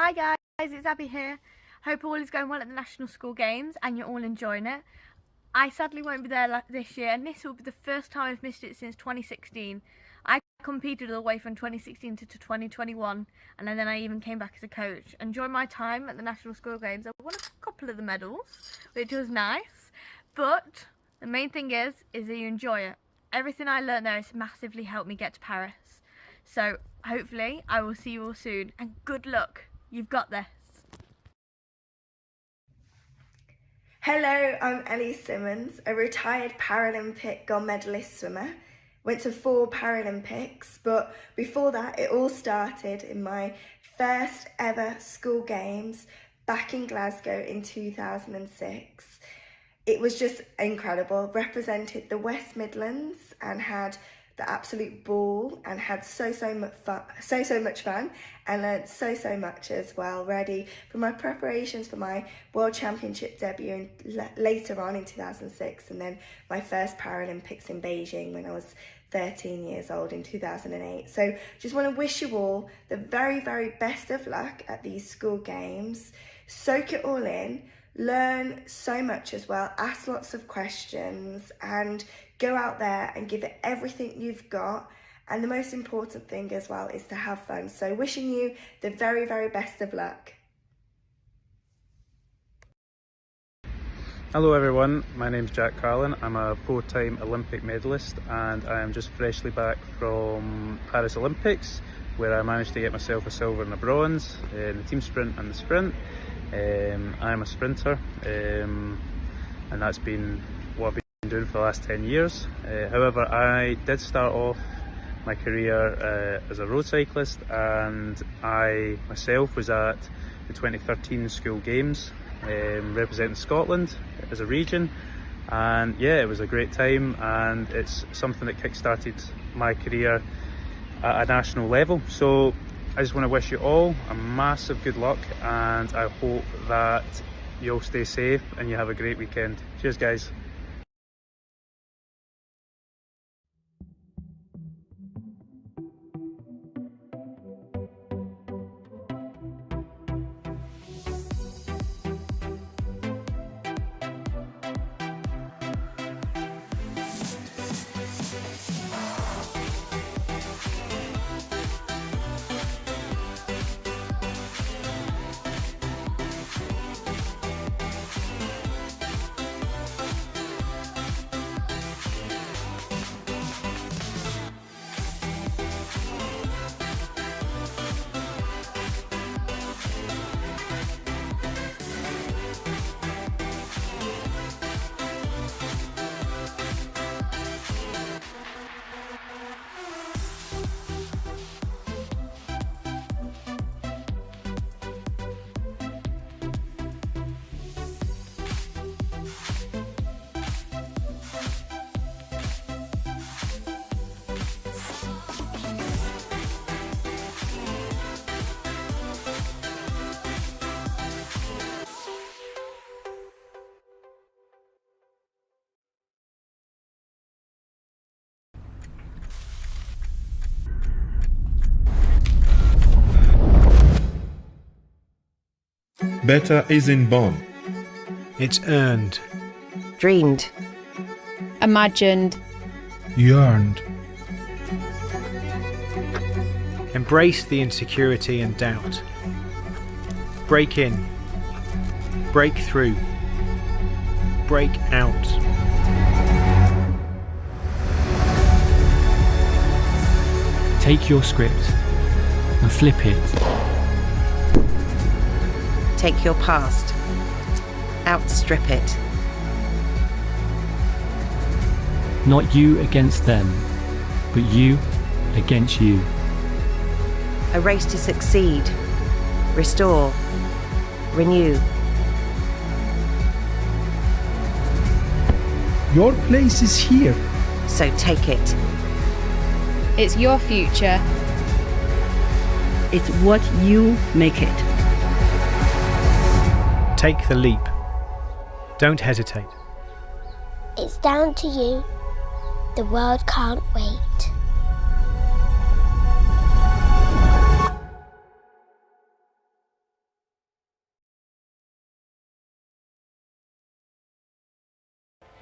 Hi guys, it's Abby here. Hope all is going well at the National School Games and you're all enjoying it. I sadly won't be there this year, and this will be the first time I've missed it since 2016. I competed all the way from 2016 to 2021, and then I even came back as a coach. And during my time at the National School Games, I won a couple of the medals, which was nice. But the main thing is that you enjoy it. Everything I learned there has massively helped me get to Paris. So hopefully I will see you all soon, and good luck. You've got this. Hello, I'm Ellie Simmons, a retired Paralympic gold medalist swimmer. Went to 4 Paralympics, but before that it all started in my first ever school games back in Glasgow in 2006. It was just incredible. Represented the West Midlands and had the absolute ball and had so much fun and learnt so much as well, ready for my preparations for my World Championship debut later on in 2006, and then my first Paralympics in Beijing when I was 13 years old in 2008. So just want to wish you all the very best of luck at these school games. Soak it all in, learn so much as well, ask lots of questions and go out there and give it everything you've got. And the most important thing as well is to have fun. So wishing you the very best of luck. Hello everyone, my name's Jack Carlin. I'm a 4-time Olympic medalist and I am just freshly back from Paris Olympics, where I managed to get myself a silver and a bronze in the team sprint and the sprint. I'm a sprinter and that's been what I've been doing for the last 10 years. However, I did start off my career as a road cyclist, and I myself was at the 2013 school games representing Scotland as a region, and yeah, it was a great time and it's something that kick-started my career at a national level. So I just want to wish you all a massive good luck, and I hope that you all stay safe and you have a great weekend. Cheers guys. Better isn't born. It's earned. Dreamed. Imagined. Yearned. Embrace the insecurity and doubt. Break in. Break through. Break out. Take your script and flip it. Take your past. Outstrip it. Not you against them, but you against you. A race to succeed. Restore. Renew. Your place is here. So take it. It's your future. It's what you make it. Take the leap. Don't hesitate. It's down to you. The world can't wait.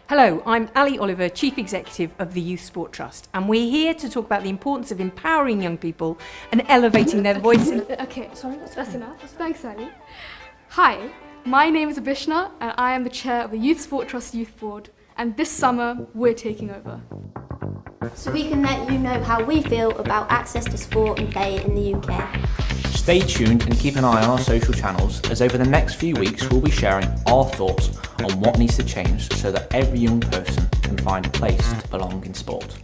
Hello, I'm Ali Oliver, Chief Executive of the Youth Sport Trust, and we're here to talk about the importance of empowering young people and elevating their voices. Okay, sorry, that's enough. Thanks, Ali. Hi, my name is Abhishna, and I am the chair of the Youth Sport Trust Youth Board, and this summer we're taking over. So we can let you know how we feel about access to sport and play in the UK. Stay tuned and keep an eye on our social channels, as over the next few weeks we'll be sharing our thoughts on what needs to change so that every young person can find a place to belong in sport.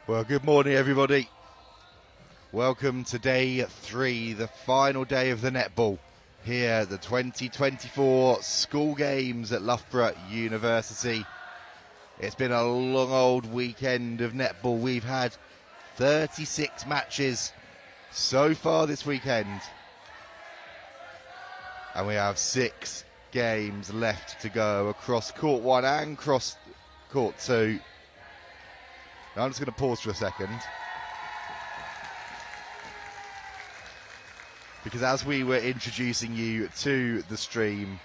Well, good morning, everybody. Welcome to day 3, the final day of the netball here at the 2024 school games at Loughborough University. It's been a long old weekend of netball. We've had 36 matches so far this weekend, and we have 6 games left to go across court 1 and across court 2. Now I'm just going to pause for a second, because as we were introducing you to the stream,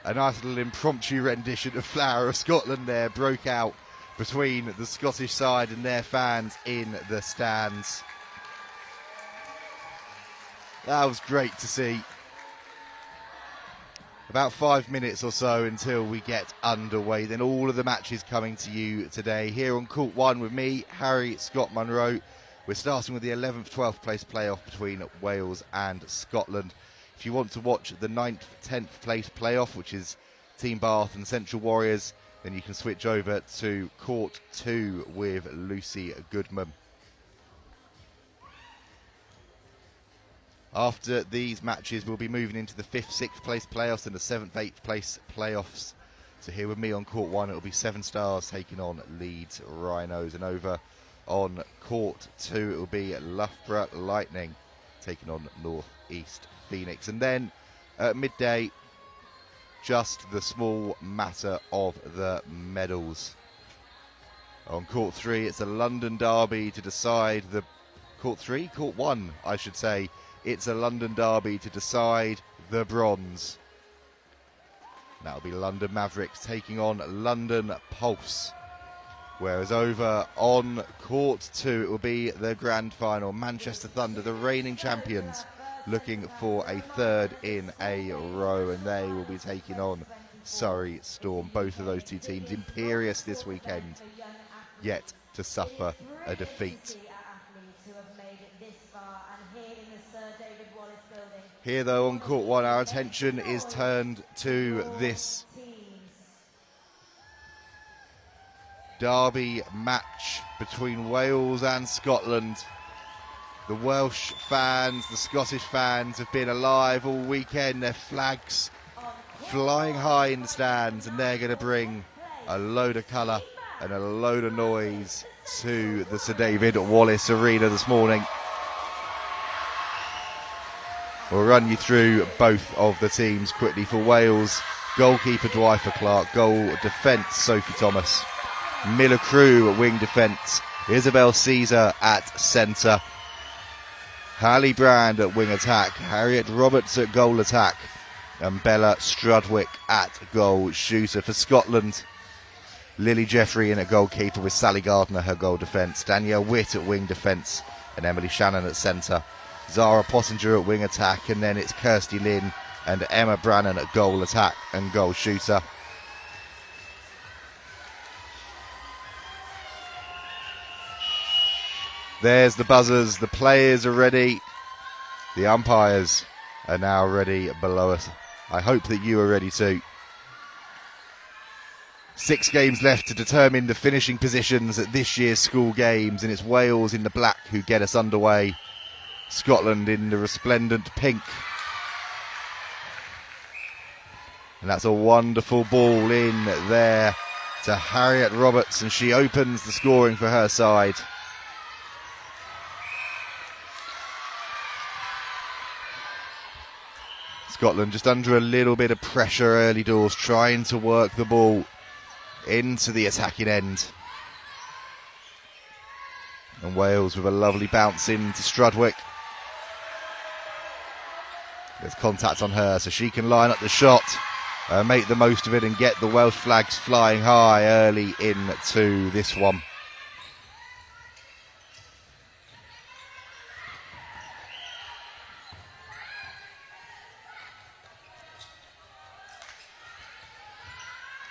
a nice little impromptu rendition of Flower of Scotland there broke out between the Scottish side and their fans in the stands. That was great to see. About 5 minutes or so until we get underway. Then all of the matches coming to you today here on Court 1 with me, Harry Scott Munro. We're starting with the 11th, 12th place playoff between Wales and Scotland. If you want to watch the 9th, 10th place playoff, which is Team Bath and Central Warriors, then you can switch over to Court 2 with Lucy Goodman. After these matches, we'll be moving into the 5th, 6th place playoffs and the 7th, 8th place playoffs. So here with me on Court 1, it'll be Seven Stars taking on Leeds Rhinos. And over on Court 2, it'll be Loughborough Lightning taking on North East Phoenix. And then at midday, just the small matter of the medals. On Court 3, it's a London derby to decide the... Court 3? Court 1, I should say. It's a London derby to decide the bronze. That'll be London Mavericks taking on London Pulse. Whereas over on Court 2, it will be the grand final. Manchester Thunder, the reigning champions, looking for a 3rd in a row, and they will be taking on Surrey Storm. Both of those two teams imperious this weekend, yet to suffer a defeat. Here, though, on Court 1, our attention is turned to this derby match between Wales and Scotland. The Welsh fans, the Scottish fans have been alive all weekend. Their flags flying high in the stands, and they're going to bring a load of colour and a load of noise to the Sir David Wallace Arena this morning. We'll run you through both of the teams quickly. For Wales, goalkeeper Dwight Clark, goal defence Sophie Thomas, Miller Crew at wing defence, Isabel Caesar at centre, Hallie Brand at wing attack, Harriet Roberts at goal attack, and Bella Strudwick at goal shooter. For Scotland, Lily Jeffrey in at goalkeeper with Sally Gardner her goal defence, Danielle Witt at wing defence, and Emily Shannon at centre. Zara Pottinger at wing attack, and then it's Kirsty Lynn and Emma Brannan at goal attack and goal shooter. There's the buzzers, the players are ready, the umpires are now ready below us. I hope that you are ready too. 6 games left to determine the finishing positions at this year's school games, and it's Wales in the black who get us underway. Scotland in the resplendent pink. And that's a wonderful ball in there to Harriet Roberts, and she opens the scoring for her side. Scotland just under a little bit of pressure early doors, trying to work the ball into the attacking end. And Wales with a lovely bounce into Strudwick. There's contact on her, so she can line up the shot, make the most of it, and get the Welsh flags flying high early into this one.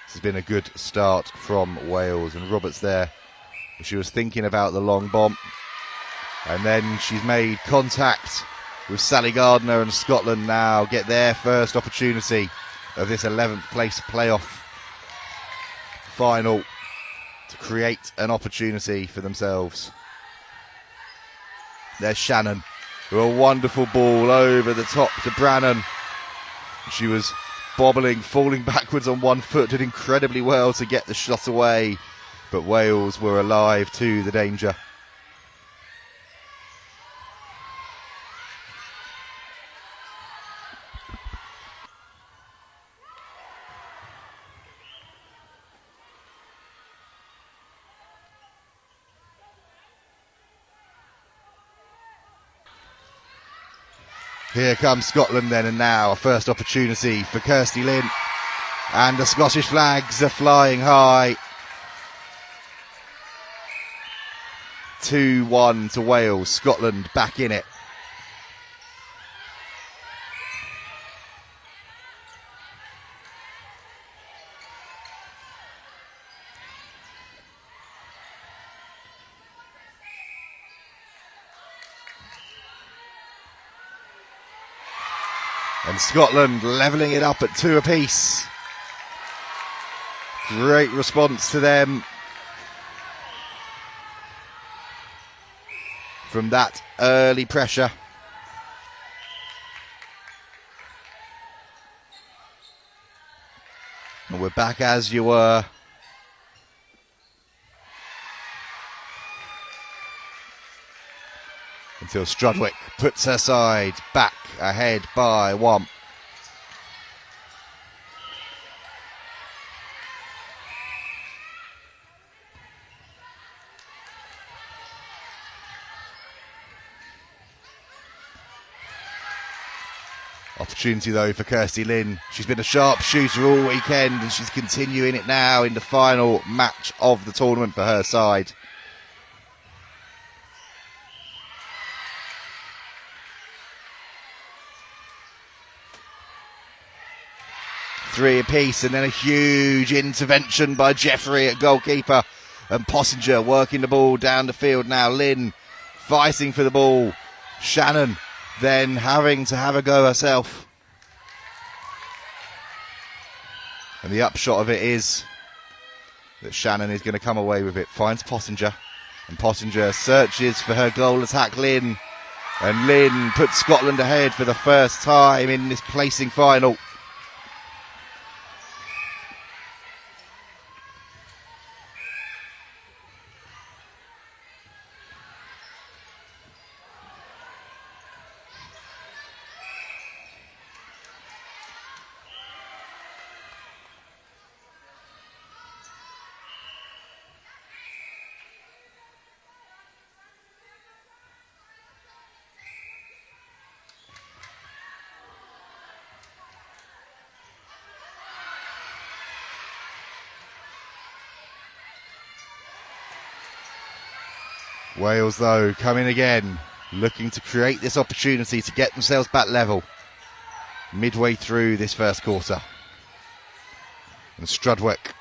This has been a good start from Wales, and Roberts there, she was thinking about the long bomb, and then she's made contact with Sally Gardner, and Scotland now get their first opportunity of this 11th place playoff final to create an opportunity for themselves. There's Shannon with a wonderful ball over the top to Brannan. She was bobbling, falling backwards on one foot, did incredibly well to get the shot away, but Wales were alive to the danger. Here comes Scotland then, and now a first opportunity for Kirsty Lynn. And the Scottish flags are flying high. 2-1 to Wales, Scotland back in it. And Scotland levelling it up at 2 apiece. Great response to them from that early pressure. And we're back as you were. Until Strudwick puts her side back ahead by 1. Opportunity though for Kirsty Lynn. She's been a sharp shooter all weekend and she's continuing it now in the final match of the tournament for her side. Three apiece, and then a huge intervention by Jeffrey at goalkeeper, and Possinger working the ball down the field now. Lynn fighting for the ball. Shannon then having to have a go herself. And the upshot of it is that Shannon is going to come away with it. Finds Possinger, and Possinger searches for her goal attack, Lynn. And Lynn puts Scotland ahead for the first time in this placing final. Wales, though, coming again, looking to create this opportunity to get themselves back level midway through this first quarter. And Strudwick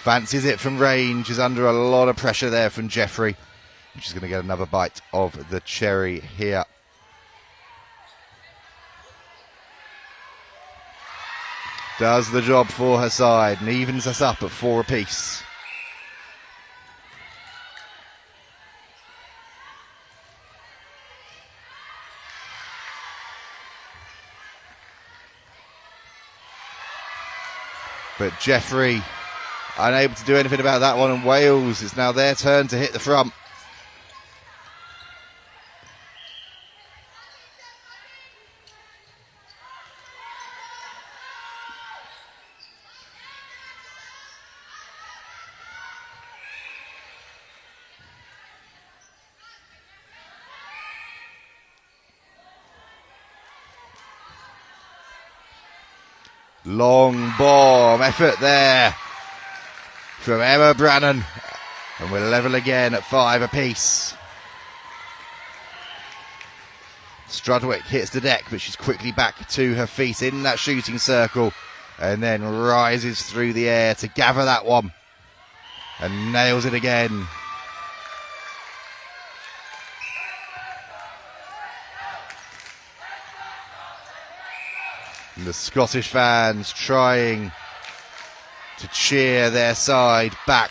fancies it from range, is under a lot of pressure there from Jeffrey. She's going to get another bite of the cherry here. Does the job for her side and evens us up at 4 apiece. But Jeffrey unable to do anything about that one, and Wales, it's now their turn to hit the front. Long bomb effort there from Emma Brannan, and we're level again at 5 apiece. Strudwick hits the deck, but she's quickly back to her feet in that shooting circle, and then rises through the air to gather that one and nails it again. And the Scottish fans trying to cheer their side back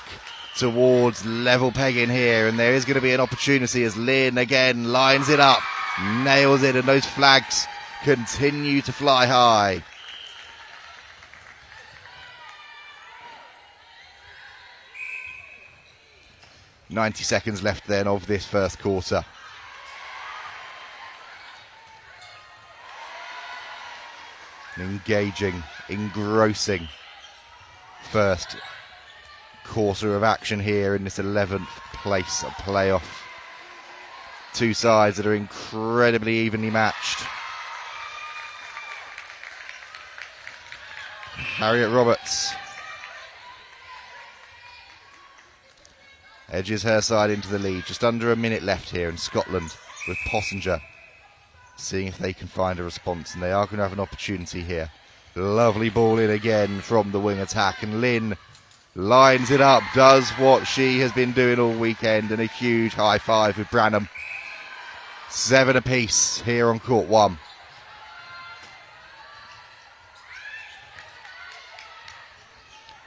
towards level pegging here, and there is going to be an opportunity as Lynn again lines it up, nails it, and those flags continue to fly high. "90 seconds left then of this first quarter. An engaging, engrossing first quarter of action here in this 11th place playoff. Two sides that are incredibly evenly matched. Harriet Roberts edges her side into the lead. Just under a minute left here in Scotland with Pottinger seeing if they can find a response, and they are going to have an opportunity here. Lovely ball in again from the wing attack, and Lynn lines it up, does what she has been doing all weekend, and a huge high five with Branham. 7 apiece here on court 1.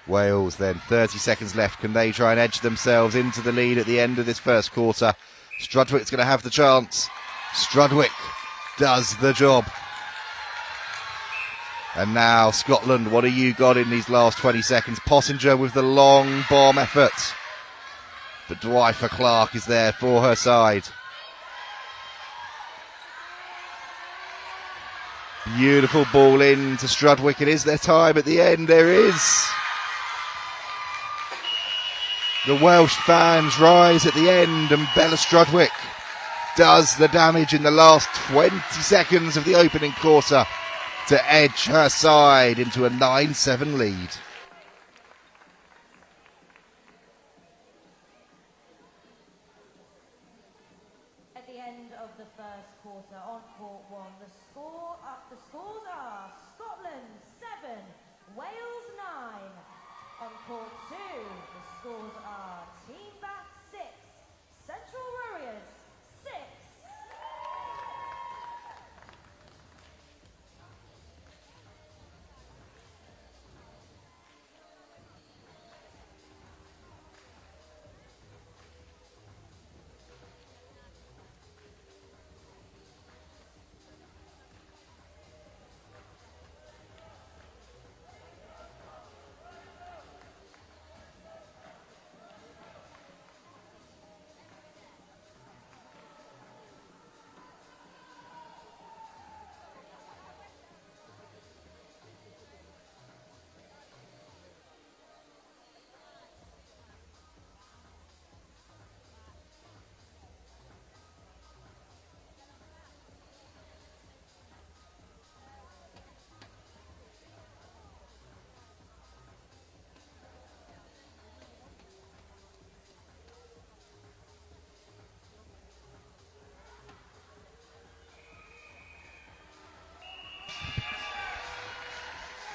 Wales then, 30 seconds left. Can they try and edge themselves into the lead at the end of this first quarter? Strudwick's going to have the chance. Strudwick does the job. And now Scotland, what have you got in these last 20 seconds? Pottinger with the long bomb effort. But Dwifer Clark is there for her side. Beautiful ball in to Strudwick. It is their time at the end. There is. The Welsh fans rise at the end, and Bella Strudwick does the damage in the last 20 seconds of the opening quarter to edge her side into a 9-7 lead. At the end of the first quarter on court 1, the scores are Scotland 7, Wales 9. On court 2, the scores are Team Bath 6, Central Warriors 6.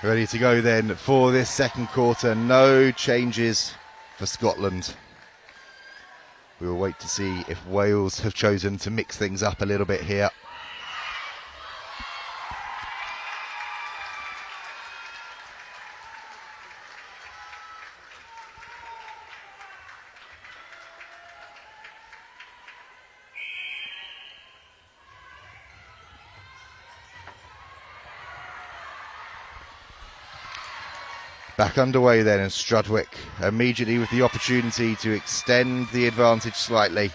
Ready to go then for this second quarter. No changes for Scotland. We will wait to see if Wales have chosen to mix things up a little bit here. Back underway then, and Strudwick immediately with the opportunity to extend the advantage slightly.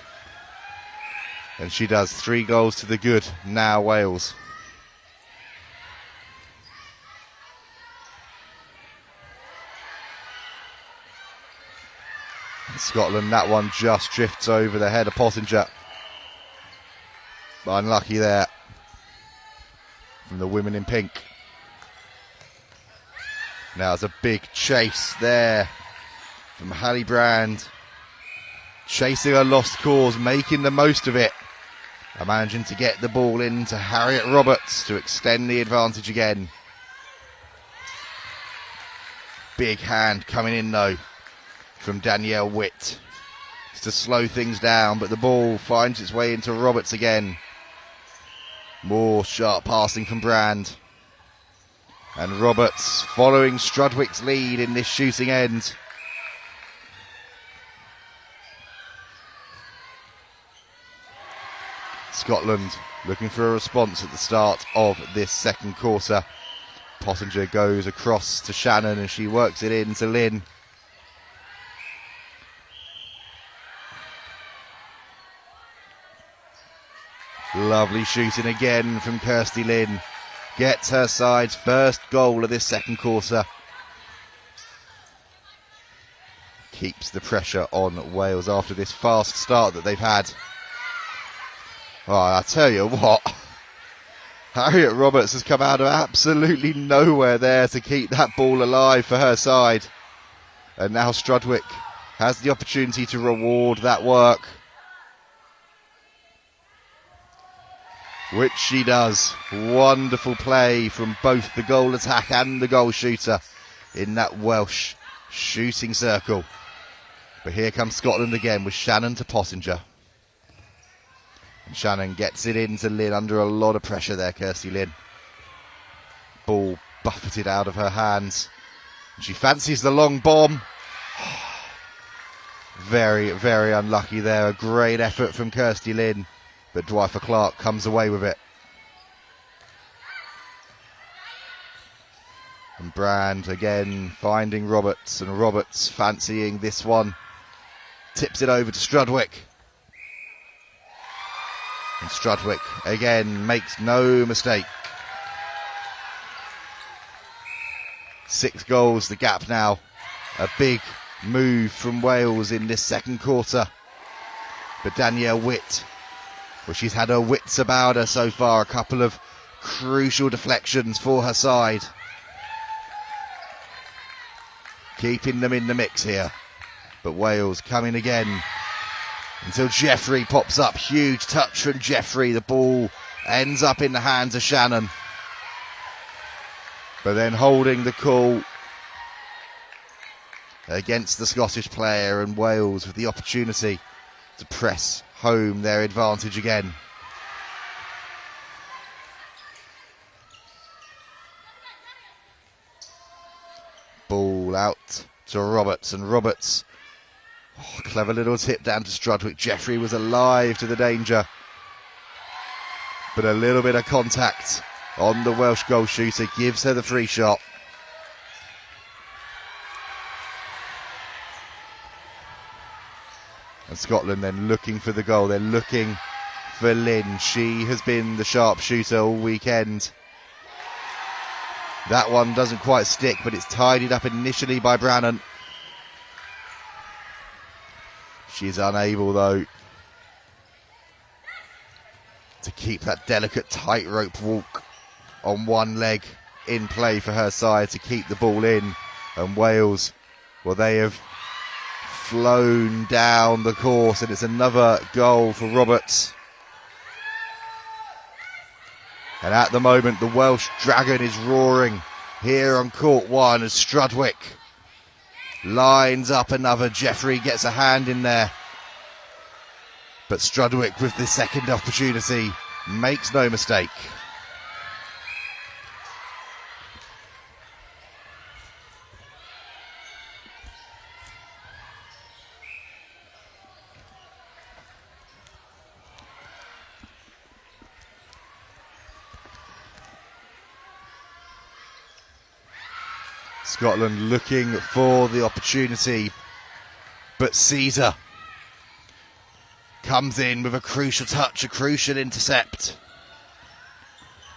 And she does. 3 goals to the good. Now Wales. And Scotland, that one just drifts over the head of Pottinger. Unlucky there from the women in pink. Now it's a big chase there from Hallie Brand. Chasing a lost cause, making the most of it. And managing to get the ball into Harriet Roberts to extend the advantage again. Big hand coming in though from Danielle Witt. It's to slow things down, but the ball finds its way into Roberts again. More sharp passing from Brand. And Roberts following Strudwick's lead in this shooting end. Scotland looking for a response at the start of this second quarter. Pottinger goes across to Shannon and she works it in to Lynn. Lovely shooting again from Kirsty Lynn. Gets her side's first goal of this second quarter. Keeps the pressure on Wales after this fast start that they've had. Oh, I tell you what, Harriet Roberts has come out of absolutely nowhere there to keep that ball alive for her side. And now Strudwick has the opportunity to reward that work, which she does. Wonderful play from both the goal attack and the goal shooter in that Welsh shooting circle. But here comes Scotland again with Shannon to Pottinger. And Shannon gets it into Lynn under a lot of pressure there, Kirsty Lynn. Ball buffeted out of her hands. She fancies the long bomb. Very, very unlucky there. A great effort from Kirsty Lynn, but Dwifer Clark comes away with it. And Brand again finding Roberts, and Roberts fancying this one. Tips it over to Strudwick. And Strudwick again makes no mistake. 6 goals the gap now. A big move from Wales in this second quarter. But Danielle Witt, well, she's had her wits about her so far. A couple of crucial deflections for her side. Keeping them in the mix here. But Wales coming again until Jeffrey pops up. Huge touch from Jeffrey. The ball ends up in the hands of Shannon. But then holding the call against the Scottish player, and Wales with the opportunity to press home their advantage again. Ball out to Roberts, and Roberts, clever little tip down to Strudwick. Jeffrey was alive to the danger, but a little bit of contact on the Welsh goal shooter gives her the free shot. And Scotland then looking for the goal. They're looking for Lynn. She has been the sharpshooter all weekend. That one doesn't quite stick, but it's tidied up initially by Brannan. She's unable, though, to keep that delicate tightrope walk on one leg in play for her side to keep the ball in. And Wales, well, they have flown down the course, and it's another goal for Roberts. And at the moment, the Welsh Dragon is roaring here on court 1 as Strudwick lines up another. Jeffrey gets a hand in there, but Strudwick with the second opportunity makes no mistake. Scotland looking for the opportunity, but Caesar comes in with a crucial touch, a crucial intercept.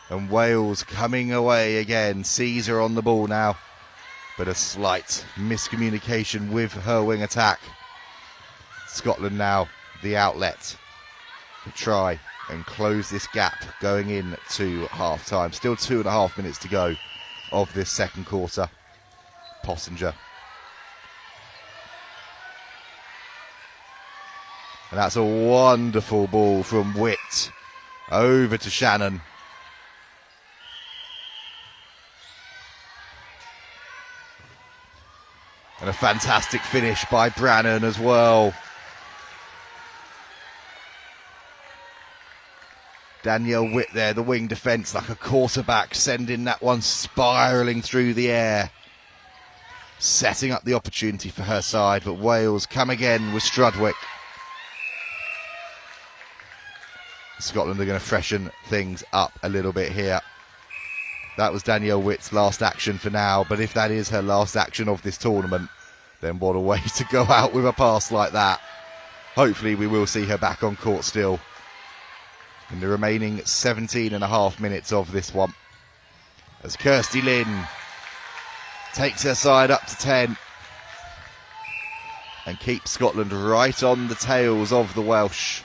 And Wales coming away again. Caesar on the ball now, but a slight miscommunication with her wing attack. Scotland now the outlet to try and close this gap going into half time. Still 2.5 minutes to go of this second quarter. Pottinger. And that's a wonderful ball from Witt over to Shannon. And a fantastic finish by Brannan as well. Danielle Witt there, the wing defence, like a quarterback, sending that one spiralling through the air. Setting up the opportunity for her side, but Wales come again with Strudwick. Scotland are going to freshen things up a little bit here. That was Danielle Witt's last action for now, but if that is her last action of this tournament, then what a way to go out with a pass like that. Hopefully we will see her back on court still in the remaining 17.5 minutes of this one, as Kirsty Lynn takes her side up to 10 and keeps Scotland right on the tails of the Welsh.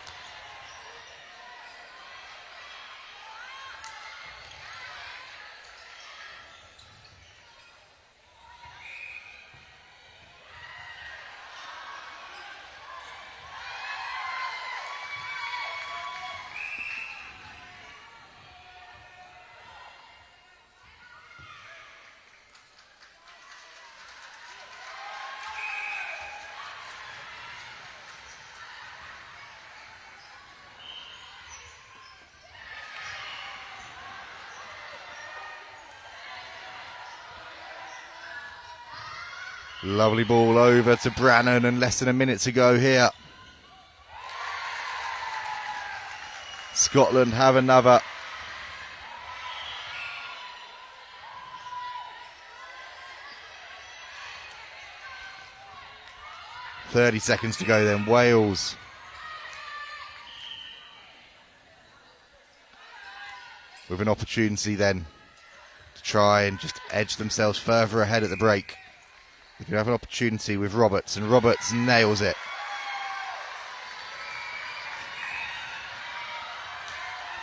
Lovely ball over to Brannan, and less than a minute to go here. Scotland have another. .30 seconds to go then. Wales. With an opportunity then to try and just edge themselves further ahead at the break. You can have an opportunity with Roberts, and Roberts nails it.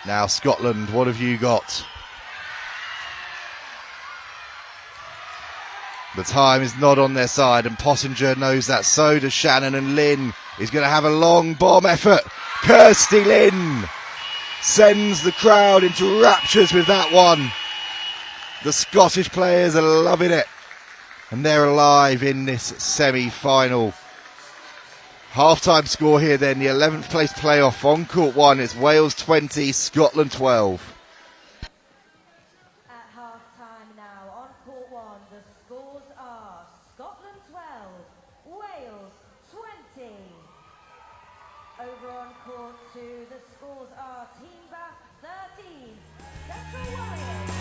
Now Scotland, what have you got? The time is not on their side, and Pottinger knows that. So does Shannon, and Lynn is going to have a long bomb effort. Kirsty Lynn sends the crowd into raptures with that one. The Scottish players are loving it, and they're alive in this semi-final. Half-time score here then, the 11th place playoff on court 1. It's Wales 20, Scotland 12. At half-time now on court 1, the scores are Scotland 12, Wales 20. Over on court 2, the scores are Team Bath 13, Central Warriors.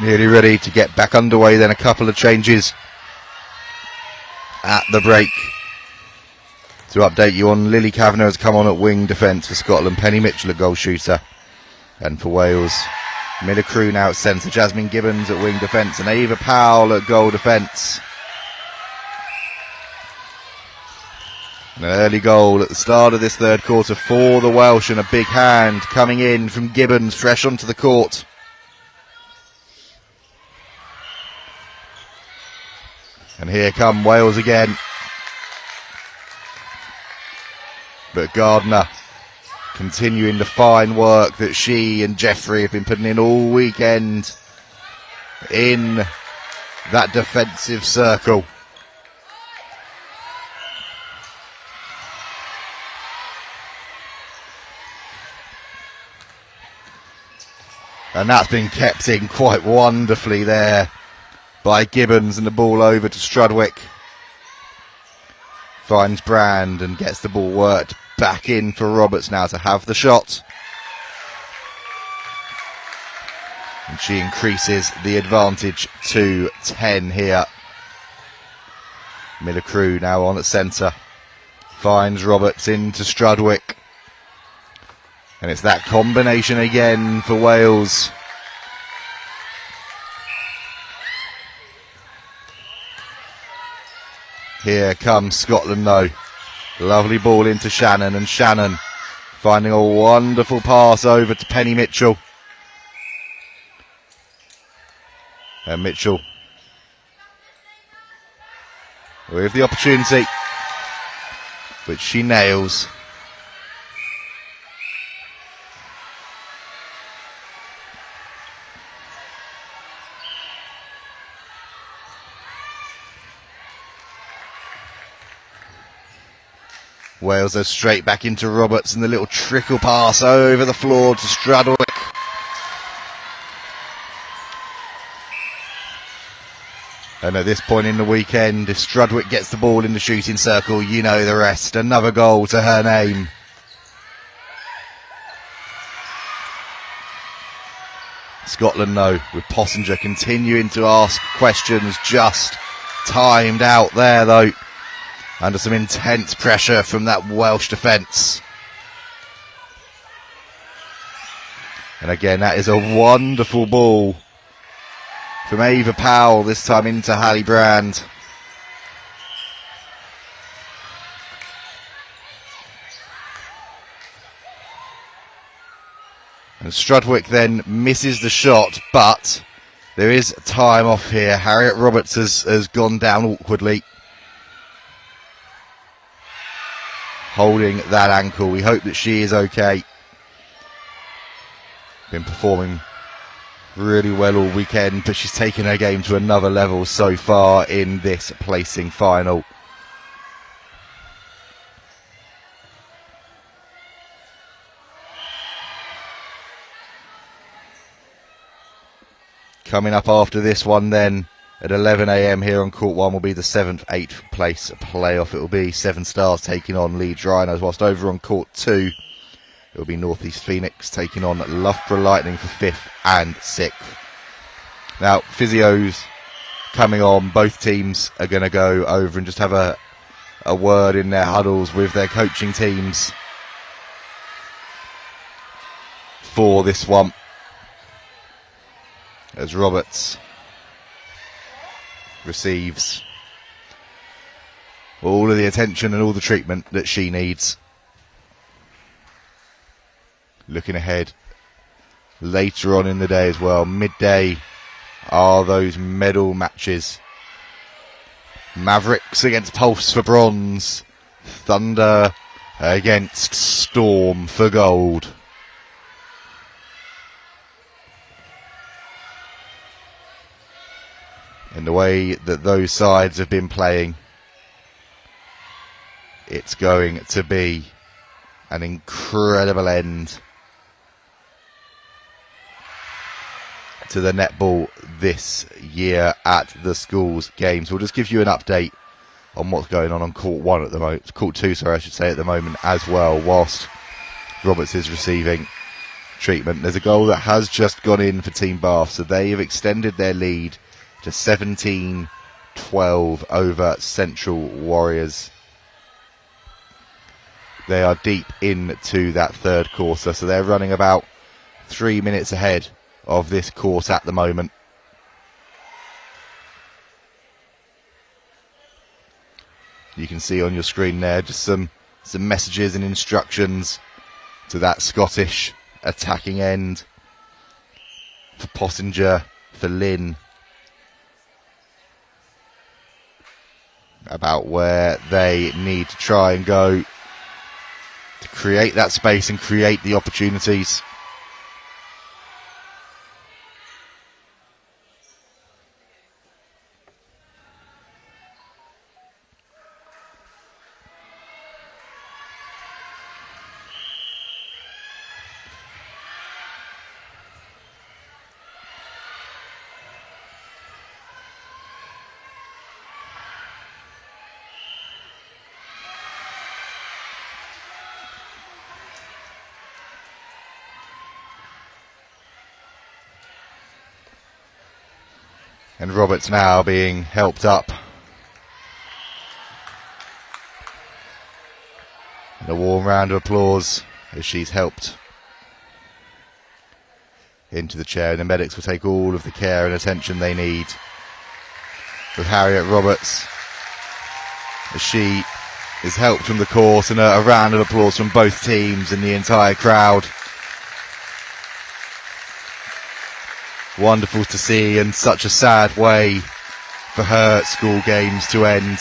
Nearly ready to get back underway then. A couple of changes at the break. To update you on, Lily Kavanagh has come on at wing defence for Scotland, Penny Mitchell at goal shooter. And for Wales, Mila Crew now at centre, Jasmine Gibbons at wing defence and Ava Powell at goal defence. An early goal at the start of this third quarter for the Welsh, and a big hand coming in from Gibbons, fresh onto the court. And here come Wales again. But Gardner continuing the fine work that she and Jeffrey have been putting in all weekend in that defensive circle. And that's been kept in quite wonderfully there by Gibbons, and the ball over to Strudwick. Finds Brand and gets the ball worked back in for Roberts now to have the shot. And she increases the advantage to 10 here. Miller Crew now on at centre. Finds Roberts into Strudwick. And it's that combination again for Wales. Here comes Scotland though. Lovely ball into Shannon, and Shannon finding a wonderful pass over to Penny Mitchell. And Mitchell with the opportunity, which she nails. Wales are straight back into Roberts, and the little trickle pass over the floor to Strudwick. And at this point in the weekend, if Strudwick gets the ball in the shooting circle, you know the rest. Another goal to her name. Scotland, though, with Possinger continuing to ask questions, just timed out there, though. Under some intense pressure from that Welsh defence. And again, that is a wonderful ball from Ava Powell, this time into Hallie Brand. And Strudwick then misses the shot, but there is time off here. Harriet Roberts has gone down awkwardly, holding that ankle. We hope that she is okay. Been performing really well all weekend, but she's taken her game to another level so far in this placing final. Coming up after this one then, at 11 a.m. here on Court 1 will be the 7th, 8th place playoff. It will be Seven Stars taking on Leeds Rhinos, whilst over on Court 2 it will be North East Phoenix taking on Loughborough Lightning for 5th and 6th. Now, physios coming on, both teams are going to go over and just have a word in their huddles with their coaching teams for this one. As Roberts receives all of the attention and all the treatment that she needs. Looking ahead later on in the day as well, midday are those medal matches. Mavericks against Pulse for bronze, Thunder against Storm for gold. In the way that those sides have been playing, it's going to be an incredible end to the netball this year at the schools games. We'll just give you an update on what's going on Court 1 at the moment, Court 2, sorry, I should say, at the moment as well, whilst Roberts is receiving treatment. There's a goal that has just gone in for Team Bath, so they have extended their lead to 17-12 over Central Warriors. They are deep into that third quarter, so they're running about 3 minutes ahead of this course at the moment. You can see on your screen there just some messages and instructions to that Scottish attacking end for Pottinger, for Lynn, about where they need to try and go to create that space and create the opportunities. And Roberts now being helped up. And a warm round of applause as she's helped into the chair. And the medics will take all of the care and attention they need with Harriet Roberts as she is helped from the course, and a round of applause from both teams and the entire crowd. Wonderful to see, and such a sad way for her school games to end.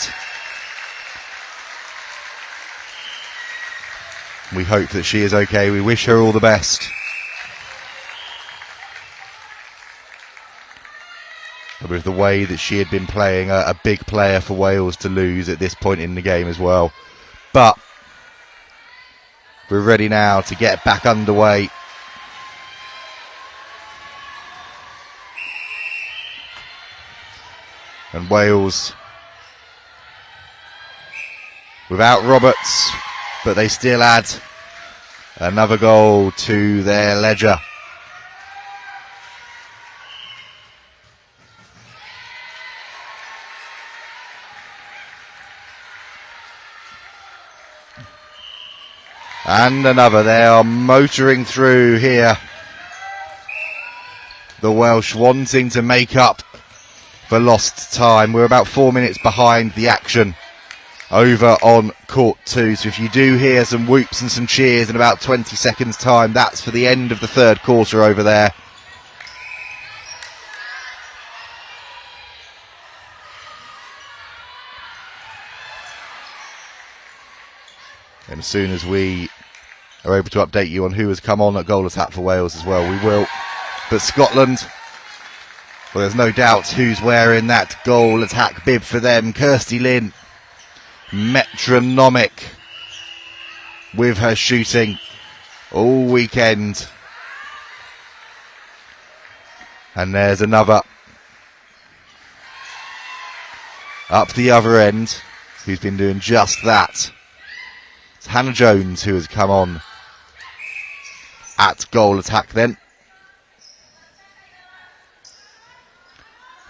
We hope that she is okay. We wish her all the best. But with the way that she had been playing, a big player for Wales to lose at this point in the game as well. But we're ready now to get back underway. And Wales without Roberts, but they still add another goal to their ledger. And another. They are motoring through here. The Welsh wanting to make up for lost time. We're about 4 minutes behind the action over on court 2. So if you do hear some whoops and some cheers in about 20 seconds time, that's for the end of the third quarter over there. And as soon as we are able to update you on who has come on at goal attack for Wales as well, we will. But Scotland, well, there's no doubt who's wearing that goal attack bib for them. Kirsty Lynn, metronomic with her shooting all weekend. And there's another up the other end who's been doing just that. It's Hannah Jones who has come on at goal attack then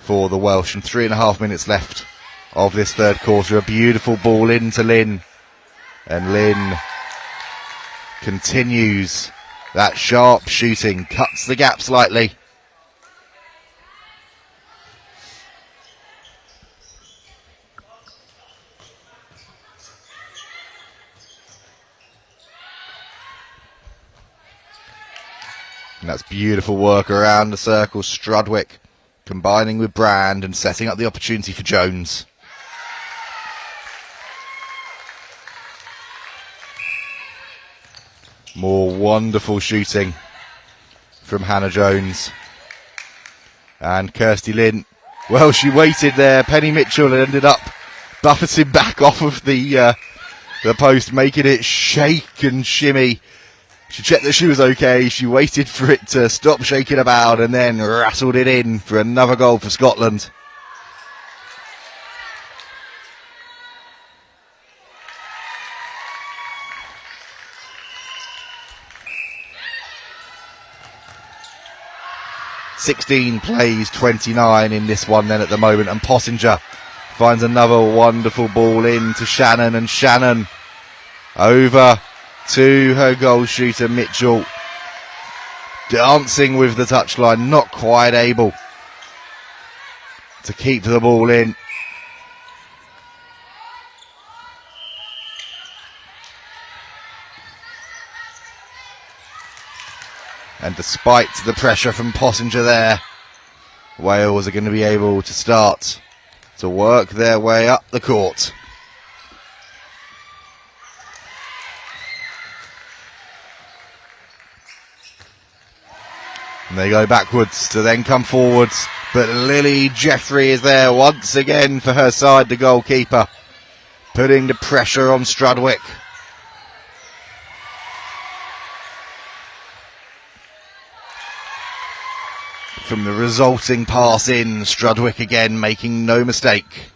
for the Welsh, and 3.5 minutes left of this third quarter. A beautiful ball into Lynn, and Lynn continues that sharp shooting, cuts the gap slightly. And that's beautiful work around the circle. Strudwick combining with Brand and setting up the opportunity for Jones. More wonderful shooting from Hannah Jones. And Kirsty Lynn, well, she waited there. Penny Mitchell ended up buffeting back off of the post, making it shake and shimmy. She checked that she was okay. She waited for it to stop shaking about and then rattled it in for another goal for Scotland. 16 plays 29 in this one then at the moment, and Pottinger finds another wonderful ball in to Shannon, and Shannon over to her goal shooter Mitchell, dancing with the touchline, not quite able to keep the ball in. And despite the pressure from Pottinger there, Wales are going to be able to start to work their way up the court. And they go backwards to then come forwards, but Lily Jeffrey is there once again for her side, the goalkeeper, putting the pressure on Strudwick. From the resulting pass in, Strudwick again making no mistake.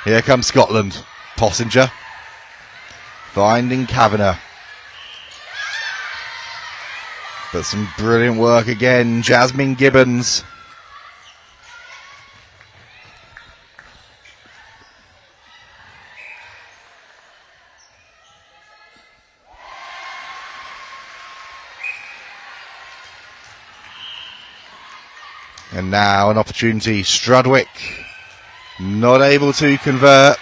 Here comes Scotland. Pottinger finding Kavanagh. But some brilliant work again, Jasmine Gibbons. And now an opportunity, Strudwick not able to convert.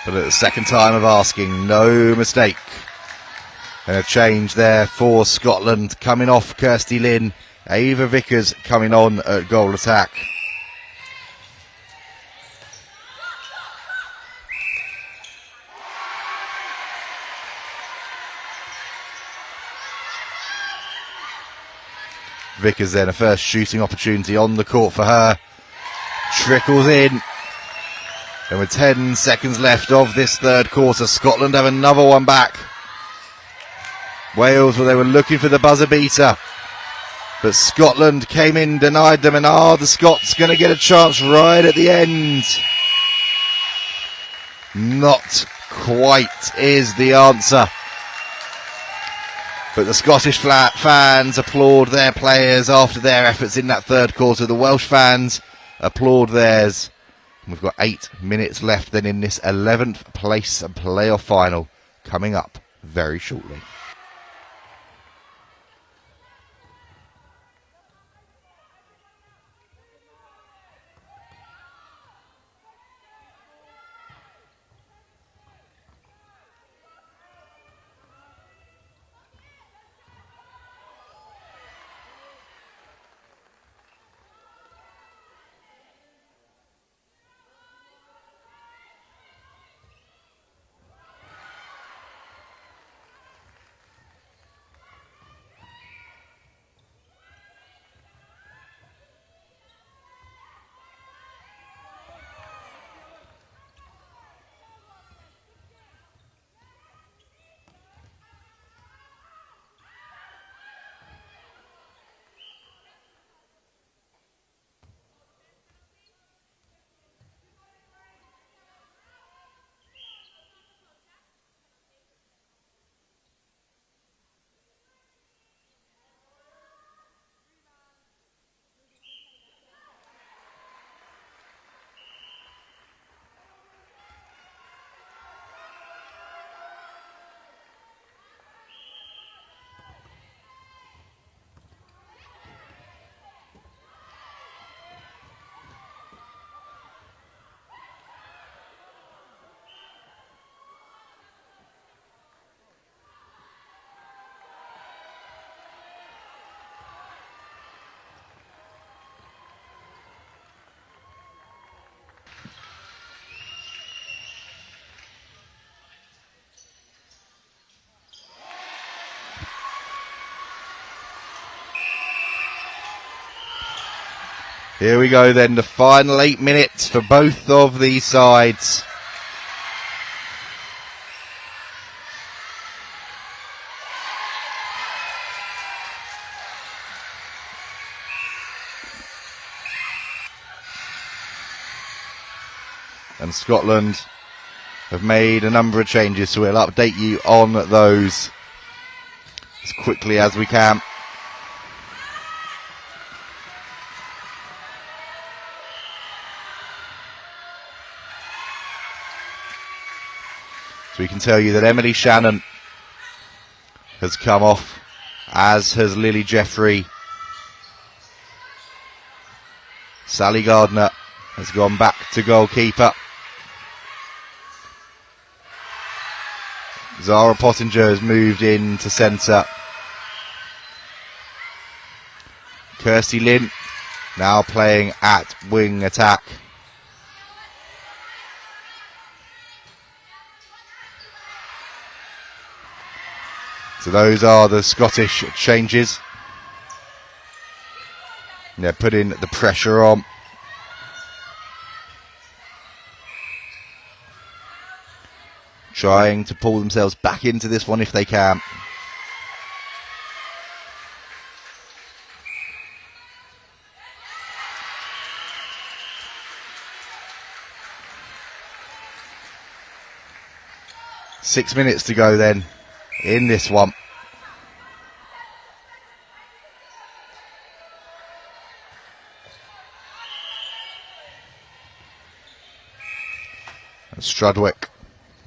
But at the second time of asking, no mistake. And a change there for Scotland, coming off Kirsty Lynn, Ava Vickers coming on at goal attack. Vickers then, a first shooting opportunity on the court for her. Trickles in. And with 10 seconds left of this third quarter, Scotland have another one back. Wales, well, they were looking for the buzzer beater, but Scotland came in, denied them, and the Scots going to get a chance right at the end. Not quite is the answer. But the Scottish fans applaud their players after their efforts in that third quarter. The Welsh fans applaud theirs. We've got 8 minutes left then in this 11th place playoff final coming up very shortly. Here we go then, the final 8 minutes for both of these sides. and Scotland have made a number of changes, so we'll update you on those as quickly as we can. So we can tell you that Emily Shannon has come off, as has Lily Jeffrey. Sally Gardner has gone back to goalkeeper. Zara Pottinger has moved in to centre. Kirsty Lynn now playing at wing attack. So those are the Scottish changes. They're putting the pressure on. Trying to pull themselves back into this one if they can. Six minutes to go then in this one. And Strudwick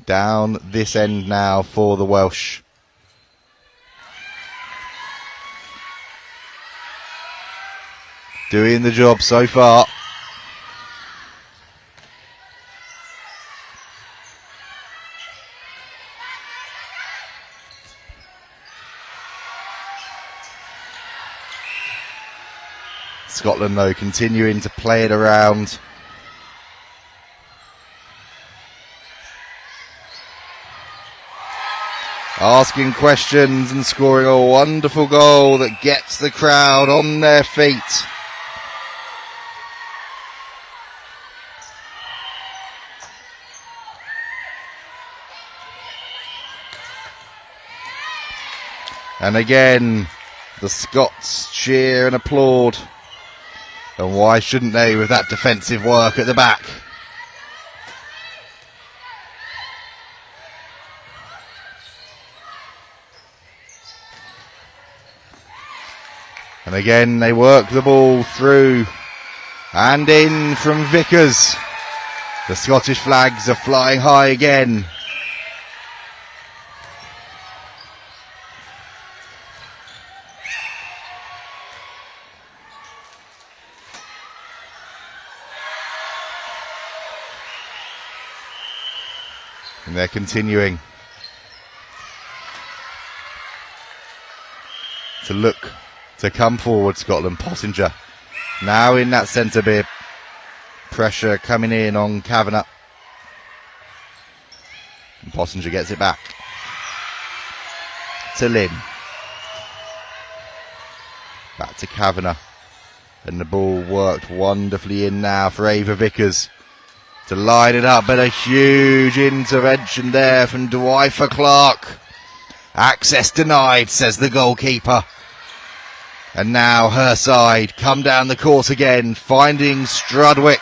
down this end now for the Welsh. Doing the job so far. Scotland, though, continuing to play it around. Asking questions and scoring a wonderful goal that gets the crowd on their feet. And again, the Scots cheer and applaud. And why shouldn't they with that defensive work at the back? And again, they work the ball through and in from Vickers. The Scottish flags are flying high again. And they're continuing to look to come forward, Scotland. Pottinger now in that centre bit. Pressure coming in on Kavanagh. And Pottinger gets it back to Lynn. Back to Kavanagh. And the ball worked wonderfully in now for Ava Vickers to line it up, but a huge intervention there from Dwight Clark. Access denied, says the goalkeeper. And now her side come down the court again, finding Strudwick.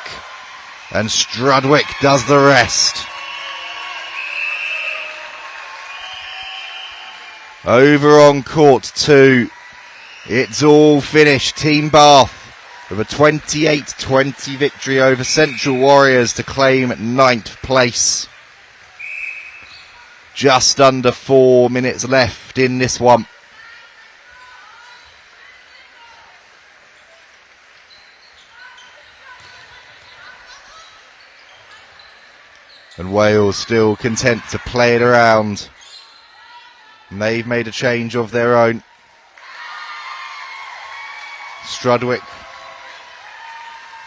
And Strudwick does the rest. Over on court 2, it's all finished. Team Bath with a 28-20 victory over Central Warriors to claim 9th place. Just under 4 minutes left in this one. And Wales still content to play it around. And they've made a change of their own. Strudwick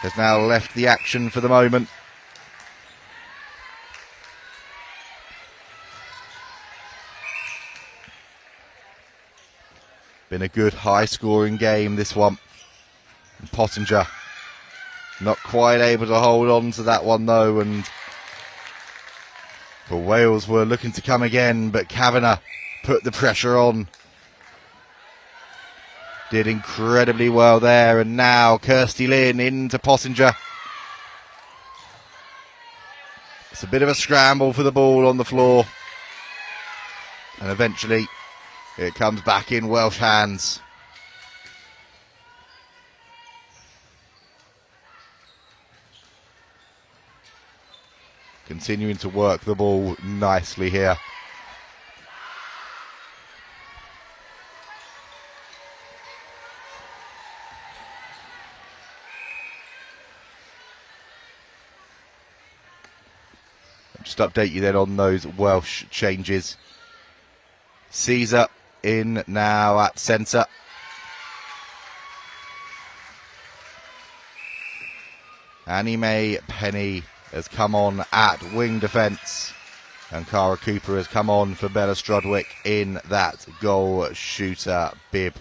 has now left the action for the moment. Been a good high-scoring game, this one. And Pottinger not quite able to hold on to that one, though. And for Wales were looking to come again, but Kavanagh put the pressure on. Did incredibly well there, and now Kirsty Lynn into Pottinger. It's a bit of a scramble for the ball on the floor. And eventually it comes back in Welsh hands. Continuing to work the ball nicely here. Just update you then on those Welsh changes. Caesar in now at centre. Annie Mae Penny has come on at wing defence. And Cara Cooper has come on for Bella Strudwick in that goal shooter bib.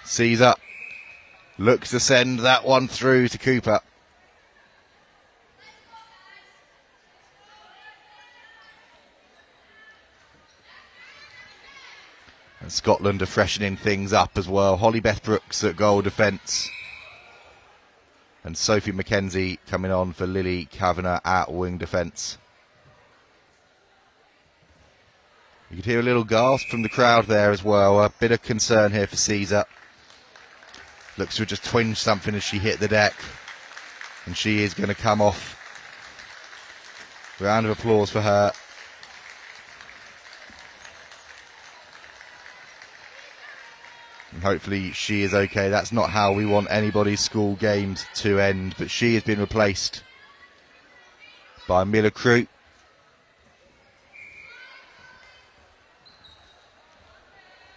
Caesar looks to send that one through to Cooper. And Scotland are freshening things up as well. Holly Beth Brooks at goal defence. And Sophie McKenzie coming on for Lily Kavanagh at wing defence. You could hear a little gasp from the crowd there as well. A bit of concern here for Caesar. Looks to have just twinged something as she hit the deck. And she is going to come off. Round of applause for her. And hopefully she is okay. That's not how we want anybody's school games to end. But she has been replaced by Mila Crew.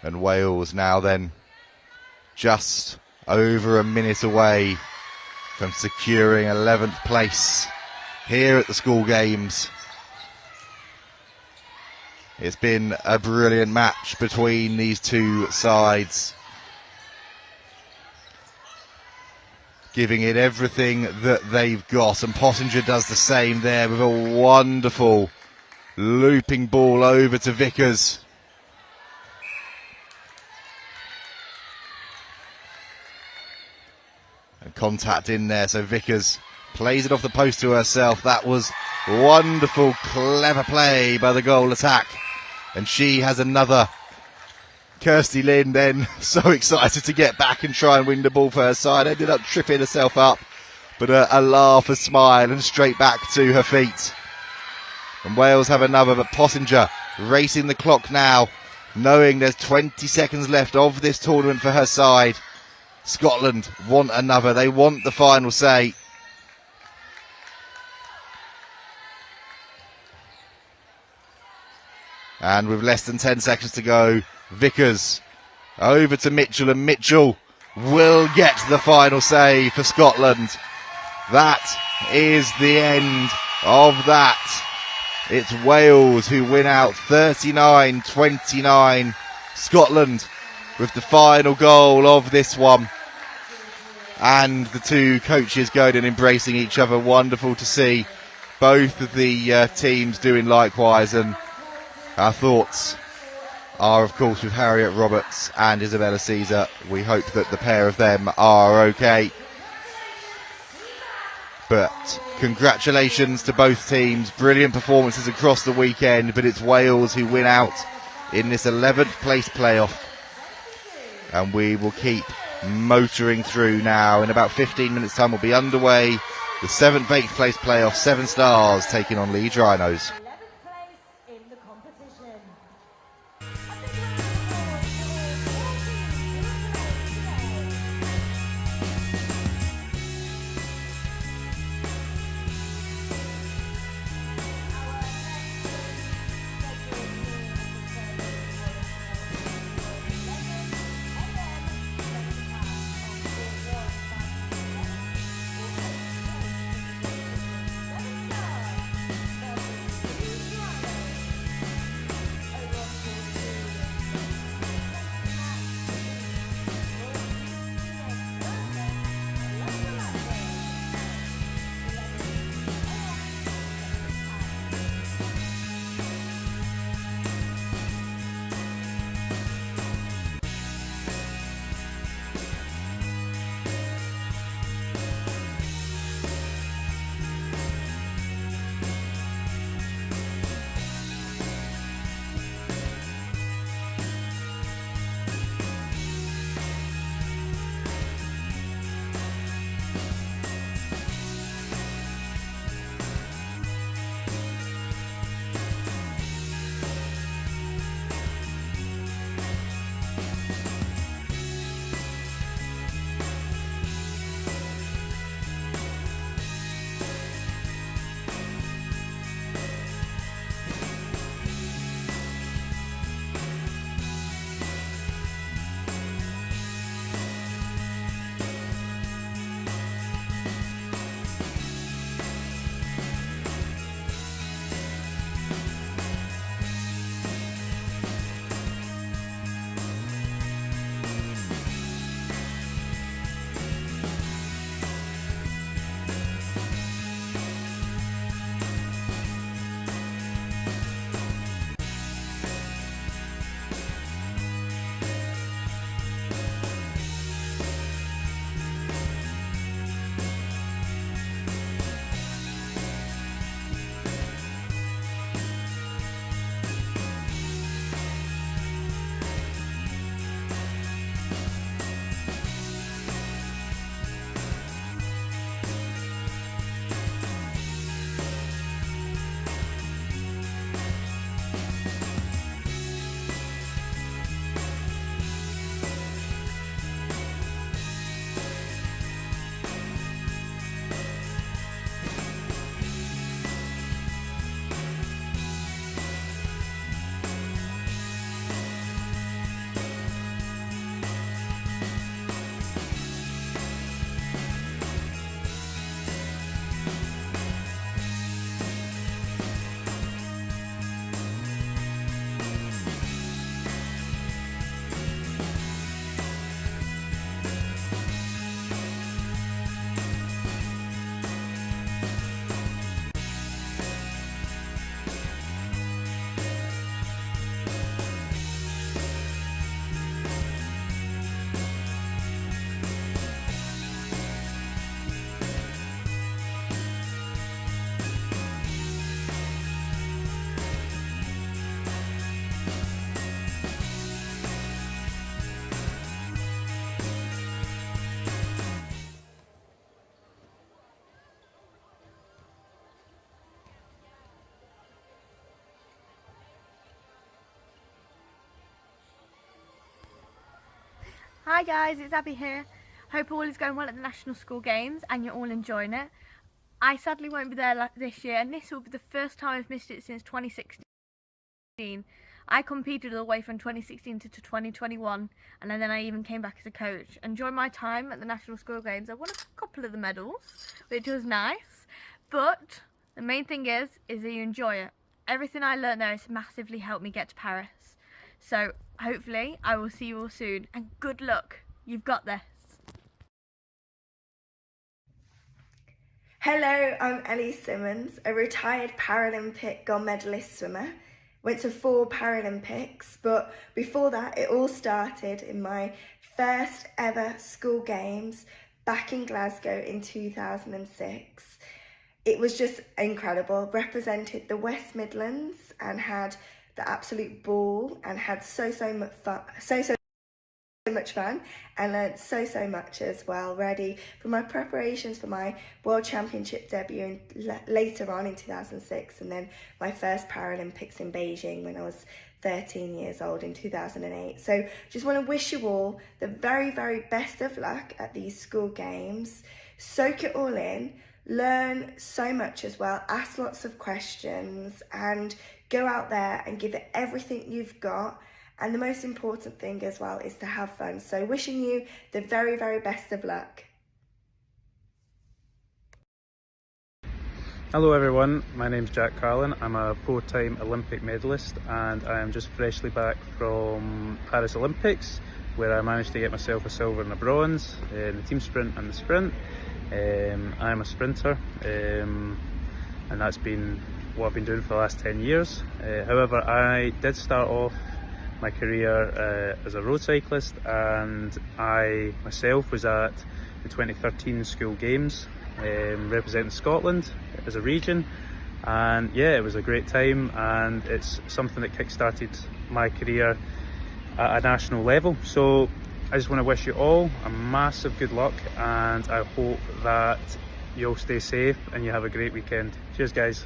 And Wales now then just over a minute away from securing 11th place here at the school games. It's been a brilliant match between these two sides, giving it everything that they've got, and Pottinger does the same there with a wonderful looping ball over to Vickers. And contact in there, so Vickers plays it off the post to herself. That was wonderful, clever play by the goal attack. And she has another. Kirsty Lynn then so excited to get back and try and win the ball for her side. Ended up tripping herself up, but a laugh, a smile, and straight back to her feet. And Wales have another, but Pottinger racing the clock now, knowing there's 20 seconds left of this tournament for her side. Scotland want another. They want the final say. And with less than 10 seconds to go, Vickers over to Mitchell, and Mitchell will get the final say for Scotland. That is the end of that. It's Wales who win out 39-29. Scotland with the final goal of this one. And the two coaches going and embracing each other. Wonderful to see both of the teams doing likewise. And our thoughts are, of course, with Harriet Roberts and Isabella Caesar. We hope that the pair of them are okay. But congratulations to both teams. Brilliant performances across the weekend. But it's Wales who win out in this 11th place playoff. And we will keep motoring through now. In about 15 minutes time we'll be underway. The 7th, 8th place playoff. 7 Stars taking on Leeds Rhinos. Hi guys, it's Abby here. Hope all is going well at the National School Games and you're all enjoying it. I sadly won't be there this year, and this will be the first time I've missed it since 2016. I competed all the way from 2016 to 2021, and then I even came back as a coach. And during my time at the National School Games, I won a couple of the medals, which was nice. But the main thing is that you enjoy it. Everything I learned there has massively helped me get to Paris. So hopefully I will see you all soon, and good luck. You've got this. Hello, I'm Ellie Simmons, a retired Paralympic gold medalist swimmer. Went to 4 Paralympics, but before that it all started in my first ever school games back in Glasgow in 2006. It was just incredible. Represented the West Midlands and had the absolute ball and had so much fun and learnt so much as well. Ready for my preparations for my World Championship debut later on in 2006, and then my first Paralympics in Beijing when I was 13 years old in 2008. So just want to wish you all the very best of luck at these school games. Soak it all in, learn so much as well, ask lots of questions and go out there and give it everything you've got. And the most important thing as well is to have fun. So wishing you the very best of luck. Hello everyone, my name's Jack Carlin. I'm a 4-time Olympic medalist and I am just freshly back from Paris Olympics, where I managed to get myself a silver and a bronze in the team sprint and the sprint. I'm a sprinter and that's been what I've been doing for the last 10 years. However, I did start off my career as a road cyclist, and I myself was at the 2013 school games representing Scotland as a region, and yeah, it was a great time and it's something that kick-started my career at a national level. So I just want to wish you all a massive good luck, and I hope that you all stay safe and you have a great weekend. Cheers guys.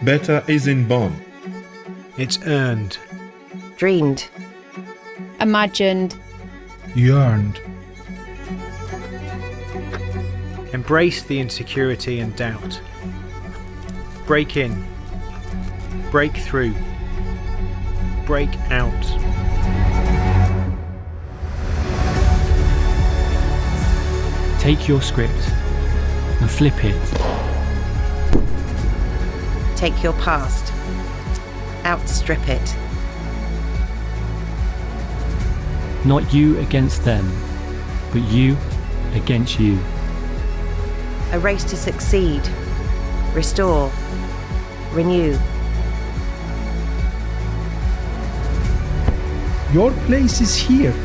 Better isn't born. It's earned. Dreamed. Imagined. Yearned. Embrace the insecurity and doubt. Break in. Break through. Break out. Take your script and flip it. Take your past. Outstrip it. Not you against them, but you against you. A race to succeed. Restore. Renew. Your place is here.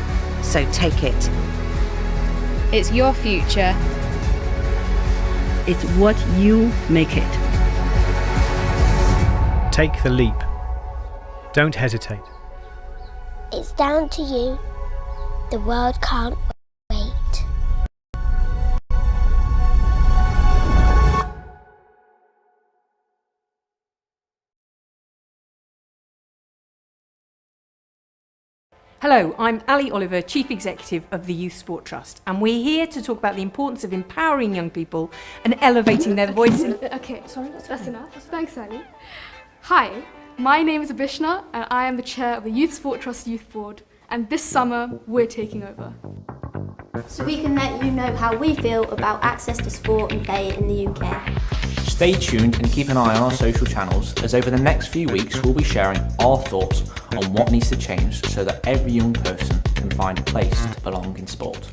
So take it. It's your future. It's what you make it. Take the leap. Don't hesitate. It's down to you. The world can't wait. Hello, I'm Ali Oliver, Chief Executive of the Youth Sport Trust, and we're here to talk about the importance of empowering young people and elevating their voices. Okay, sorry, that's enough. Thanks, Ali. Hi, my name is Abishna, and I am the chair of the Youth Sport Trust Youth Board, and this summer we're taking over. So we can let you know how we feel about access to sport and play in the UK. Stay tuned and keep an eye on our social channels, as over the next few weeks we'll be sharing our thoughts on what needs to change so that every young person can find a place to belong in sport.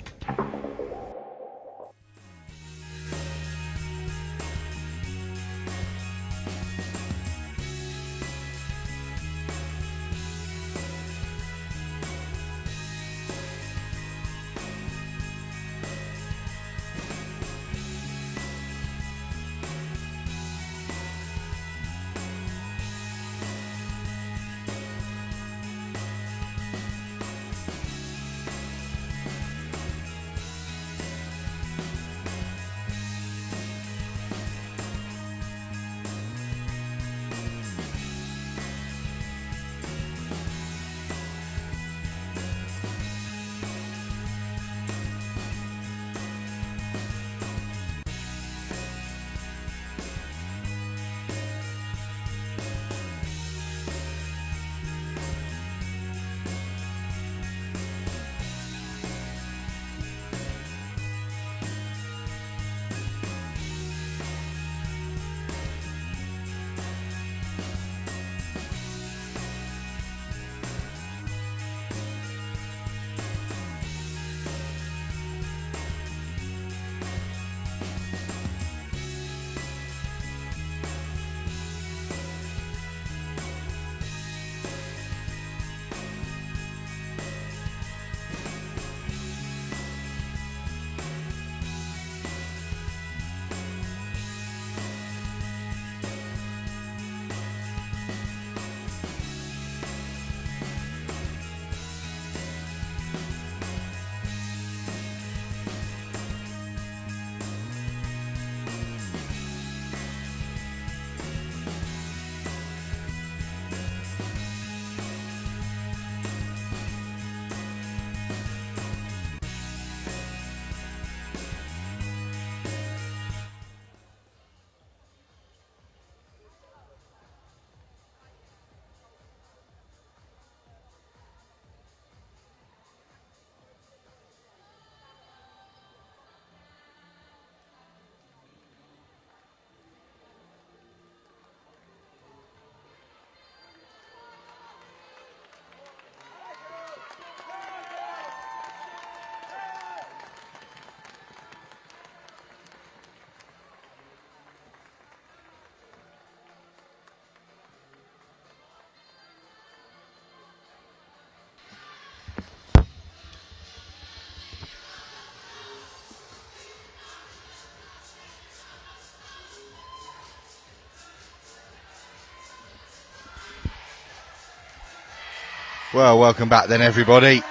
Well, welcome back then, everybody.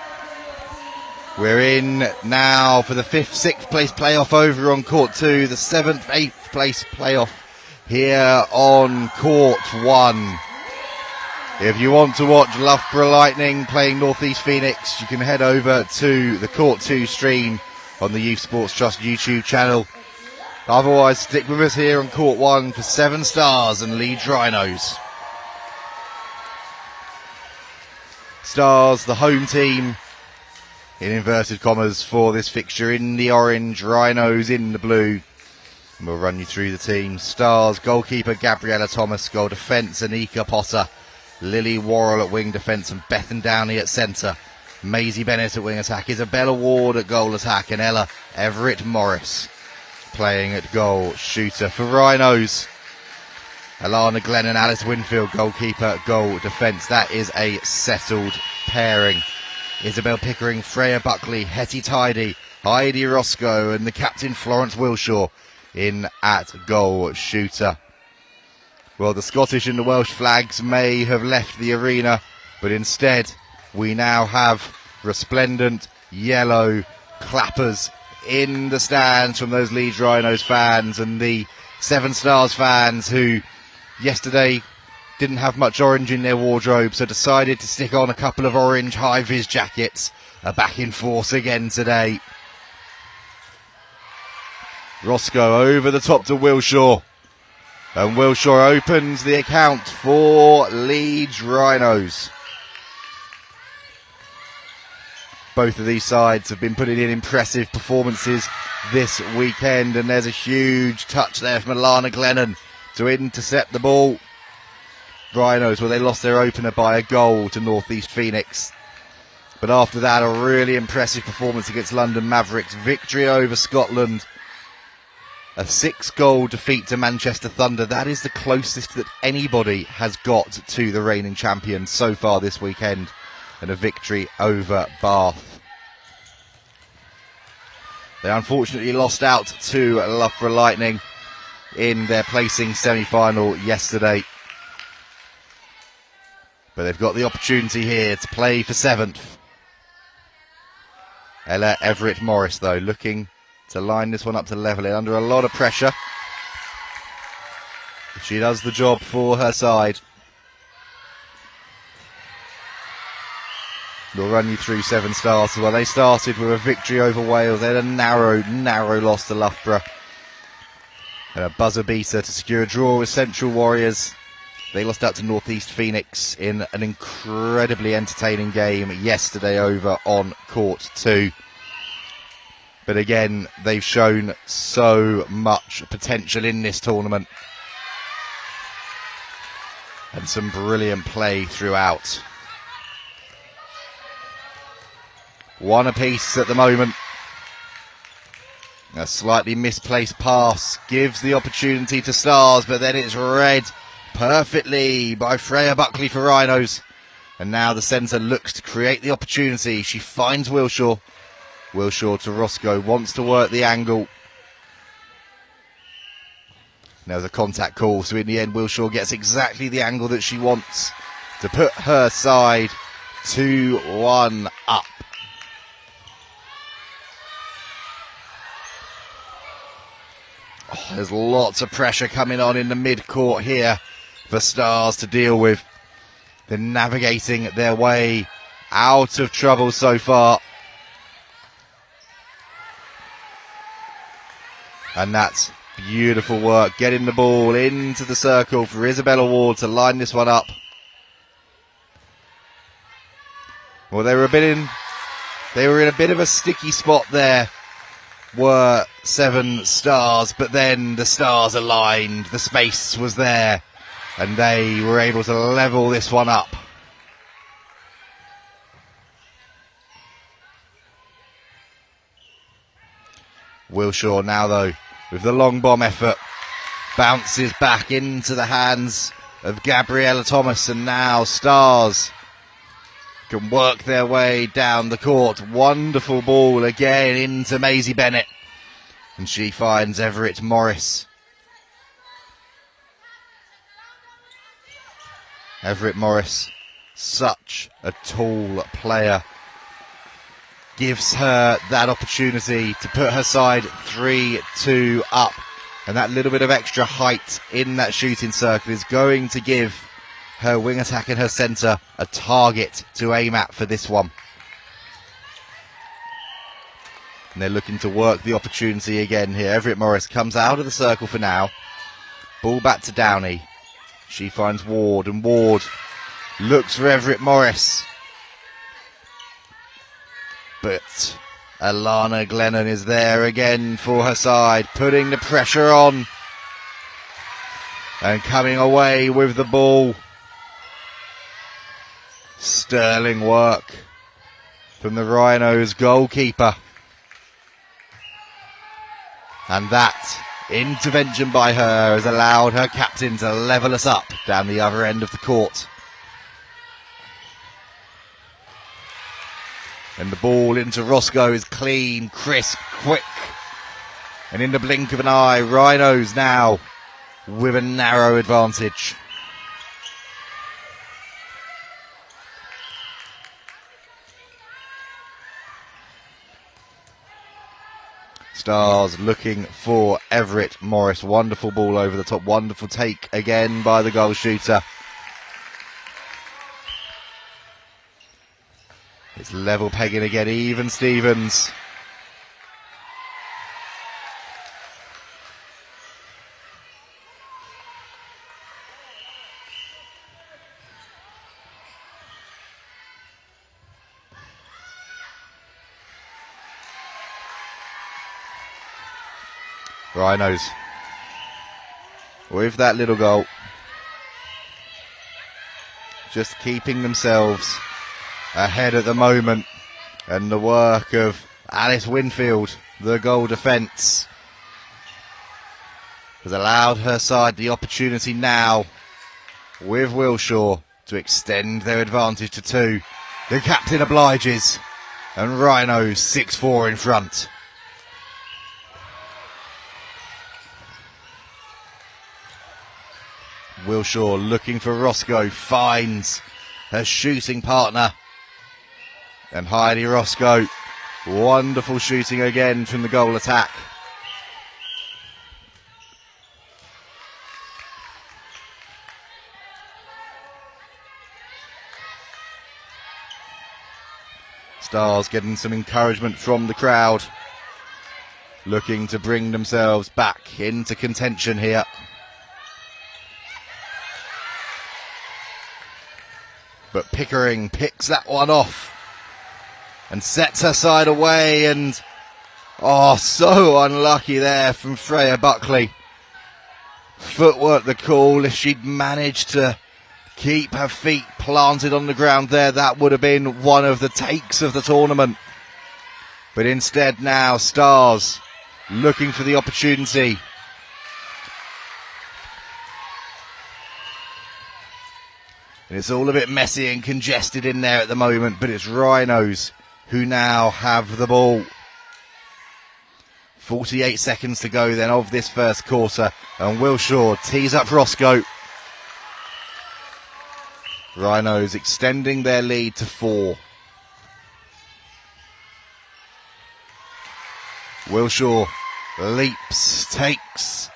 We're in now for the 5th, 6th place playoff over on Court 2, the 7th, 8th place playoff here on Court 1. If you want to watch Loughborough Lightning playing North East Phoenix, you can head over to the Court 2 stream on the Youth Sports Trust YouTube channel. Otherwise, stick with us here on Court 1 for 7 Stars and Leeds Rhinos. Stars, the home team, in inverted commas, for this fixture, in the orange, Rhinos in the blue. And we'll run you through the team. Stars, goalkeeper Gabriella Thomas, goal defence Anika Potter, Lily Worrell at wing defence and Bethan Downey at centre. Maisie Bennett at wing attack, Isabella Ward at goal attack and Ella Everett Morris playing at goal shooter. For Rhinos, Alana Glenn and Alice Winfield, goalkeeper, goal defence. That is a settled pairing. Isabel Pickering, Freya Buckley, Hetty Tidy, Heidi Roscoe and the captain Florence Wilshaw in at goal shooter. Well, the Scottish and the Welsh flags may have left the arena, but instead we now have resplendent yellow clappers in the stands from those Leeds Rhinos fans and the 7 Stars fans who yesterday didn't have much orange in their wardrobe, so decided to stick on a couple of orange high-vis jackets. Are back in force again today. Roscoe over the top to Wilshaw. And Wilshaw opens the account for Leeds Rhinos. Both of these sides have been putting in impressive performances this weekend, and there's a huge touch there from Alana Glennon to intercept the ball. Rhinos, well, they lost their opener by a goal to North East Phoenix. But after that, a really impressive performance against London Mavericks. Victory over Scotland. A 6-goal defeat to Manchester Thunder. That is the closest that anybody has got to the reigning champions so far this weekend. And a victory over Bath. They unfortunately lost out to Loughborough Lightning in their placing semi-final yesterday. But they've got the opportunity here to play for 7th. Ella Everett-Morris, though, looking to line this one up to level it under a lot of pressure. She does the job for her side. We'll run you through 7 Stars. Well, they started with a victory over Wales. They had a narrow loss to Loughborough. And a buzzer beater to secure a draw with Central Warriors. They lost out to North East Phoenix in an incredibly entertaining game yesterday over on Court 2. But again, they've shown so much potential in this tournament. And some brilliant play throughout. 1 apiece at the moment. A slightly misplaced pass gives the opportunity to Stars, but then it's read perfectly by Freya Buckley for Rhinos. And now the centre looks to create the opportunity. She finds Wilshaw. Wilshaw to Roscoe, wants to work the angle. There's a contact call, so in the end Wilshaw gets exactly the angle that she wants to put her side 2-1 up. Oh, there's lots of pressure coming on in the mid-court here for Stars to deal with. They're navigating their way out of trouble so far. And that's beautiful work, getting the ball into the circle for Isabella Ward to line this one up. Well, they were in a bit of a sticky spot there, were 7 Stars, but then the Stars aligned, the space was there, and they were able to level this one up. Wilshaw now, though, with the long bomb effort, bounces back into the hands of Gabriella Thomas, and now Stars can work their way down the court. Wonderful ball again into Maisie Bennett, and she finds Everett Morris. Everett Morris, such a tall player, gives her that opportunity to put her side 3-2 up. And that little bit of extra height in that shooting circle is going to give her wing attack and her centre a target to aim at for this one. And they're looking to work the opportunity again here. Everett Morris comes out of the circle for now. Ball back to Downey. She finds Ward, and Ward looks for Everett Morris. But Alana Glennon is there again for her side, putting the pressure on and coming away with the ball. Sterling work from the Rhinos goalkeeper. And that intervention by her has allowed her captain to level us up down the other end of the court. And the ball into Roscoe is clean, crisp, quick. And in the blink of an eye, Rhinos now with a narrow advantage. Stars looking for Everett Morris. Wonderful ball over the top. Wonderful take again by the goal shooter. It's level pegging again, even Stevens. Rhinos with that little goal, just keeping themselves ahead at the moment, and the work of Alice Winfield, the goal defence, has allowed her side the opportunity now with Wilshaw to extend their advantage to 2. The captain obliges, and Rhinos 6-4 in front. Wilshaw looking for Roscoe, finds her shooting partner. And Heidi Roscoe, wonderful shooting again from the goal attack. Stars getting some encouragement from the crowd, looking to bring themselves back into contention here. But Pickering picks that one off and sets her side away, and so unlucky there from Freya Buckley. Footwork the call. If she'd managed to keep her feet planted on the ground there, that would have been one of the takes of the tournament. But instead now Stars looking for the opportunity. And it's all a bit messy and congested in there at the moment, but it's Rhinos who now have the ball. 48 seconds to go then of this first quarter, and Wilshaw tees up Roscoe. Rhinos extending their lead to 4. Wilshaw leaps, takes.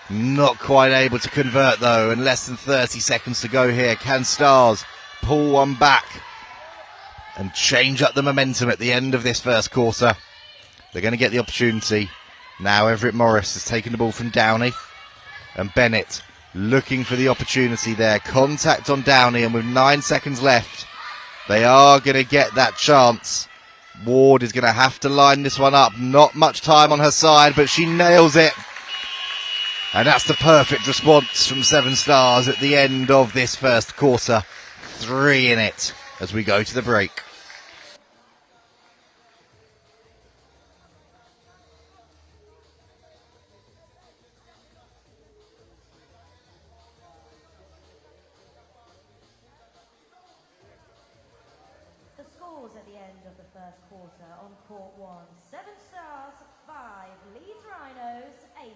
Not quite able to convert though, and less than 30 seconds to go here. Can Stars pull one back and change up the momentum at the end of this first quarter? They're going to get the opportunity. Now Everett Morris has taken the ball from Downey, and Bennett looking for the opportunity there. Contact on Downey, and with 9 seconds left, they are going to get that chance. Ward is going to have to line this one up. Not much time on her side, but she nails it. And that's the perfect response from Seven Stars at the end of this first quarter. 3 in it as we go to the break. The scores at the end of the first quarter on court 1. 7 Stars 5, Leeds Rhinos 8.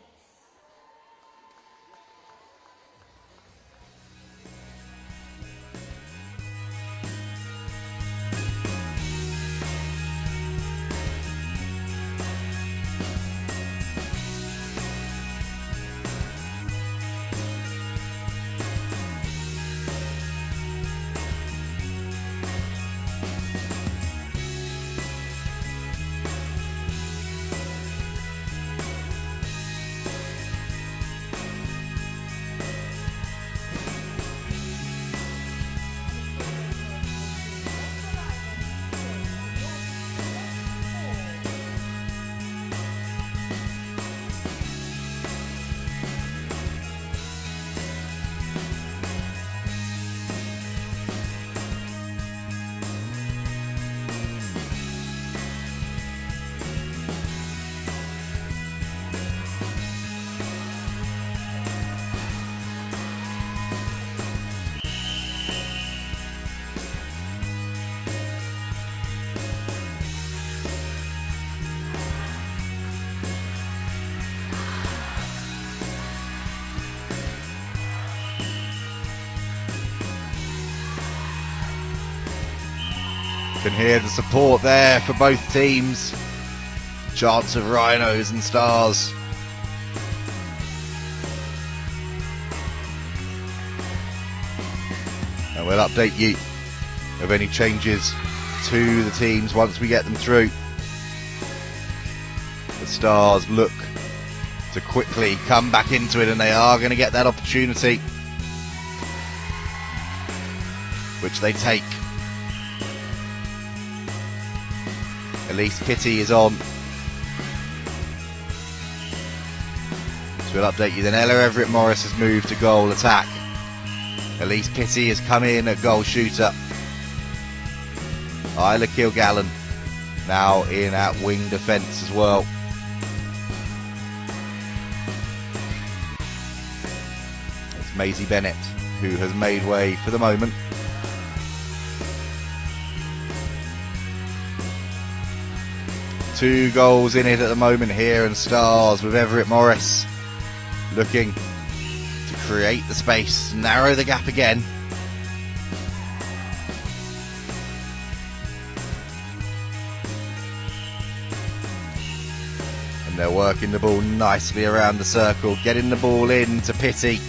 Can hear the support there for both teams. Chance of Rhinos and Stars. And we'll update you of any changes to the teams once we get them through. The Stars look to quickly come back into it, and they are going to get that opportunity, which they take. Elise Pitty is on. So we'll update you then. Ella Everett-Morris has moved to goal attack. Elise Pitty has come in at goal shooter. Isla Kilgallen now in at wing defence as well. It's Maisie Bennett who has made way for the moment. Two goals in it at the moment here, and Stars with Everett-Morris looking to create the space, narrow the gap again. And they're working the ball nicely around the circle, getting the ball in to Pitty.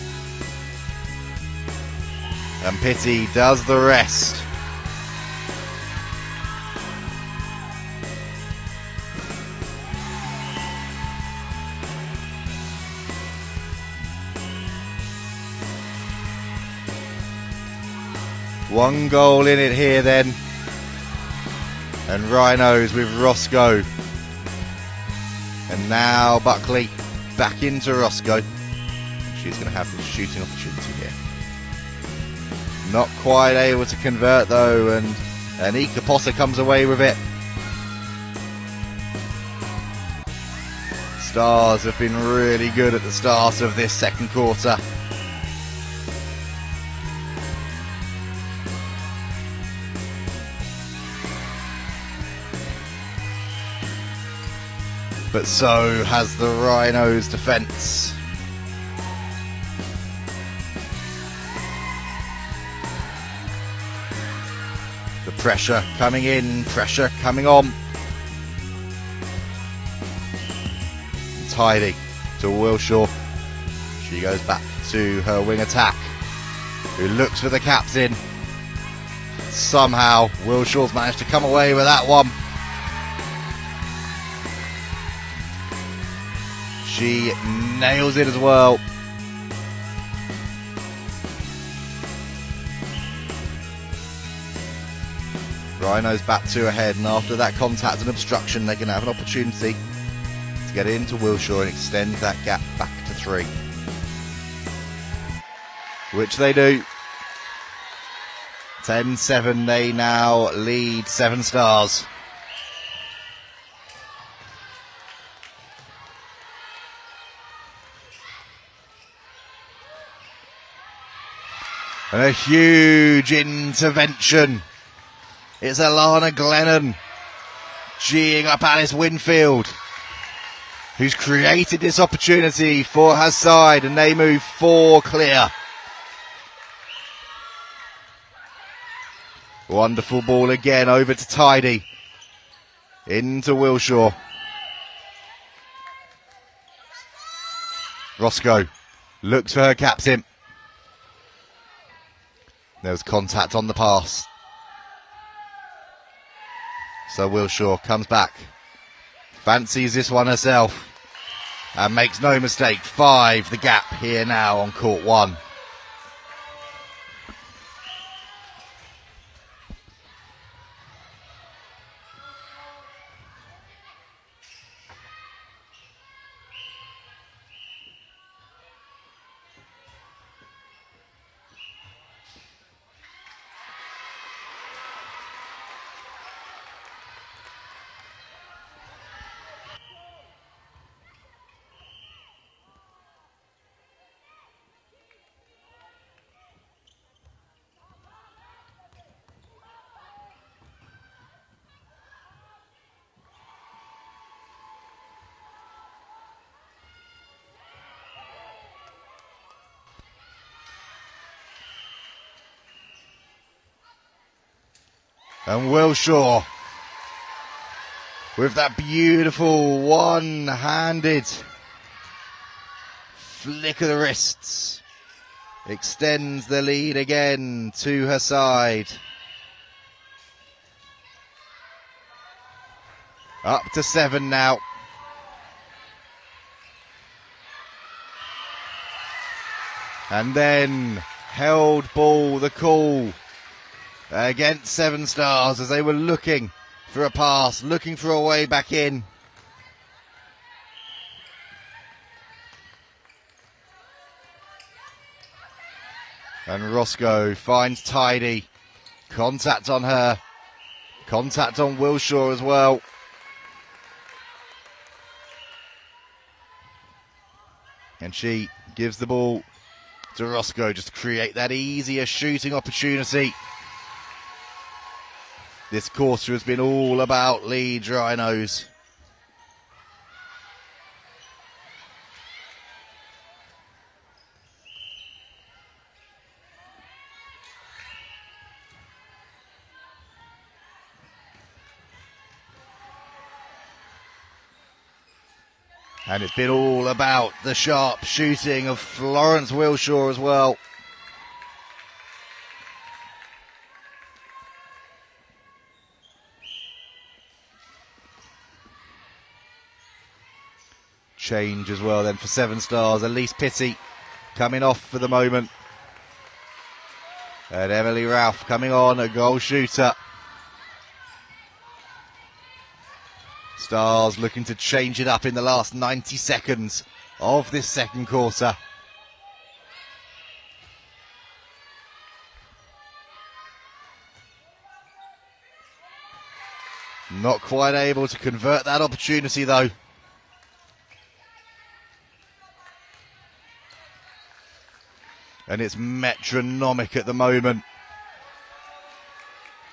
And Pitty does the rest. One goal in it here then. And Rhinos with Roscoe. And now Buckley back into Roscoe. She's going to have the shooting opportunity here. Not quite able to convert though, and Anika Potter comes away with it. Stars have been really good at the start of this second quarter. But so has the Rhinos' defence. The pressure coming in, pressure coming on. And Tidy to Wilshaw. She goes back to her wing attack, who looks for the captain. Somehow Wilshaw's managed to come away with that one. She nails it as well. Rhinos back two ahead, and after that contact and obstruction, they're going to have an opportunity to get into Wilshaw and extend that gap back to 3. Which they do. 10-7, they now lead 7 Stars. And a huge intervention. It's Alana Glennon geeing up Alice Winfield, who's created this opportunity for her side, and they move 4 clear. Wonderful ball again over to Tidy. Into Wilshaw. Roscoe looks for her captain. There was contact on the pass. So Wilshaw comes back. Fancies this one herself. And makes no mistake. 5 the gap here now on court 1. And Wilshaw with that beautiful one-handed flick of the wrists extends the lead again to her side. Up to 7 now. And then held ball, the call against Seven Stars as they were looking for a pass, looking for a way back in. And Roscoe finds Tidy. Contact on her. Contact on Wilshaw as well. And she gives the ball to Roscoe just to create that easier shooting opportunity. This quarter has been all about Leeds Rhinos. And it's been all about the sharp shooting of Florence Wilshaw as well. Change as well then for Seven Stars. Elise Pitty coming off for the moment. And Emily Ralph coming on, a goal shooter. Stars looking to change it up in the last 90 seconds of this second quarter. Not quite able to convert that opportunity though. And it's metronomic at the moment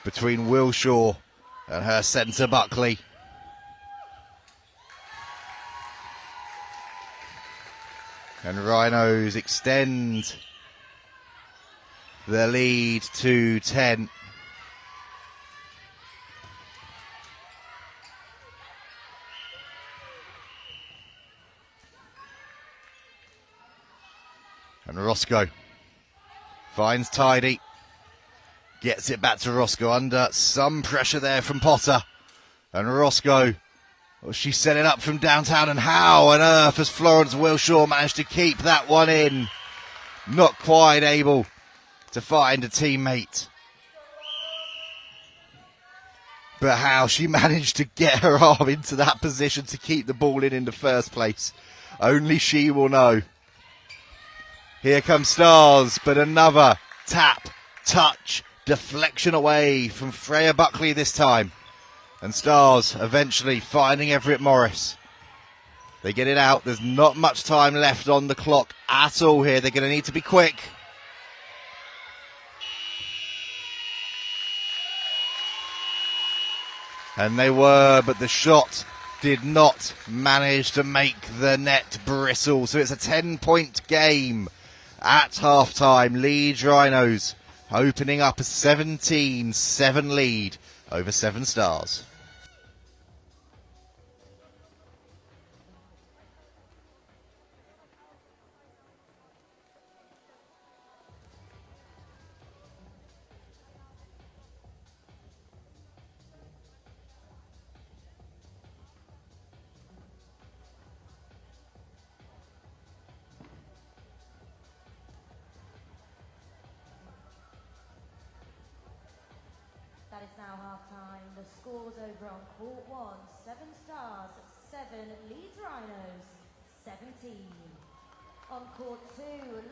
between Wilshaw and her centre Buckley. And Rhinos extend the lead to 10. And Roscoe finds Tidy. Gets it back to Roscoe under some pressure there from Potter. And Roscoe, well, she set it up from downtown, and how on earth has Florence Wilshaw managed to keep that one in? Not quite able to find a teammate. But how she managed to get her arm into that position to keep the ball in the first place, only she will know. Here comes Stars, but another tap, touch, deflection away from Freya Buckley this time. And Stars eventually finding Everett Morris. They get it out. There's not much time left on the clock at all here. They're going to need to be quick. And they were, but the shot did not manage to make the net bristle. So it's a 10-point game at half-time. Leeds Rhinos opening up a 17-7 lead over Seven Stars. That is now half-time. The scores over on court 1, 7 Stars, 7 Leeds Rhinos, 17. On court 2,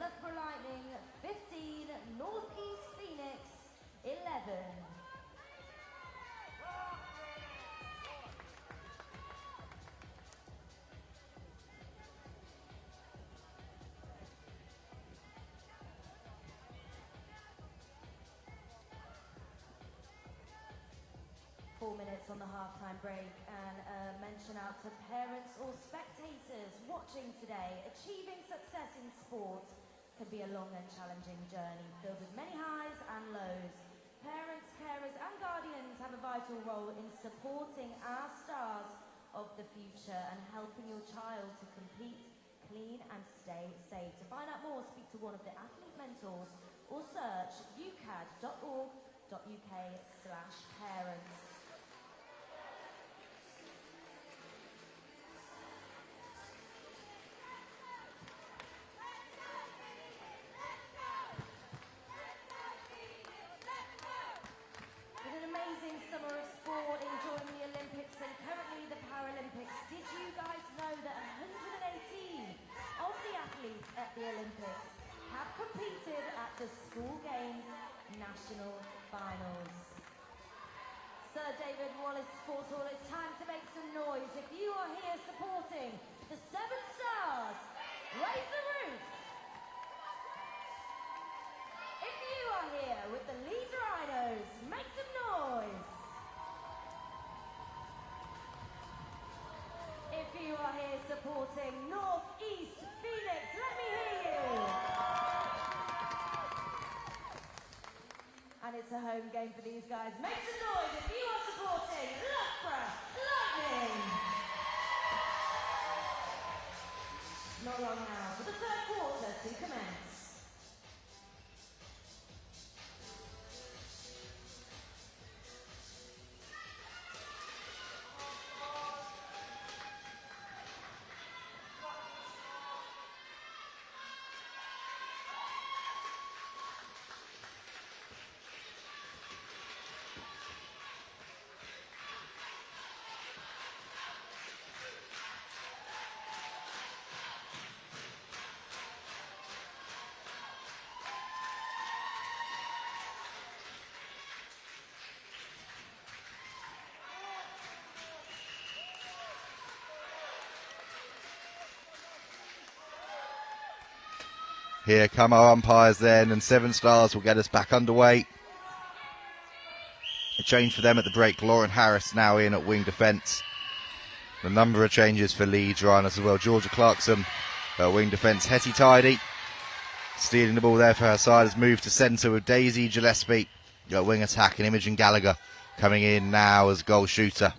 Loughborough Lightning, 15, North East Phoenix, 11. 4 minutes on the half-time break, and a mention out to parents or spectators watching today. Achieving success in sport can be a long and challenging journey filled with many highs and lows. Parents, carers and guardians have a vital role in supporting our stars of the future and helping your child to compete, clean and stay safe. To find out more, speak to one of the athlete mentors or search ucad.org.uk/parents. the Olympics have competed at the School Games National Finals. Sir David Wallace Sports Hall, it's time to make some noise. If you are here supporting the 7 Stars, raise the roof. If you are here with the Leeds Rhinos, make some noise. If you are here supporting North East Phoenix, let me hear you. And it's a home game for these guys. Make some noise if you are supporting Loughborough Lightning. Not long now for the third quarter to commence. Here come our umpires then, and 7 Stars will get us back underway. A change for them at the break. Lauren Harris now in at wing defence. A number of changes for Leeds Rhinos as well. Georgia Clarkson at wing defence. Hetty Tidy stealing the ball there for her side. Has moved to centre with Daisy Gillespie at wing attack, and Imogen Gallagher coming in now as goal shooter.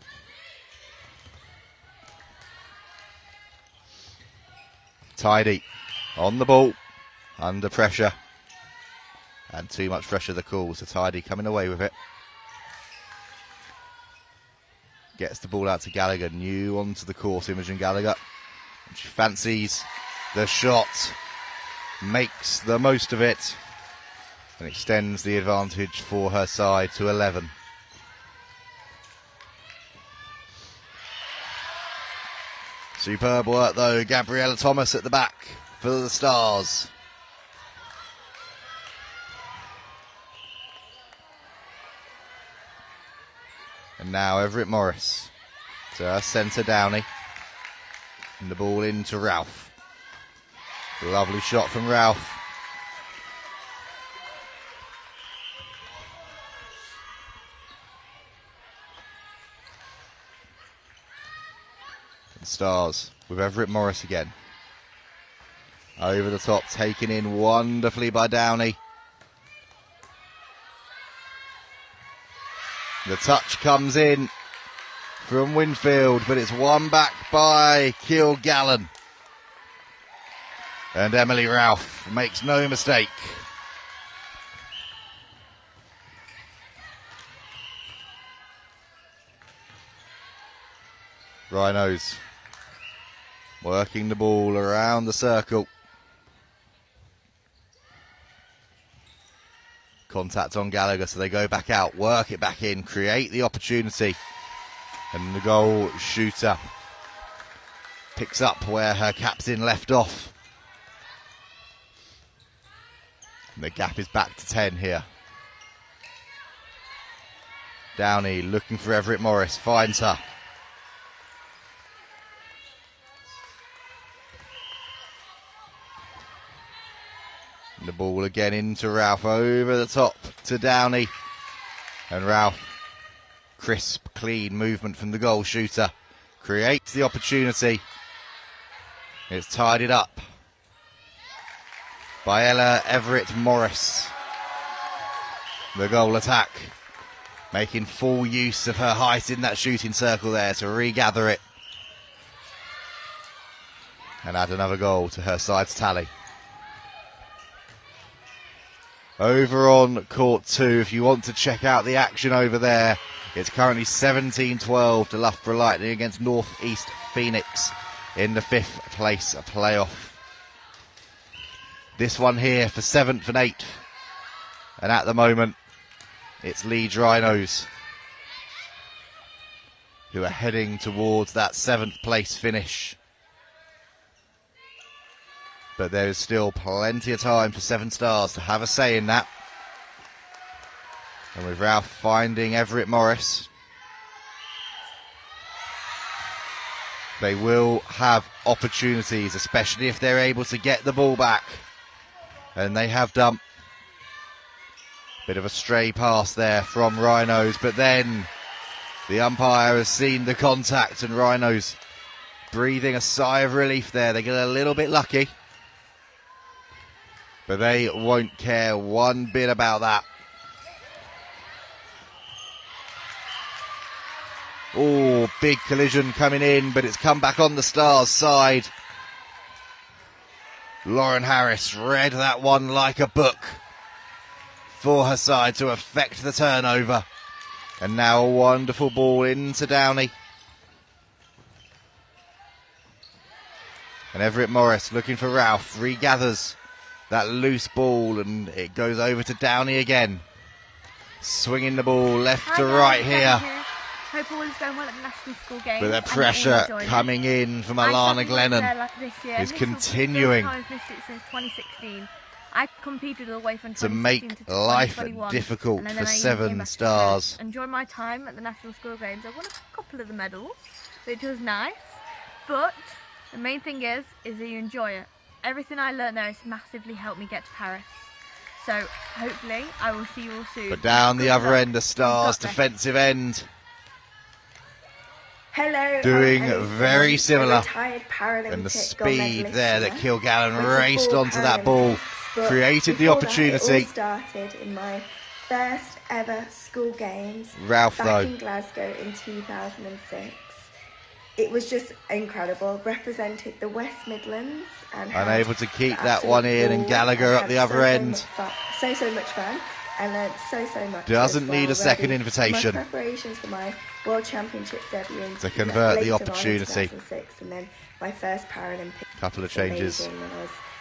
Tidy on the ball. Under pressure, and too much pressure the call, so Tidy coming away with it. Gets the ball out to Gallagher, new onto the court, Imogen Gallagher. She fancies the shot, makes the most of it, and extends the advantage for her side to 11. Superb work though, Gabriella Thomas at the back for the Stars. And now Everett Morris to her centre Downey. And the ball into Ralph. Lovely shot from Ralph. And Stars with Everett Morris again. Over the top, taken in wonderfully by Downey. The touch comes in from Winfield, but it's won back by Kilgallen. And Emily Ralph makes no mistake. Rhinos working the ball around the circle. Contact on Gallagher, so they go back out, work it back in, create the opportunity. And the goal shooter picks up where her captain left off. And the gap is back to 10 here. Downey looking for Everett Morris, finds her. And the ball again into Ralph, over the top to Downey. And Ralph, crisp, clean movement from the goal shooter, creates the opportunity. It's tidied up by Ella Everett Morris. The goal attack, making full use of her height in that shooting circle there to regather it and add another goal to her side's tally. Over on court 2, if you want to check out the action over there, it's currently 17-12 to Loughborough Lightning against North East Phoenix in the 5th place playoff. This one here for 7th and 8th. And at the moment, it's Leeds Rhinos who are heading towards that 7th place finish. But there is still plenty of time for 7 Stars to have a say in that. And with Ralph finding Everett Morris, they will have opportunities, especially if they're able to get the ball back. And they have done. Bit of a stray pass there from Rhinos, but then the umpire has seen the contact and Rhinos breathing a sigh of relief there. They get a little bit lucky, but they won't care one bit about that. Oh, big collision coming in, but it's come back on the Stars' side. Lauren Harris read that one like a book for her side to affect the turnover. And now a wonderful ball into Downey. And Everett Morris looking for Ralph, regathers that loose ball and it goes over to Downey again. Swinging the ball left to right here. Hope all is going well at the National School Games. With the pressure coming in from Alana Glennon, is continuing I've missed it since 2016. I competed all the way from to make life difficult for 7 Stars. Enjoyed my time at the National School Games. I won a couple of the medals, which was nice. But the main thing is that you enjoy it. Everything I learned there has massively helped me get to Paris. So hopefully I will see you all soon. But down the other end, the Stars defensive end. Hello, doing very similar, and the speed there that Kilgallen raced onto that ball created the opportunity. It all started in my first ever school games Ralph, back in Glasgow in 2006. It was just incredible, represented the West Midlands and unable to keep that one in, and Gallagher up the other end. So much fun. And learned so much. Doesn't need a second invitation. My preparations for my World Championship debut to convert the opportunity. And then my first Paralympic. Couple of changes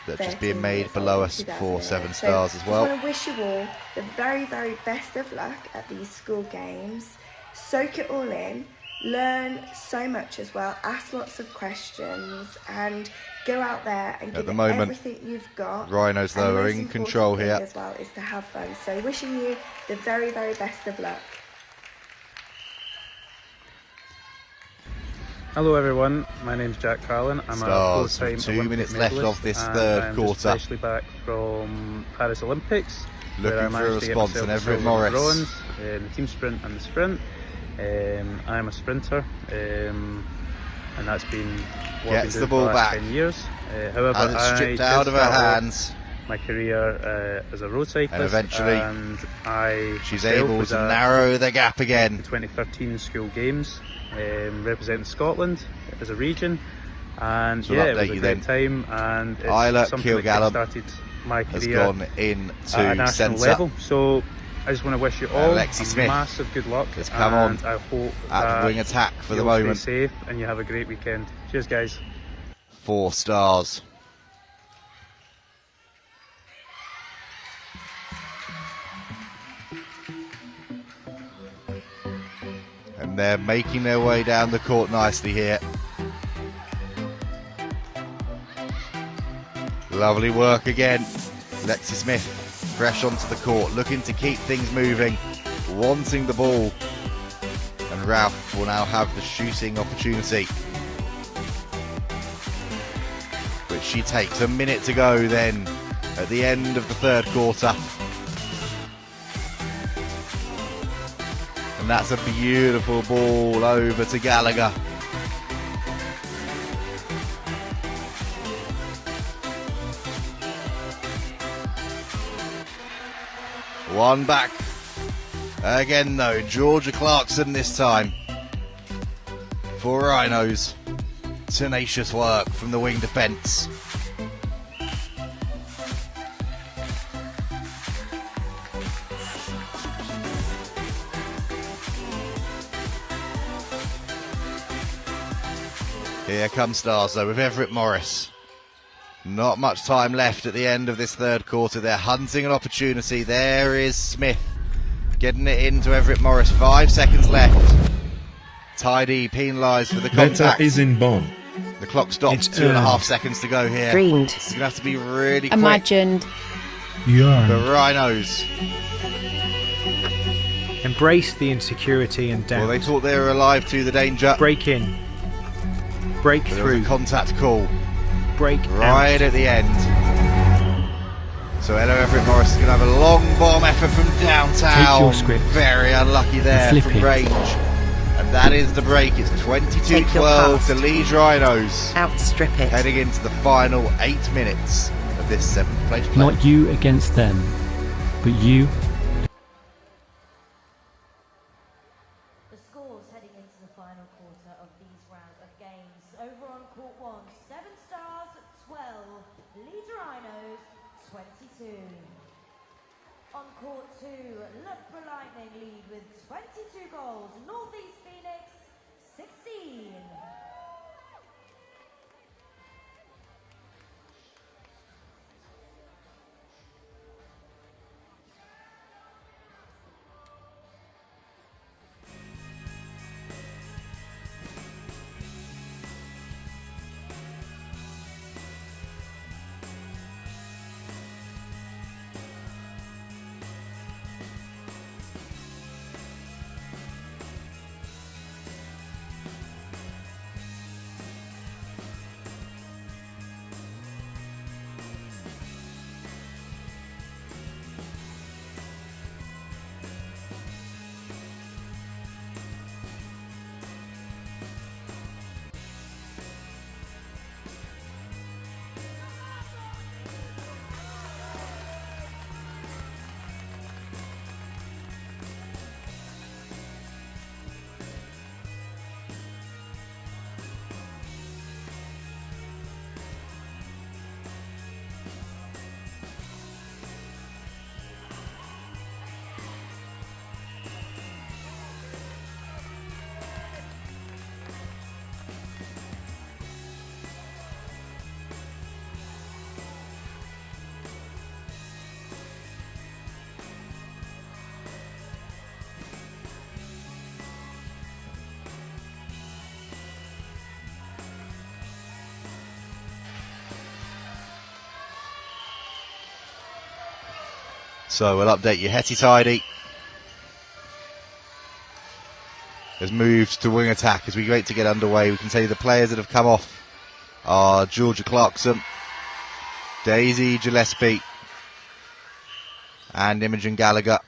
that are just being made below us for 7 Stars as well. I want to wish you all the very best of luck at these school games. Soak it all in. Learn so much as well. Ask lots of questions and go out there and give everything you've got. Rhinos though are in control here as well, is to have fun. So wishing you the very best of luck. Hello everyone, my name's Jack Carlin. I'm a full-time 2 Olympic minutes medalist, left of this third quarter. I'm especially back from Paris Olympics. Looking for a response, and Everett Morris. Bronze, the team sprint and the sprint. I'm a sprinter, and that's been what I've been doing for the last 10 years. However, I stripped out of her hands my career as a road cyclist, and eventually and she's able to narrow the gap again. The 2013 school games, representing Scotland as a region, and so it was a great time. And it's Isla something that started my career has gone into at a national level. So I just want to wish you all massive good luck. Has come on I hope at wing attack for the you'll moment. Stay safe and you have a great weekend. Cheers, guys. 4 Stars. And they're making their way down the court nicely here. Lovely work again. Lexi Smith fresh onto the court, looking to keep things moving, wanting the ball. And Ralph will now have the shooting opportunity, which she takes. A minute to go then at the end of the third quarter. And that's a beautiful ball over to Gallagher. One back. Again though, Georgia Clarkson this time. For Rhinos. Tenacious work from the wing defence. Here comes Stars though with Everett Morris. Not much time left at the end of this third quarter. They're hunting an opportunity. There is Smith getting it into Everett Morris. 5 seconds left. Tidy penalised for the contact. Better is in bond. The clock stops, It's 2.5 seconds to go here. Dreamed. This is going to have to be really quick. Imagined. Yearned. The Rhinos. Embrace the insecurity and doubt. Well, they thought they were alive to the danger. Break in. Break But there was through. a contact call. Break right out. at the end. So Ella Everett Morris is going to have a long bomb effort from downtown. Take your script. Very unlucky there Flip from it. range. And that is the break. It's 22-12 to Leeds Rhinos. Outstrip it. Heading into the final 8 minutes of this 7th place play. Not you against them, but you. The scores heading into the final quarter of these round of games. Over on court 1, 7 Stars 12, Leeds Rhinos 22. On court 2, Loughborough Lightning lead with 22 goals, North East Phoenix 16. So we'll update you. Hetty Tidy has moved to wing attack as we wait to get underway. We can tell you the players that have come off are Georgia Clarkson, Daisy Gillespie and Imogen Gallagher.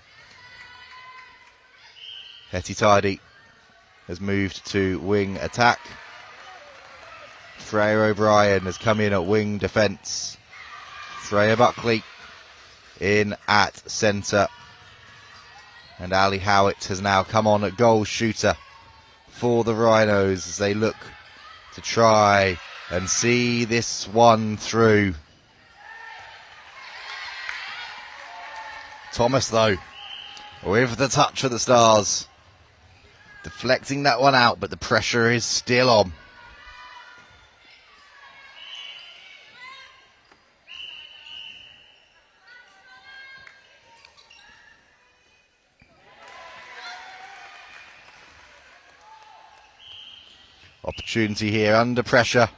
Hetty Tidy has moved to wing attack. Freya O'Brien has come in at wing defence. Freya Buckley in at centre, and Ali Howitt has now come on at goal shooter for the Rhinos as they look to try and see this one through. Thomas though with the touch of the Stars, deflecting that one out, but the pressure is still on. Opportunity here under pressure.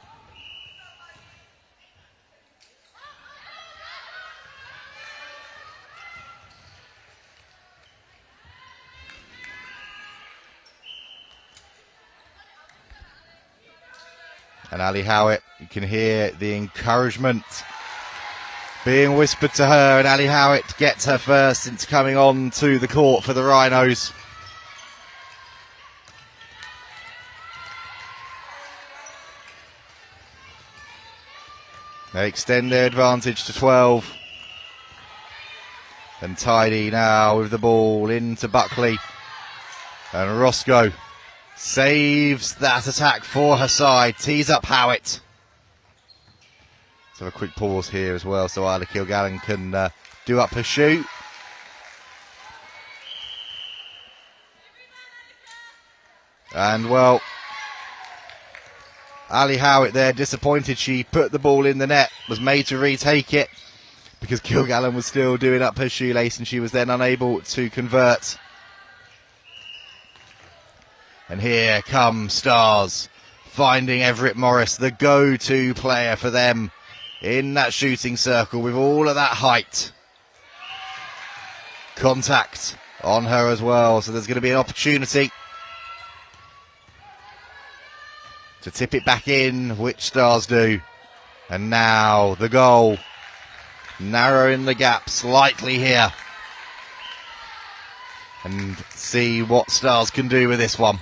And Ali Howitt, you can hear the encouragement being whispered to her, and Ali Howitt gets her first since coming on to the court for the Rhinos. They extend their advantage to 12. And Tidy now with the ball into Buckley. And Roscoe saves that attack for her side. Tees up Howitt. Let's have a quick pause here as well so Isla Kilgallen can do up her shoot. And well, Ali Howitt there, disappointed she put the ball in the net, was made to retake it because Kilgallen was still doing up her shoelace and she was then unable to convert. And here come Stars finding Everett Morris, the go-to player for them in that shooting circle with all of that height. Contact on her as well, so there's going to be an opportunity to tip it back in, which Stars do. And now the goal, narrowing the gap slightly here. And see what Stars can do with this one.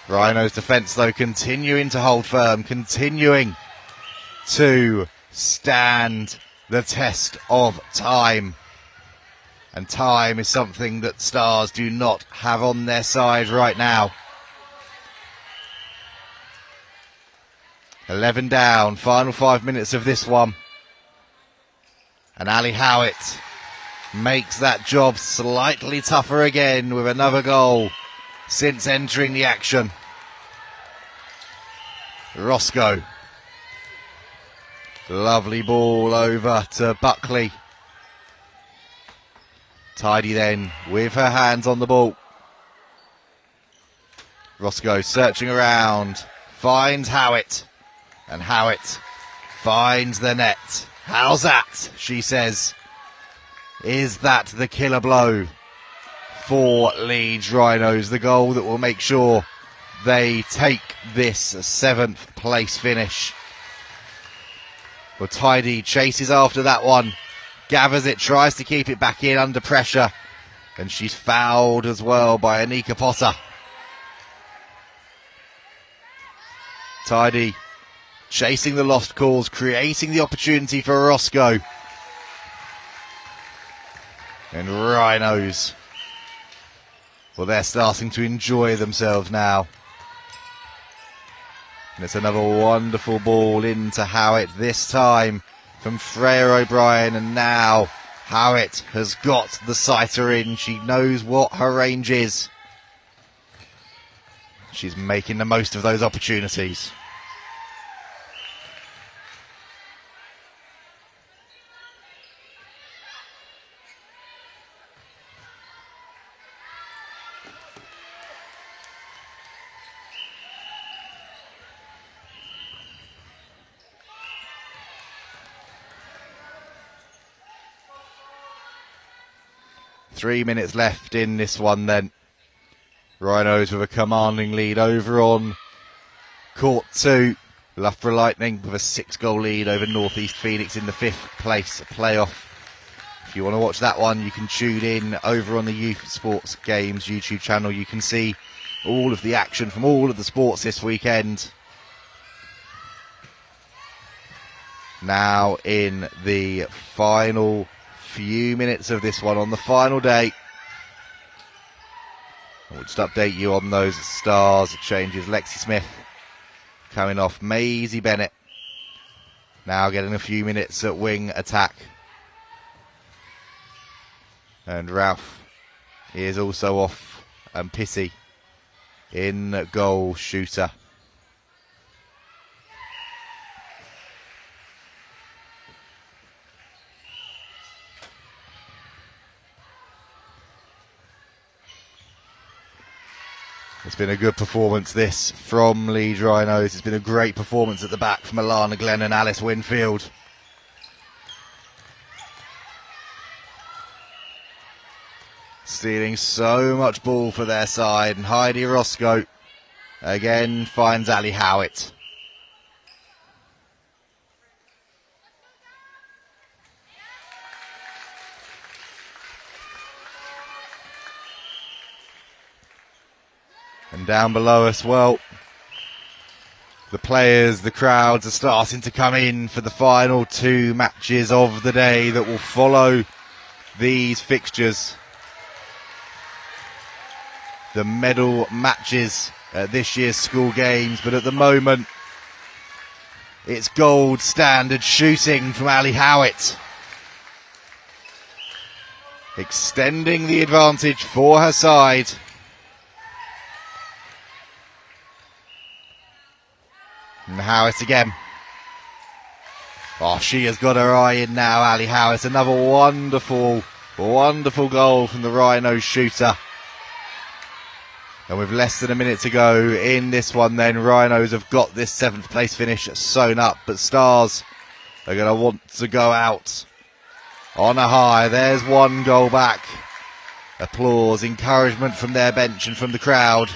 Rhinos defence though continuing to hold firm, continuing to stand the test of time. And time is something that Stars do not have on their side right now. 11 down, final 5 minutes of this one. And Ali Howitt makes that job slightly tougher again with another goal since entering the action. Roscoe. Lovely ball over to Buckley. Tidy then with her hands on the ball. Roscoe searching around, finds Howitt, and Howitt finds the net. How's that, she says. Is that the killer blow for Leeds Rhinos? The goal that will make sure they take this 7th place finish. Well, Tidy chases after that one. Gathers it, tries to keep it back in under pressure. And she's fouled as well by Anika Potter. Tidy chasing the lost calls, creating the opportunity for Roscoe. And Rhinos, well, they're starting to enjoy themselves now. And it's another wonderful ball into Howitt, this time from Freya O'Brien. And now Howitt has got the sighter in. She knows what her range is. She's making the most of those opportunities. Three minutes left in this one then. Rhinos with a commanding lead over on Court 2. Loughborough Lightning with a 6-goal lead over North East Phoenix in the 5th place playoff. If you want to watch that one, you can tune in over on the Youth Sports Games YouTube channel. You can see all of the action from all of the sports this weekend. Now in the final few minutes of this one, on the final day. We'll just update you on those Stars changes. Lexi Smith coming off. Maisie Bennett now getting a few minutes at wing attack. And Ralph is also off, and Pissy in goal shooter. It's been a good performance this from Leeds Rhinos. It's been a great performance at the back from Alana Glenn and Alice Winfield. Stealing so much ball for their side, and Heidi Roscoe again finds Ali Howitt. And down below us, well, the players, the crowds are starting to come in for the final 2 matches of the day that will follow these fixtures. The medal matches at this year's school games, but at the moment it's gold standard shooting from Ali Howitt, extending the advantage for her side. And Howitt again. Oh, she has got her eye in now, Ali Howitt. Another wonderful, wonderful goal from the Rhinos shooter. And with less than a minute to go in this one then, Rhinos have got this 7th place finish sewn up, but Stars are going to want to go out on a high. There's one goal back. Applause, encouragement from their bench and from the crowd.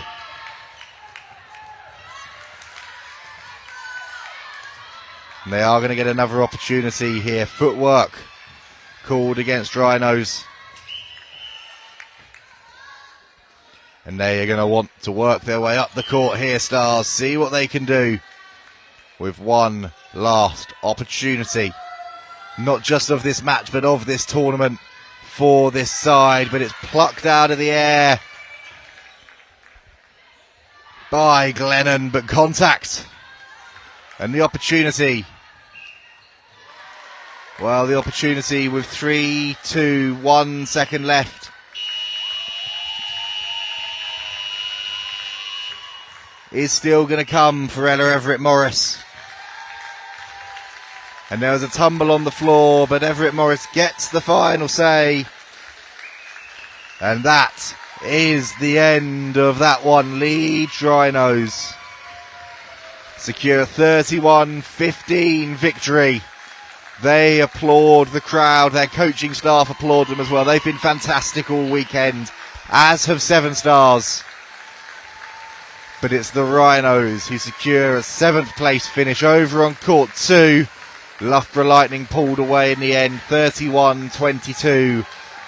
And they are going to get another opportunity here. Footwork called against Rhinos. And they are going to want to work their way up the court here, Stars. See what they can do with one last opportunity. Not just of this match, but of this tournament for this side. But it's plucked out of the air by Glennon, but contact. And the opportunity. Well, the opportunity with 3, 2, 1 second left. Is still going to come for Ella Everett-Morris. And there was a tumble on the floor, but Everett-Morris gets the final say. And that is the end of that one. Leeds Rhinos secure 31-15 victory. They applaud the crowd. Their coaching staff applaud them as well. They've been fantastic all weekend, as have 7 Stars. But it's the Rhinos who secure a 7th place finish over on court 2. Loughborough Lightning pulled away in the end, 31-22.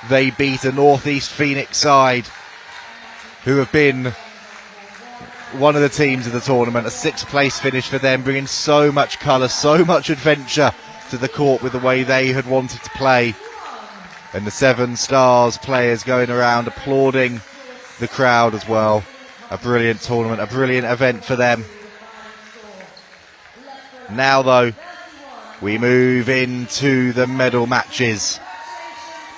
They beat a North East Phoenix side who have been one of the teams of the tournament. A 6th place finish for them, bringing so much colour, so much adventure to the court with the way they had wanted to play. And the 7 Stars players going around applauding the crowd as well. A brilliant tournament, a brilliant event for them. Now though, we move into the medal matches.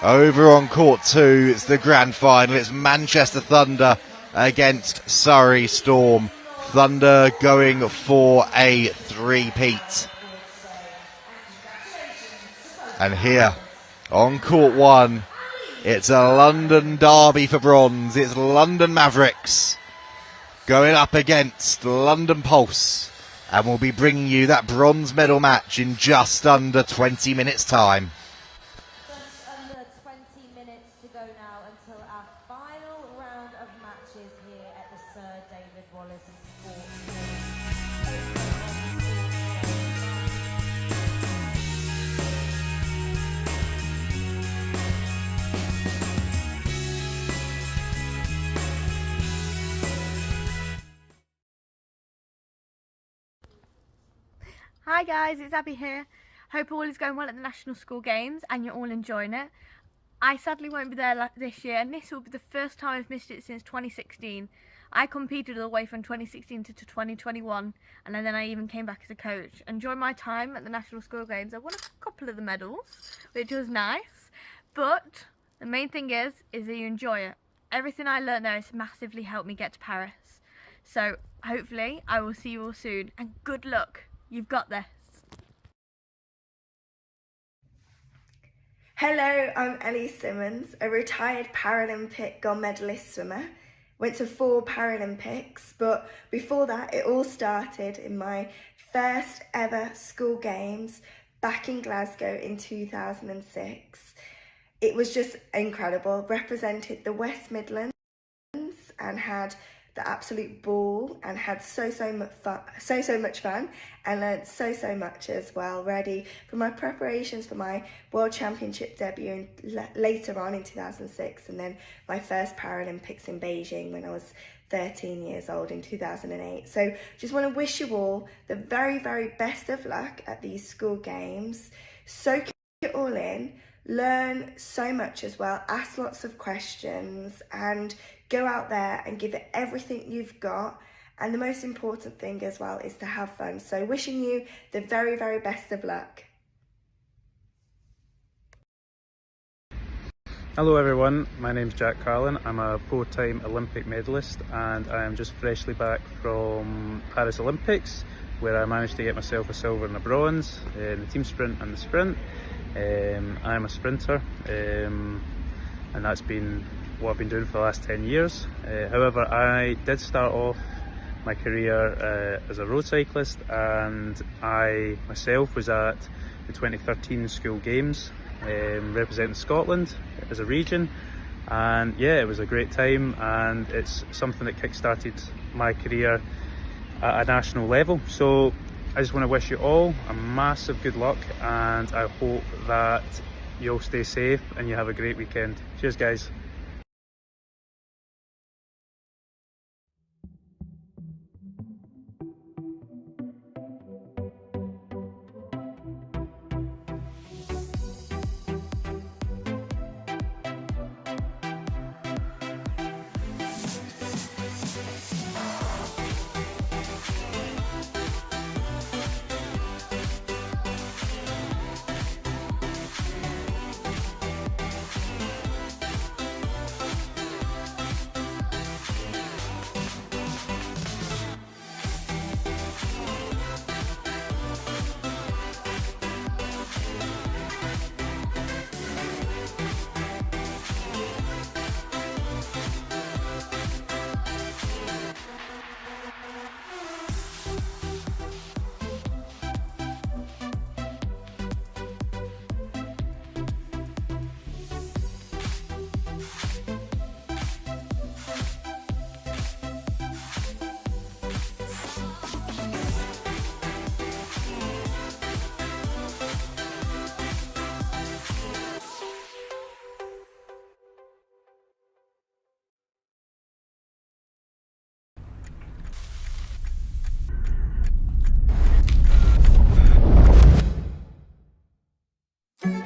Over on court 2, it's the grand final. It's Manchester Thunder against Surrey Storm. Thunder going for a 3-peat. And here on court 1, it's a London derby for bronze. It's London Mavericks going up against London Pulse, and we'll be bringing you that bronze medal match in just under 20 minutes time. Just under 20 minutes to go now until our final round of matches here at the Sir David Wallace Sports Hi guys, it's Abby here. Hope all is going well at the National School Games and you're all enjoying it. I sadly won't be there this year, and this will be the first time I've missed it since 2016. I competed all the way from 2016 to 2021, and then I even came back as a coach. And during my time at the National School Games, I won a couple of the medals, which was nice. But the main thing is that you enjoy it. Everything I learned there has massively helped me get to Paris. So hopefully I will see you all soon, and good luck. You've got this. Hello, I'm Ellie Simmons, a retired Paralympic gold medalist swimmer. Went to 4 Paralympics, but before that it all started in my first ever school games back in Glasgow in 2006. It was just incredible. Represented the West Midlands and had the absolute ball and had so much fun and learnt so much as well. Ready for my preparations for my World Championship debut later on in 2006, and then my first Paralympics in Beijing when I was 13 years old in 2008. So just want to wish you all the very best of luck at these school games. Soak it all in, learn so much as well, ask lots of questions and go out there and give it everything you've got. And the most important thing as well is to have fun. So wishing you the very best of luck. Hello everyone, my name's Jack Carlin. I'm a 4-time Olympic medalist, and I am just freshly back from Paris Olympics, where I managed to get myself a silver and a bronze in the team sprint and the sprint. I'm a sprinter, and that's been what I've been doing for the last 10 years. However, I did start off my career as a road cyclist, and I myself was at the 2013 school games representing Scotland as a region, and yeah, it was a great time, and it's something that kick-started my career at a national level. So I just want to wish you all a massive good luck, and I hope that you all stay safe and you have a great weekend. Cheers guys.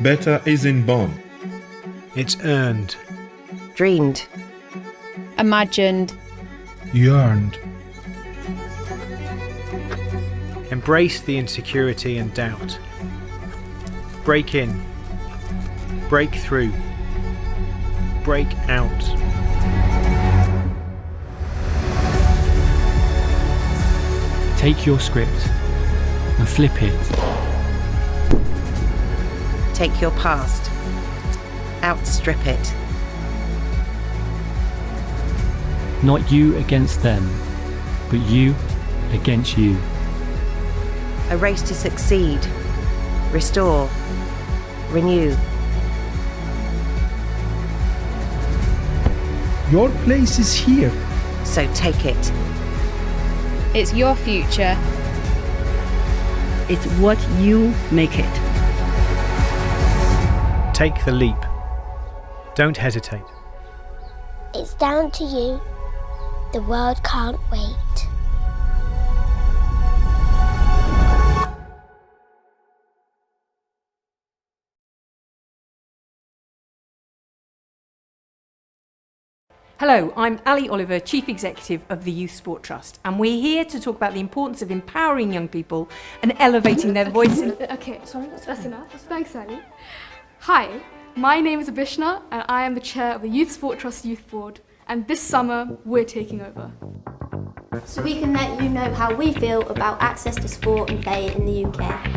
Better isn't born. It's earned. Dreamed. Imagined. Yearned. Embrace the insecurity and doubt. Break in. Break through. Break out. Take your script and flip it. Take your past. Outstrip it. Not you against them, but you against you. A race to succeed. Restore. Renew. Your place is here. So take it. It's your future. It's what you make it. Take the leap. Don't hesitate. It's down to you. The world can't wait. Hello, I'm Ali Oliver, Chief Executive of the Youth Sport Trust, and we're here to talk about the importance of empowering young people and elevating their voices. Okay, sorry, that's enough. Thanks, Ali. Hi, my name is Abhishna, and I am the chair of the Youth Sport Trust Youth Board, and this summer we're taking over. So we can let you know how we feel about access to sport and play in the UK.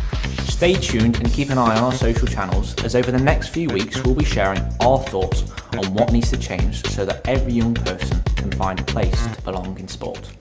Stay tuned and keep an eye on our social channels, as over the next few weeks we'll be sharing our thoughts on what needs to change so that every young person can find a place to belong in sport.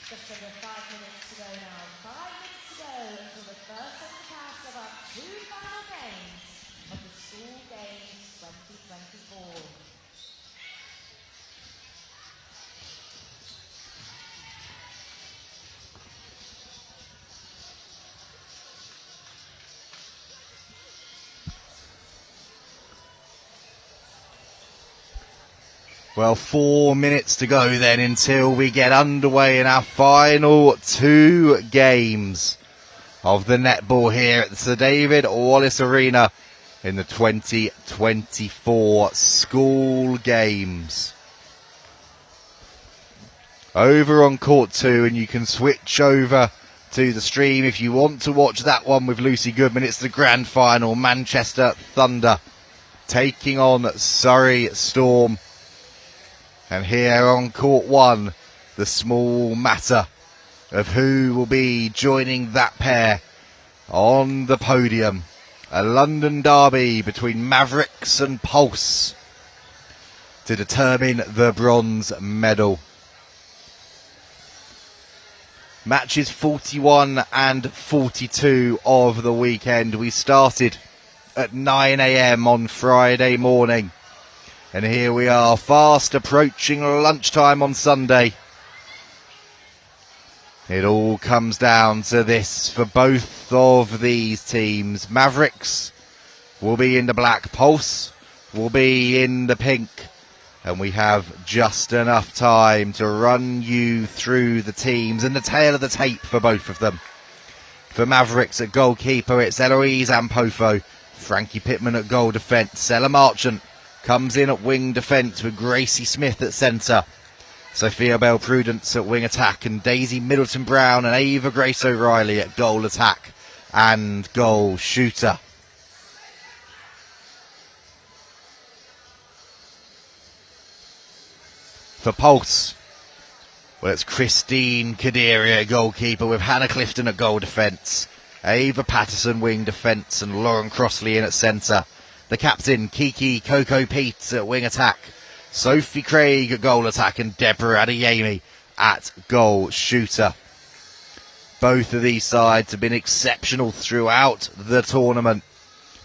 Just under 5 minutes to go now. 5 minutes to go until the first of the cast of our 2 final games of the School Games 2024. Well, 4 minutes to go then until we get underway in our final 2 games of the netball here at the Sir David Wallace Arena in the 2024 School Games. Over on court 2, and you can switch over to the stream if you want to watch that one with Lucy Goodman. It's the grand final, Manchester Thunder taking on Surrey Storm. And here on court 1, the small matter of who will be joining that pair on the podium. A London derby between Mavericks and Pulse to determine the bronze medal. Matches 41 and 42 of the weekend. We started at 9 a.m. on Friday morning. And here we are, fast approaching lunchtime on Sunday. It all comes down to this for both of these teams. Mavericks will be in the black, Pulse will be in the pink. And we have just enough time to run you through the teams and the tail of the tape for both of them. For Mavericks at goalkeeper, it's Eloise Ampofo. Frankie Pittman at goal defence. Stella Marchant comes in at wing defence with Gracie Smith at centre. Sophia Bell Prudence at wing attack, and Daisy Middleton Brown and Ava Grace O'Reilly at goal attack and goal shooter. For Pulse, well, it's Christine Kadiri at goalkeeper with Hannah Clifton at goal defence, Ava Patterson wing defence, and Lauren Crossley in at centre. The captain, Kiki Coco Pete at wing attack, Sophie Craig at goal attack, and Deborah Adeyemi at goal shooter. Both of these sides have been exceptional throughout the tournament.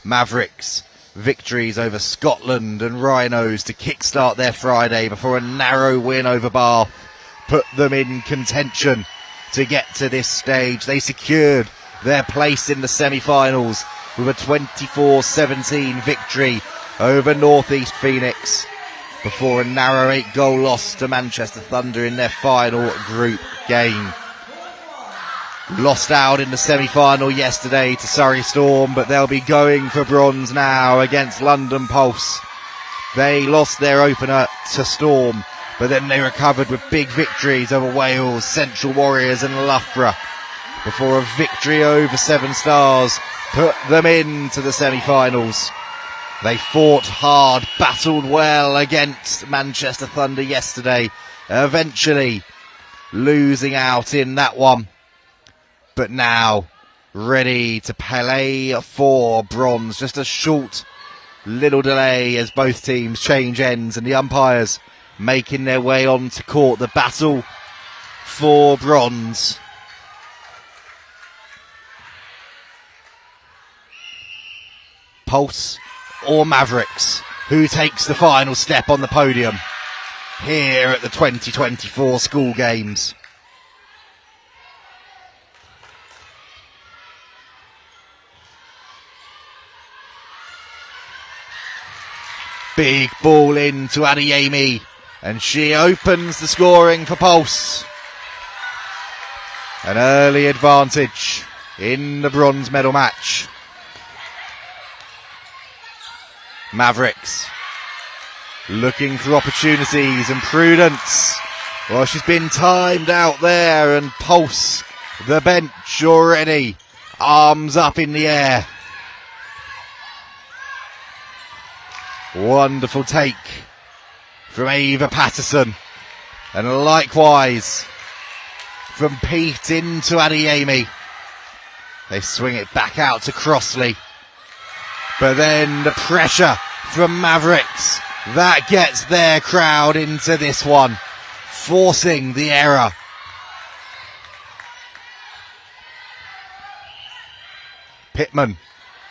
Mavericks victories over Scotland and Rhinos to kickstart their Friday before a narrow win over Bath put them in contention to get to this stage. They secured their place in the semi-finals with a 24-17 victory over North East Phoenix before a narrow 8-goal loss to Manchester Thunder in their final group game. Lost out in the semi-final yesterday to Surrey Storm, but they'll be going for bronze now against London Pulse. They lost their opener to Storm, but then they recovered with big victories over Wales, Central Warriors and Loughborough before a victory over Seven Stars put them into the semi-finals. They fought hard, battled well against Manchester Thunder yesterday, eventually losing out in that one. But now ready to play for bronze. Just a short little delay as both teams change ends and the umpires making their way onto court. The battle for bronze. Pulse or Mavericks, who takes the final step on the podium here at the 2024 School Games? Big ball in to Adeyemi, and she opens the scoring for Pulse. An early advantage in the bronze medal match. Mavericks looking for opportunities, and Prudence, well, she's been timed out there, and Pulse, the bench already, arms up in the air. Wonderful take from Ava Patterson, and likewise from Pete into Adeyemi. They swing it back out to Crossley, but then the pressure from Mavericks, that gets their crowd into this one, forcing the error. Pittman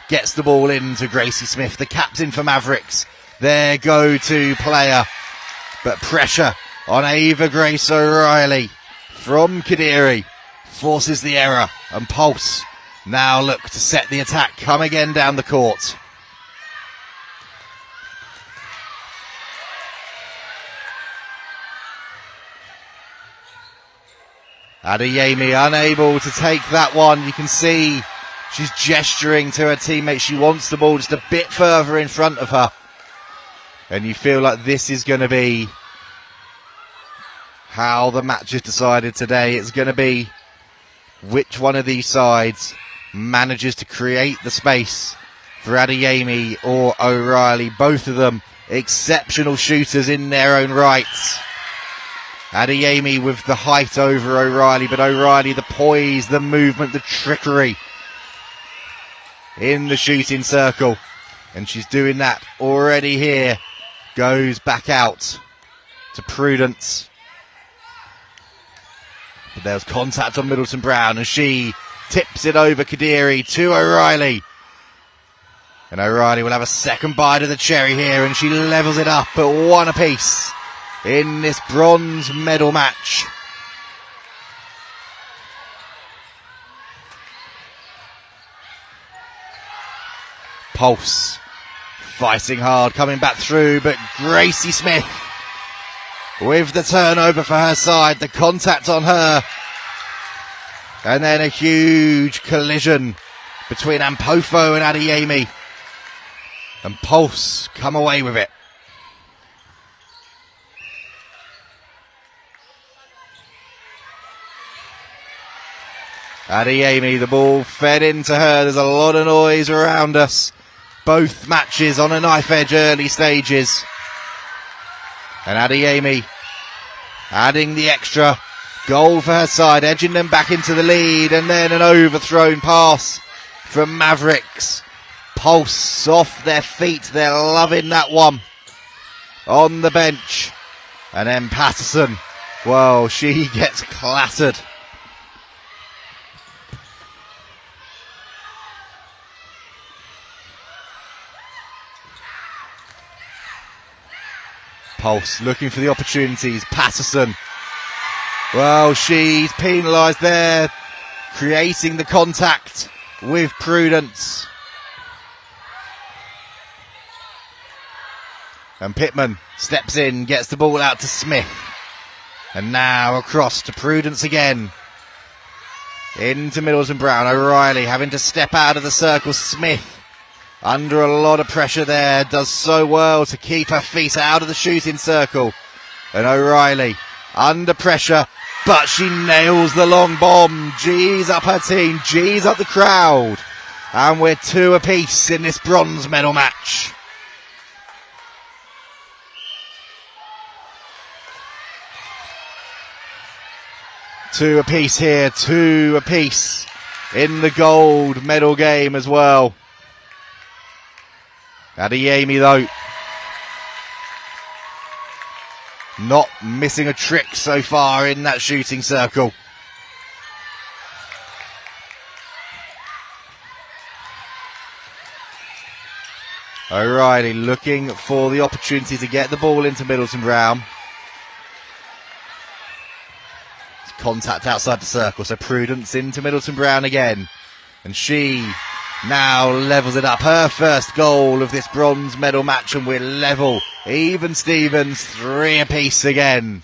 gets the ball into Gracie Smith, the captain for Mavericks, their go-to player. But pressure on Ava Grace O'Reilly from Kadiri forces the error, and Pulse now look to set the attack, come again down the court. Adeyemi unable to take that one. You can see she's gesturing to her teammate. She wants the ball just a bit further in front of her. And you feel like this is going to be how the match is decided today. It's going to be which one of these sides manages to create the space for Adeyemi or O'Reilly. Both of them exceptional shooters in their own rights. Adeyemi with the height over O'Reilly, but O'Reilly the poise, the movement, the trickery in the shooting circle. And she's doing that already here. Goes back out to Prudence. But there's contact on Middleton Brown, and she tips it over Kadiri to O'Reilly. And O'Reilly will have a second bite of the cherry here, and she levels it up at 1 apiece in this bronze medal match. Pulse fighting hard, coming back through, but Gracie Smith with the turnover for her side, the contact on her, and then a huge collision between Ampofo and Adeyemi, and Pulse come away with it. Adeyemi, the ball fed into her. There's a lot of noise around us. Both matches on a knife edge early stages. And Adeyemi adding the extra goal for her side, edging them back into the lead, and then an overthrown pass from Mavericks. Pulse off their feet. They're loving that one on the bench. And then Patterson, well, she gets clattered. Pulse looking for the opportunities. Patterson, well, she's penalised there, creating the contact with Prudence. And Pittman steps in, gets the ball out to Smith. And now across to Prudence again. Into Middleton Brown. O'Reilly having to step out of the circle. Smith under a lot of pressure there, does so well to keep her feet out of the shooting circle. And O'Reilly under pressure, but she nails the long bomb. G's up her team, G's up the crowd. And we're 2 apiece in this bronze medal match. Two apiece here, 2 apiece in the gold medal game as well. Adeyemi, though, not missing a trick so far in that shooting circle. O'Reilly looking for the opportunity to get the ball into Middleton Brown. It's contact outside the circle, so Prudence into Middleton Brown again. And she now levels it up. Her first goal of this bronze medal match, and we're level. Even Stevens, 3 apiece again.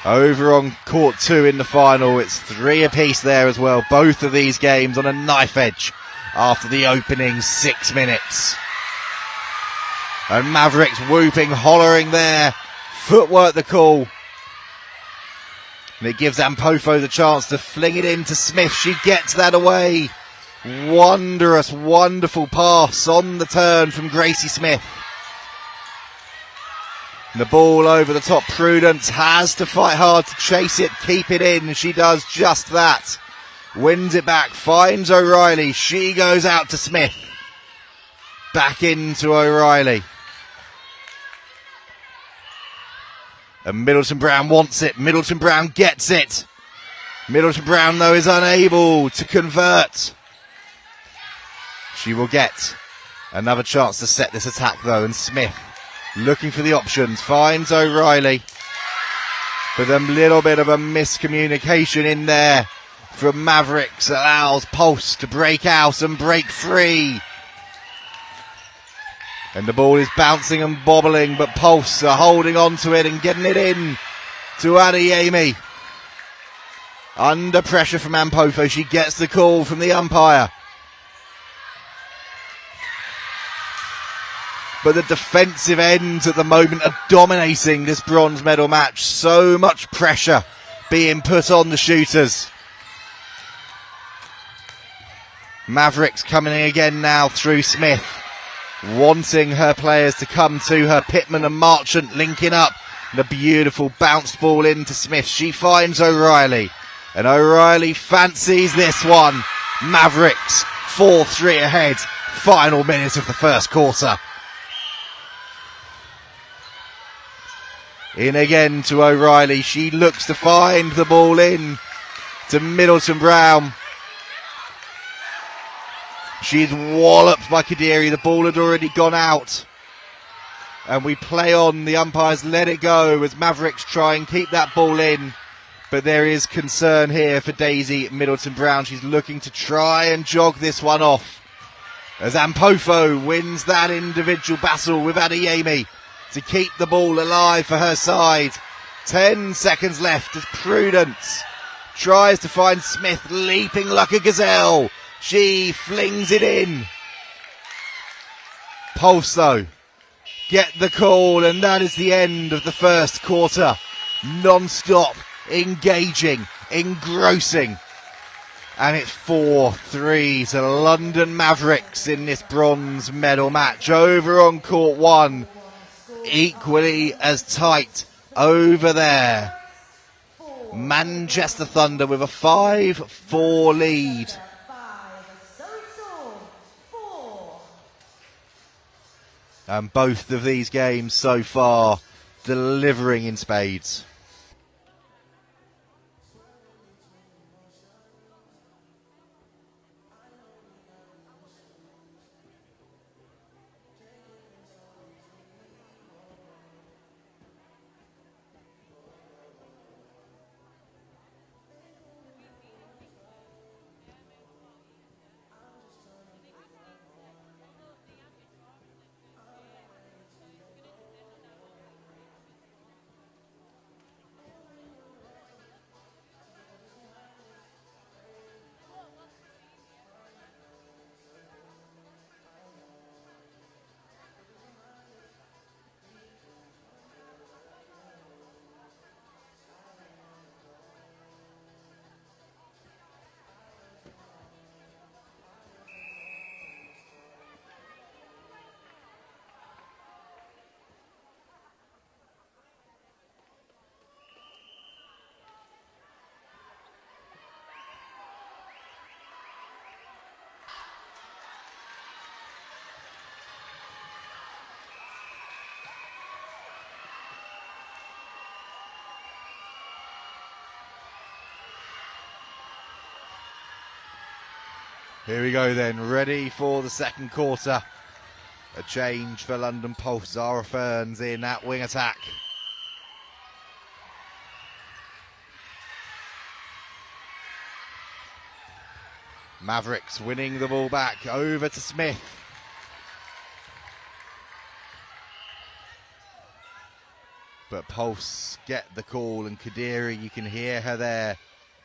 Over on court 2 in the final, it's 3 apiece there as well. Both of these games on a knife edge after the opening 6 minutes. And Mavericks whooping, hollering there. Footwork the call. And it gives Ampofo the chance to fling it into Smith. She gets that away. Wondrous, wonderful pass on the turn from Gracie Smith. And the ball over the top. Prudence has to fight hard to chase it, keep it in. She does just that. Wins it back, finds O'Reilly. She goes out to Smith. Back into O'Reilly. And Middleton Brown wants it. Middleton Brown gets it. Middleton Brown, though, is unable to convert. She will get another chance to set this attack, though, and Smith, looking for the options, finds O'Reilly. But a little bit of a miscommunication in there from Mavericks allows Pulse to break out and break free. And the ball is bouncing and bobbling, but Pulse are holding on to it and getting it in to Adeyemi. Under pressure from Ampofo, she gets the call from the umpire. But the defensive ends at the moment are dominating this bronze medal match. So much pressure being put on the shooters. Mavericks coming in again now through Smith, wanting her players to come to her. Pittman and Marchant linking up. And a beautiful bounced ball into Smith. She finds O'Reilly. And O'Reilly fancies this one. Mavericks 4-3 ahead. Final minute of the first quarter. In again to O'Reilly. She looks to find the ball in to Middleton Brown. She's walloped by Kadiri. The ball had already gone out. And we play on. The umpires let it go as Mavericks try and keep that ball in. But there is concern here for Daisy Middleton Brown. She's looking to try and jog this one off. As Ampofo wins that individual battle with Adeyemi to keep the ball alive for her side. 10 seconds left as Prudence tries to find Smith leaping like a gazelle. She flings it in. Pulse, though, get the call, and that is the end of the first quarter. Non-stop, engaging, engrossing. And it's 4-3 to London Mavericks in this bronze medal match. Over on court one, equally as tight over there. Manchester Thunder with a 5-4 lead. And both of these games so far delivering in spades. Here we go then, ready for the second quarter. A change for London Pulse. Zara Ferns in that wing attack. Mavericks winning the ball back over to Smith. But Pulse get the call, and Kadiri, you can hear her there.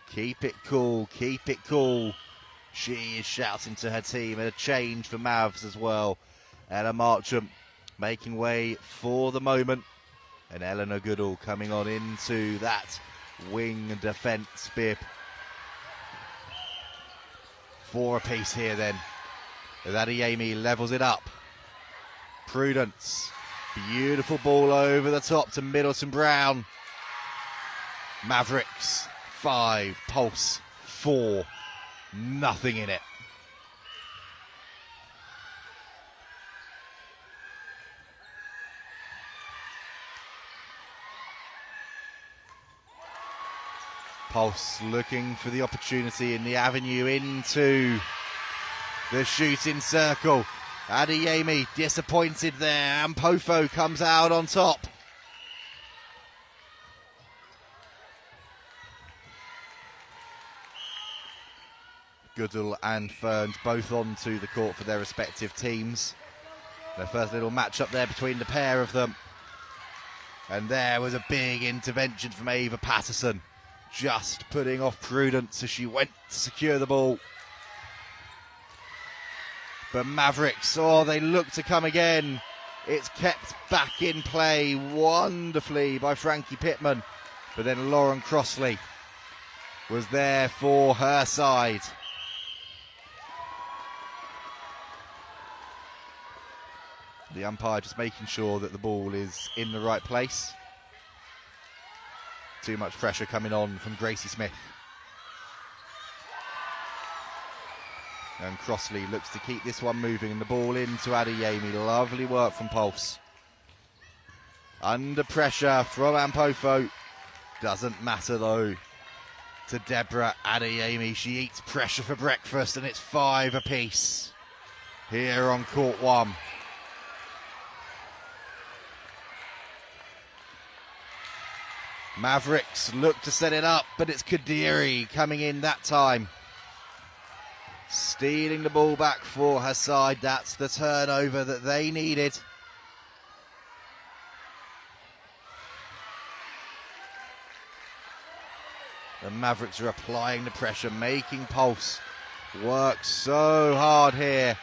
Keep it cool, keep it cool. She is shouting to her team, and a change for Mavs as well. Ella Marchant making way for the moment. And Eleanor Goodall coming on into that wing defence bib. 4 apiece here then. Adeyemi levels it up. Prudence. Beautiful ball over the top to Middleton Brown. Mavericks 5, Pulse 4. Nothing in it. Pulse looking for the opportunity in the avenue into the shooting circle. Adeyemi disappointed there, and Pofo comes out on top. Goodall and Ferns both onto the court for their respective teams. Their first little match up there between the pair of them. And there was a big intervention from Ava Patterson, just putting off Prudence as she went to secure the ball. But Mavericks, they look to come again. It's kept back in play wonderfully by Frankie Pittman. But then Lauren Crossley was there for her side. The umpire just making sure that the ball is in the right place. Too much pressure coming on from Gracie Smith. And Crossley looks to keep this one moving, and the ball into Adeyemi. Lovely work from Pulse. Under pressure from Ampofo. Doesn't matter though to Deborah Adeyemi. She eats pressure for breakfast, and it's 5 apiece here on court 1. Mavericks look to set it up, but it's Kadiri coming in that time. Stealing the ball back for her side. That's the turnover that they needed. The Mavericks are applying the pressure, making Pulse work so hard here.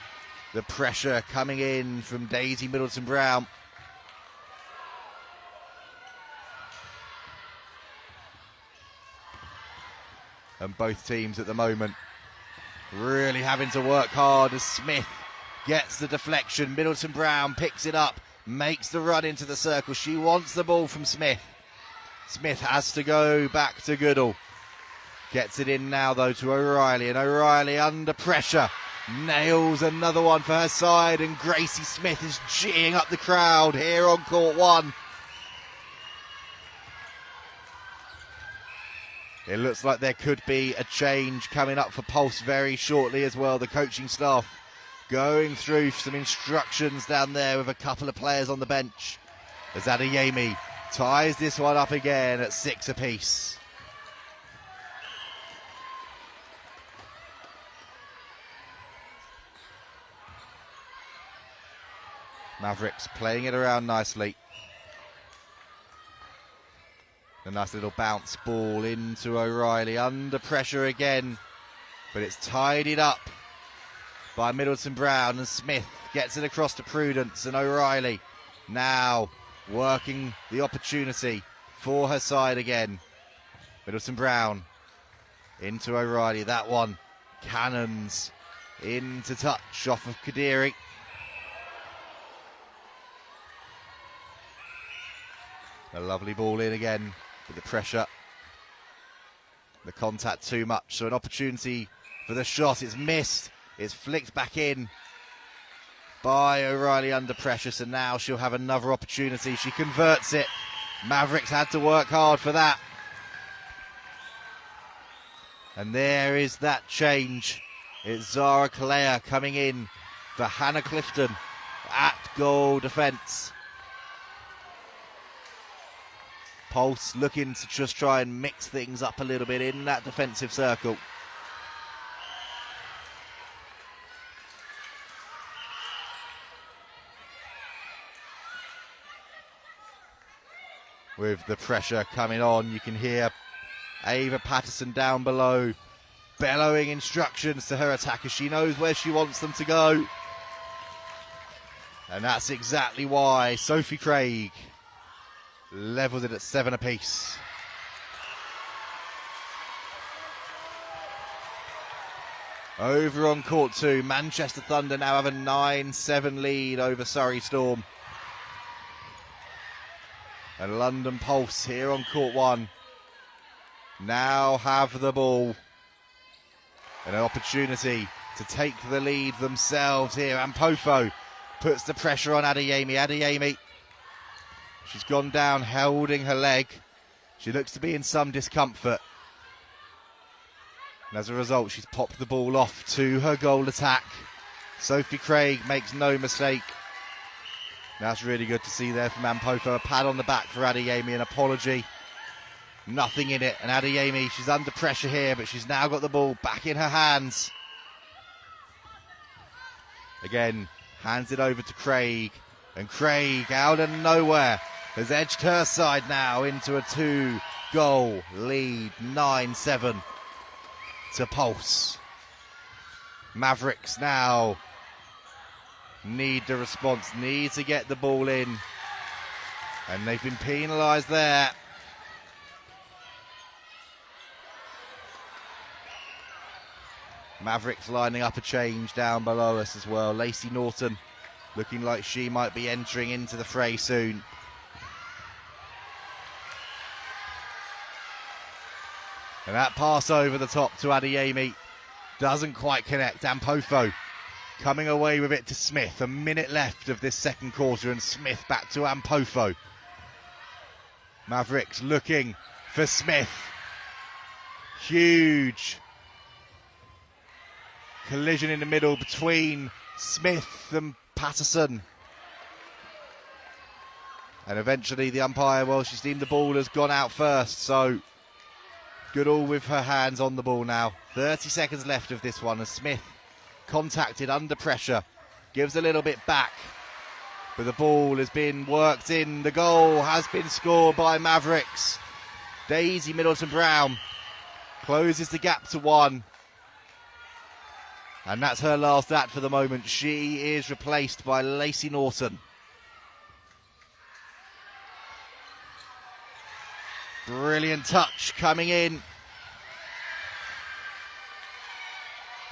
The pressure coming in from Daisy Middleton-Brown. And both teams at the moment really having to work hard as Smith gets the deflection. Middleton-Brown picks it up, makes the run into the circle. She wants the ball from Smith. Smith has to go back to Goodall. Gets it in now though to O'Reilly, and O'Reilly under pressure nails another one for her side, and Gracie Smith is geeing up the crowd here on court 1. It looks like there could be a change coming up for Pulse very shortly as well. The coaching staff going through some instructions down there with a couple of players on the bench as Adeyemi ties this one up again at 6 apiece. Mavericks playing it around nicely. A nice little bounce ball into O'Reilly, under pressure again, but it's tidied up by Middleton-Brown, and Smith gets it across to Prudence, and O'Reilly now working the opportunity for her side again. Middleton-Brown into O'Reilly, that one cannons into touch off of Kadiri. A lovely ball in again. With the pressure, the contact too much, so an opportunity for the shot. It's missed, it's flicked back in by O'Reilly under pressure, so now she'll have another opportunity. She converts it. Mavericks had to work hard for that. And there is that change. It's Zara Kalea coming in for Hannah Clifton at goal defence. Pulse looking to just try and mix things up a little bit in that defensive circle. With the pressure coming on, you can hear Ava Patterson down below bellowing instructions to her attackers. She knows where she wants them to go. And that's exactly why Sophie Craig levels it at 7 apiece. Over on court 2, Manchester Thunder now have a 9-7 lead over Surrey Storm. And London Pulse here on court 1 now have the ball. And an opportunity to take the lead themselves here. And Pofo puts the pressure on Adeyemi. Adeyemi, she's gone down, holding her leg. She looks to be in some discomfort. And as a result, she's popped the ball off to her goal attack. Sophie Craig makes no mistake. That's really good to see there from Ampofo. A pat on the back for Adeyemi, an apology. Nothing in it. And Adeyemi, she's under pressure here, but she's now got the ball back in her hands. Again, hands it over to Craig. And Craig, out of nowhere, has edged her side now into a 2-goal lead, 9-7 to Pulse. Mavericks now need the response, need to get the ball in. And they've been penalised there. Mavericks lining up a change down below us as well. Lacey Norton looking like she might be entering into the fray soon. And that pass over the top to Adeyemi doesn't quite connect. Ampofo coming away with it to Smith. A minute left of this second quarter, and Smith back to Ampofo. Mavericks looking for Smith. Huge collision in the middle between Smith and Patterson. And eventually the umpire, well, she's deemed the ball has gone out first, so Goodall with her hands on the ball now. 30 seconds left of this one as Smith, contacted under pressure, gives a little bit back, but the ball has been worked in. The goal has been scored by Mavericks. Daisy Middleton-Brown closes the gap to 1. And that's her last act for the moment. She is replaced by Lacey Norton. Brilliant touch coming in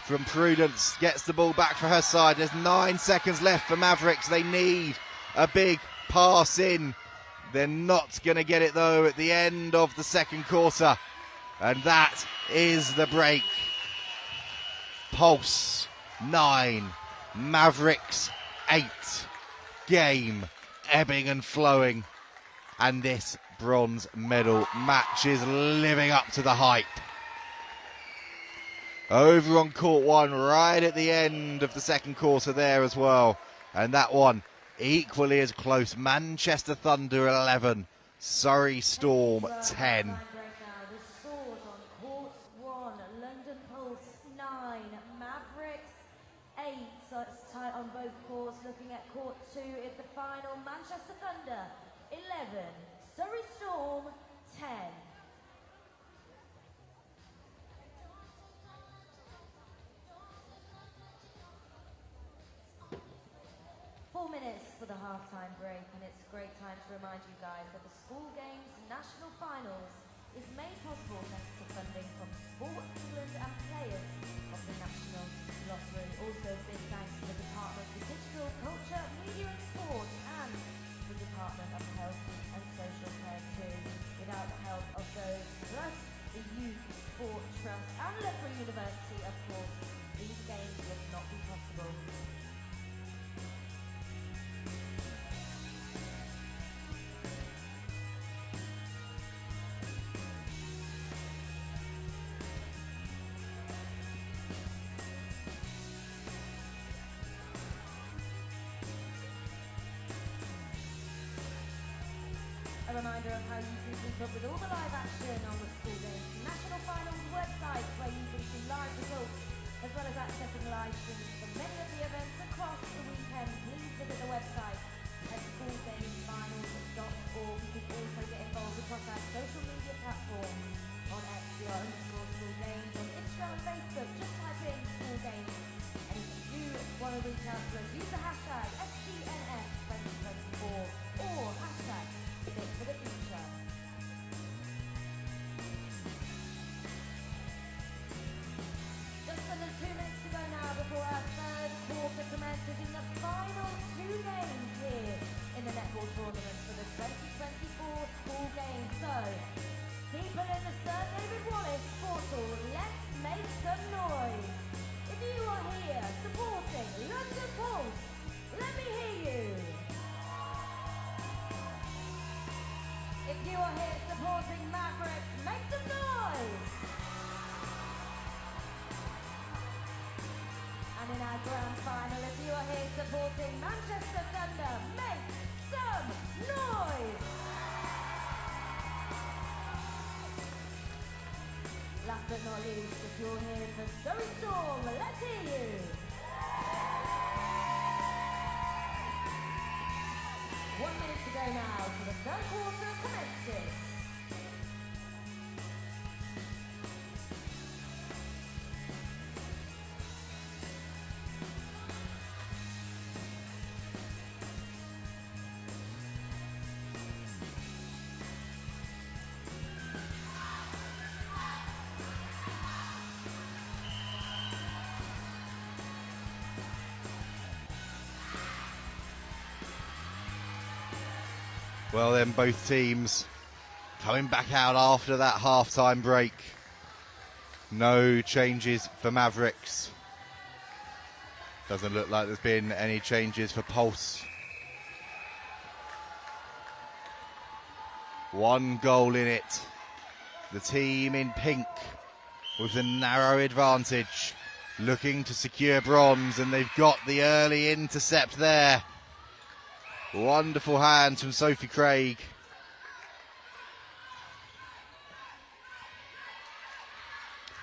from Prudence. Gets the ball back for her side. There's 9 seconds left for Mavericks. They need a big pass in. They're not going to get it though at the end of the second quarter. And that is the break. Pulse 9, Mavericks 8. Game ebbing and flowing. And this bronze medal match is living up to the hype. Over on court 1, right at the end of the second quarter there as well. And that one equally as close. Manchester Thunder 11, Surrey Storm 10. On both courts, looking at court 2 in the final. Manchester Thunder 11, Surrey Storm 10. Four minutes for the halftime break, and it's a great time to remind you guys that the School Games National Finals is made possible thanks to funding from Sport England and players of the National Lottery. Also, big thanks to the Department for Digital Culture, Media and Sport, and the Department of Health and Social Care too. Without the help of those, plus the Youth Sport Trust and Loughborough University, of course, these games would not be possible. A reminder of how you can keep up with all the live action on the School Games National Finals website, where you can see live results as well as accessing live streams from many of the events across the weekend. Please visit the website at schoolgamesfinals.org. You can also get involved across our social media platforms on X, _School Games, on Instagram and Facebook. Just type in School Games. And if you do want to reach out to us, use the hashtag SGNF2024 or hashtag Fit for the Future. Just under 2 minutes to go now before our third quarter commences in the final 2 games here in the Netball tournament for the 2024 School Games. So, people in the Sir David Wallace portal, let's make some noise. If you are here supporting London Pulse, let me hear you. If you are here supporting Mavericks, make some noise! And in our grand final, if you are here supporting Manchester Thunder, make some noise! Last but not least, if you're here for Surrey Storm, let's hear you! 1 minute to go now to the third quarter commences. Well then, both teams coming back out after that half-time break. No changes for Mavericks. Doesn't look like there's been any changes for Pulse. 1 goal in it. The team in pink with the narrow advantage, looking to secure bronze, and they've got the early intercept there. Wonderful hands from Sophie Craig.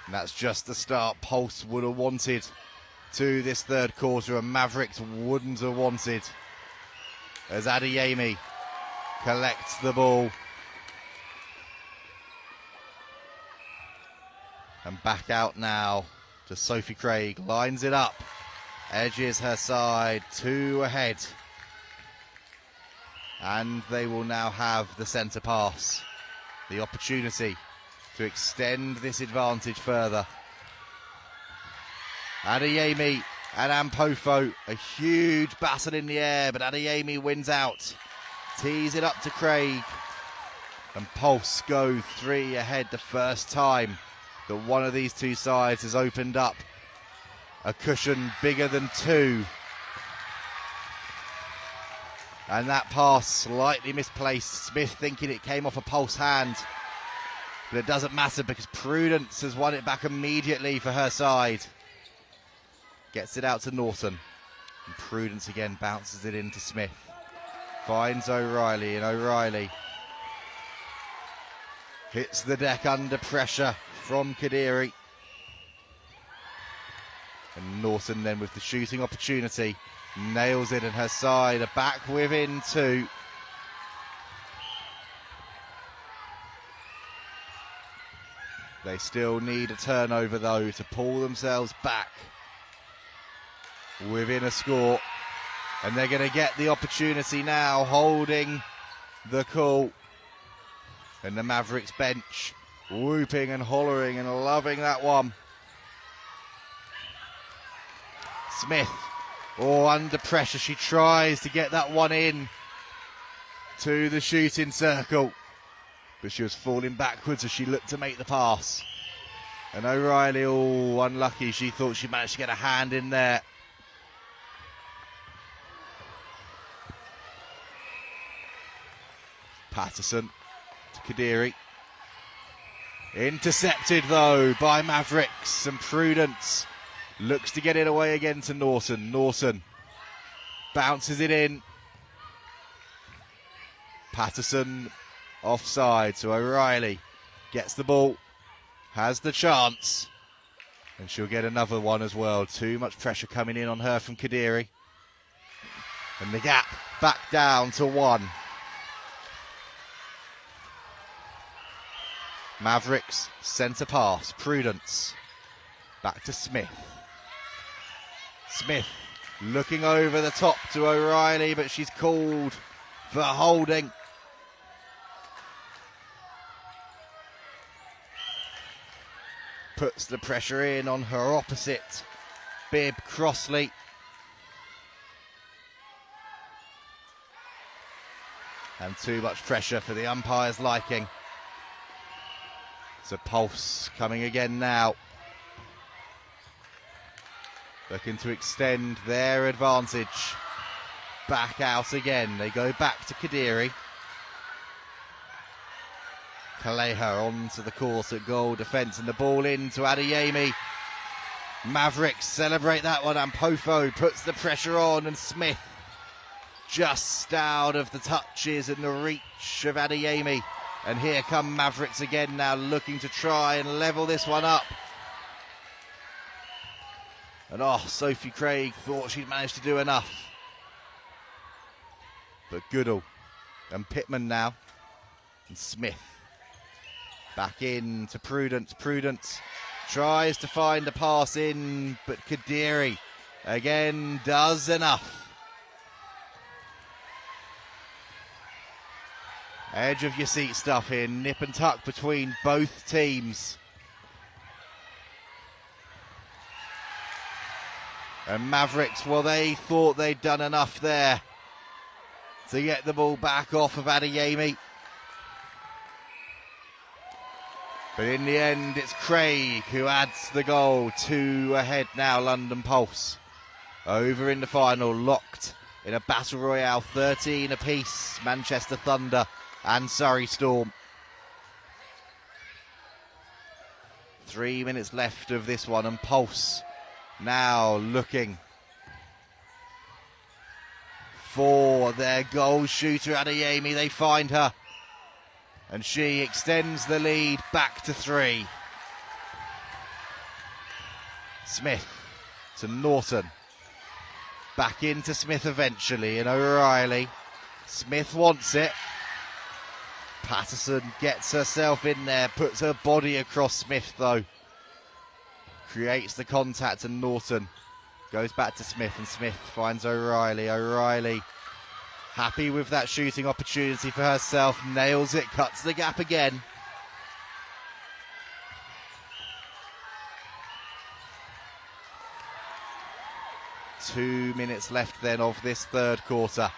And that's just the start Pulse would have wanted to this third quarter, and Mavericks wouldn't have wanted, as Adeyemi collects the ball. And back out now to Sophie Craig, lines it up, edges her side, 2 ahead. And they will now have the centre pass, the opportunity to extend this advantage further. Adeyemi and Ampofo, a huge battle in the air, but Adeyemi wins out. Tees it up to Craig, and Pulse go 3 ahead, the first time that one of these two sides has opened up a cushion bigger than 2. And that pass slightly misplaced. Smith thinking it came off a Pulse hand. But it doesn't matter because Prudence has won it back immediately for her side. Gets it out to Norton. And Prudence again bounces it into Smith. Finds O'Reilly, and O'Reilly hits the deck under pressure from Kadiri. And Norton then with the shooting opportunity. Nails it, and her side are back within 2. They still need a turnover though to pull themselves back within a score, and they're going to get the opportunity now, holding the call. And the Mavericks bench whooping and hollering and loving that one. Smith, under pressure, she tries to get that one in to the shooting circle, but she was falling backwards as she looked to make the pass. And O'Reilly, unlucky, she thought she managed to get a hand in there. Patterson to Kadiri. Intercepted though by Mavericks, and Prudence looks to get it away again to Norton. Norton bounces it in. Patterson offside, so O'Reilly gets the ball, has the chance, and she'll get another one as well. Too much pressure coming in on her from Kadiri. And the gap back down to 1. Mavericks centre pass, Prudence back to Smith. Smith looking over the top to O'Reilly, but she's called for holding. Puts the pressure in on her opposite, Bib Crossley. And too much pressure for the umpire's liking. So Pulse coming again now. Looking to extend their advantage. Back out again. They go back to Kadiri. Kaleha onto the course at goal defence, and the ball in to Adeyemi. Mavericks celebrate that one, and Pofo puts the pressure on, and Smith just out of the touches and the reach of Adeyemi. And here come Mavericks again now, looking to try and level this one up. And Sophie Craig thought she'd managed to do enough. But Goodall and Pittman now. And Smith back in to Prudence. Prudence tries to find a pass in, but Kadiri again does enough. Edge of your seat stuff here, nip and tuck between both teams. And Mavericks, well, they thought they'd done enough there to get the ball back off of Adeyemi. But in the end, it's Craig who adds the goal. 2 ahead now, London Pulse. Over in the final, locked in a battle royale, 13 apiece, Manchester Thunder and Surrey Storm. 3 minutes left of this one, and Pulse now looking for their goal shooter, Adeyemi. They find her, and she extends the lead back to 3. Smith to Norton. Back into Smith eventually, and O'Reilly. Smith wants it. Patterson gets herself in there, puts her body across Smith though. Creates the contact, and Norton goes back to Smith, and Smith finds O'Reilly. O'Reilly happy with that shooting opportunity for herself, nails it, cuts the gap again. Two minutes left then of this third quarter.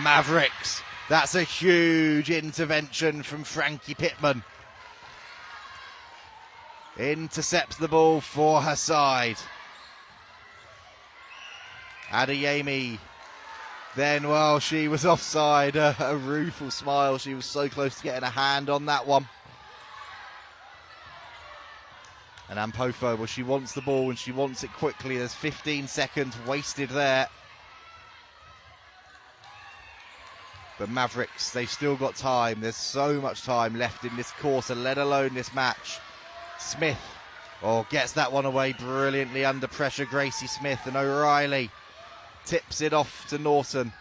Mavericks, that's a huge intervention from Frankie Pittman. Intercepts the ball for her side. Adeyemi, then, well, she was offside. A rueful smile. She was so close to getting a hand on that one. And Ampofo, well, she wants the ball and she wants it quickly. There's 15 seconds wasted there. But Mavericks, they've still got time. There's so much time left in this quarter, let alone this match. Smith, gets that one away brilliantly under pressure. Gracie Smith, and O'Reilly tips it off to Norton.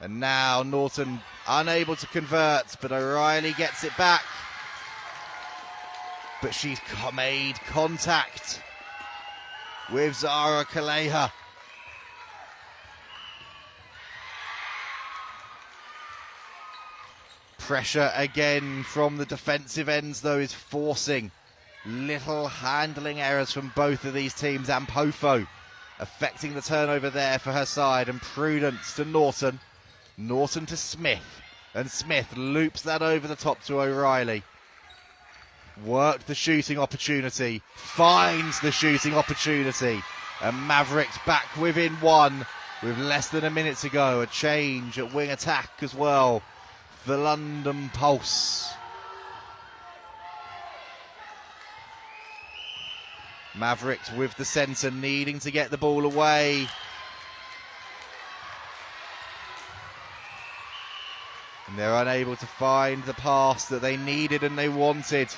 And now Norton unable to convert, but O'Reilly gets it back. But she's made contact with Zara Kaleha. Pressure again from the defensive ends, though, is forcing little handling errors from both of these teams. Ampofo affecting the turnover there for her side, and Prudence to Norton. Norton to Smith, and Smith loops that over the top to O'Reilly. Worked the shooting opportunity, finds the shooting opportunity, and Mavericks back within 1 with less than a minute to go. A change at wing attack as well for London Pulse. Mavericks with the centre, needing to get the ball away. And they're unable to find the pass that they needed and they wanted.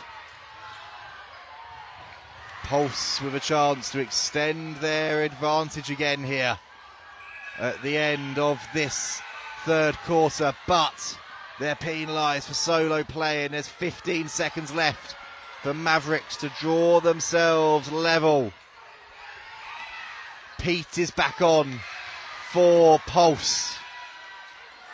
Pulse with a chance to extend their advantage again here at the end of this third quarter, but they're penalised for solo play, and there's 15 seconds left for Mavericks to draw themselves level. Pete is back on for Pulse,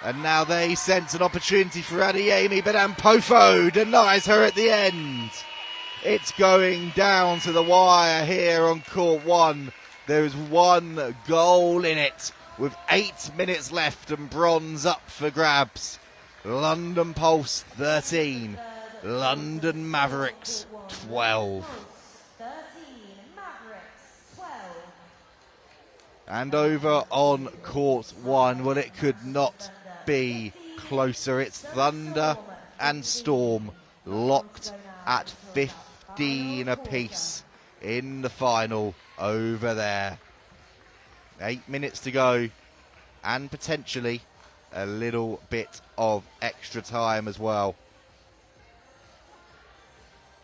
and now they sense an opportunity for Adeyemi, but Ampofo denies her at the end. It's going down to the wire here on court 1. There is 1 goal in it with 8 minutes left and bronze up for grabs. London Pulse 13, London Mavericks 12. And over on court 1, well, it could not be closer. It's Thunder and Storm locked at 15 apiece. in the final over there. 8 minutes to go, and potentially a little bit of extra time as well.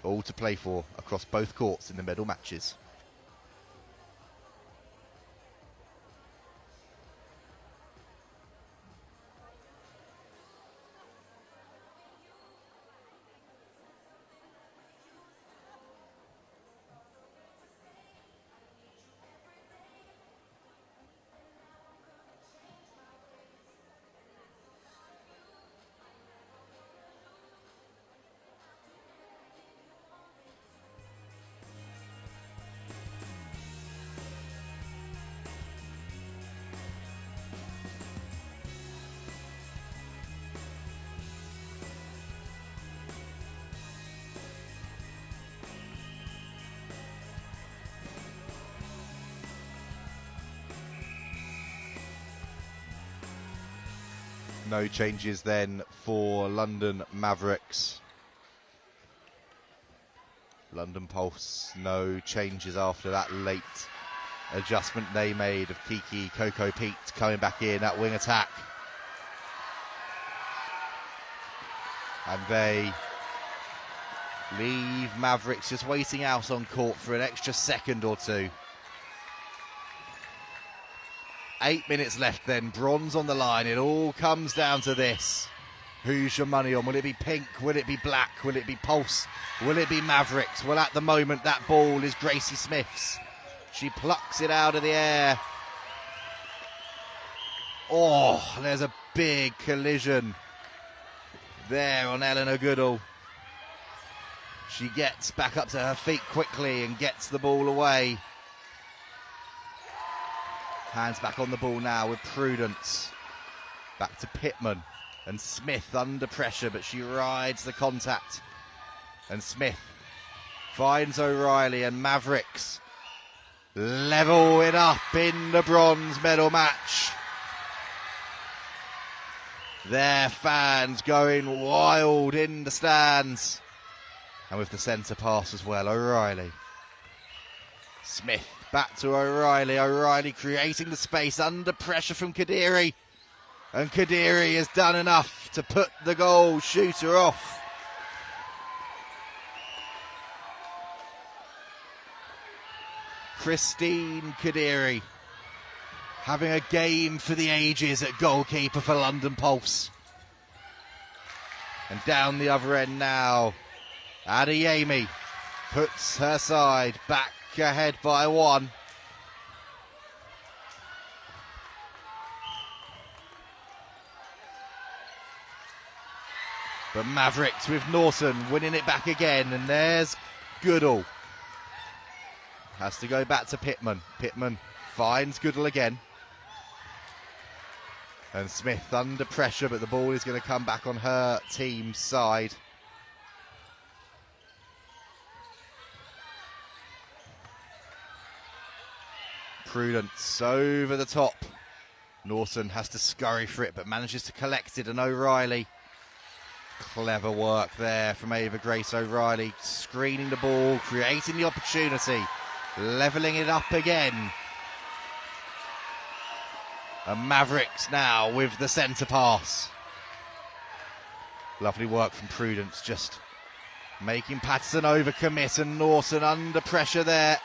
All to play for across both courts in the medal matches. No changes then for London Mavericks. London Pulse, no changes after that late adjustment they made of Kiki Coco Pete coming back in at wing attack. And they leave Mavericks just waiting out on court for an extra second or two. 8 minutes left then, bronze on the line. It all comes down to this. Who's your money on? Will it be pink? Will it be black? Will it be Pulse? Will it be Mavericks? Well, at the moment, that ball is Gracie Smith's. She plucks it out of the air. Oh, there's a big collision there on Eleanor Goodall. She gets back up to her feet quickly and gets the ball away. Hands back on the ball now with Prudence. Back to Pittman. And Smith under pressure, but she rides the contact. And Smith finds O'Reilly, and Mavericks level it up in the bronze medal match. Their fans going wild in the stands. And with the centre pass as well, O'Reilly. Smith back to O'Reilly. O'Reilly creating the space under pressure from Kadiri. And Kadiri has done enough to put the goal shooter off. Christine Kadiri having a game for the ages at goalkeeper for London Pulse. And down the other end now, Adeyemi puts her side back ahead by one. But Mavericks with Norton winning it back again, and there's Goodall. Has to go back to Pittman. Pittman finds Goodall again. And Smith under pressure, but the ball is going to come back on her team's side. Prudence over the top. Norton has to scurry for it, but manages to collect it, and O'Reilly. Clever work there from Ava Grace O'Reilly, screening the ball, creating the opportunity, levelling it up again. And Mavericks now with the centre pass. Lovely work from Prudence, just making Patterson overcommit, and Norton under pressure there.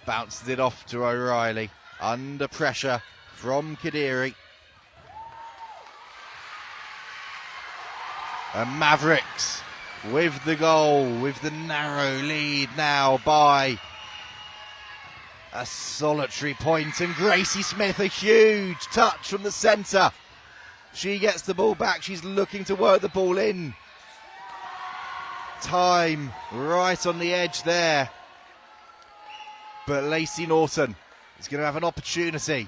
Bounces it off to O'Reilly, under pressure from Kadiri. And Mavericks with the goal, with the narrow lead now by a solitary point. And Gracie Smith, a huge touch from the centre. She gets the ball back. She's looking to work the ball in. Time right on the edge there. But Lacey Norton is going to have an opportunity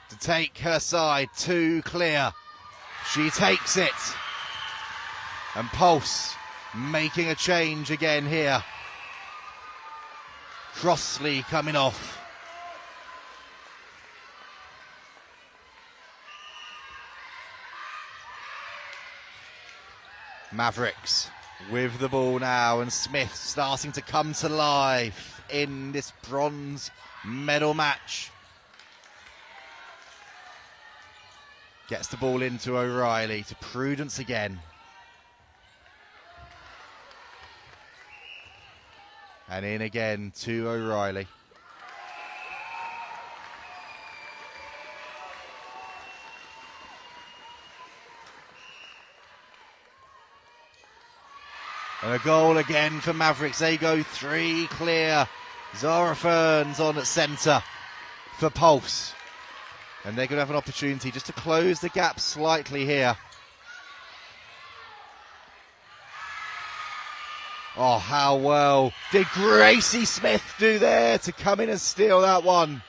to take her side too clear. She takes it. And Pulse making a change again here. Crossley coming off. Mavericks with the ball now, and Smith starting to come to life in this bronze medal match. Gets the ball into O'Reilly, to Prudence again. And in again to O'Reilly. And a goal again for Mavericks. They go 3 clear. Zara Ferns on at centre for Pulse. And they're going to have an opportunity just to close the gap slightly here. Oh, how well did Gracie Smith do there to come in and steal that one.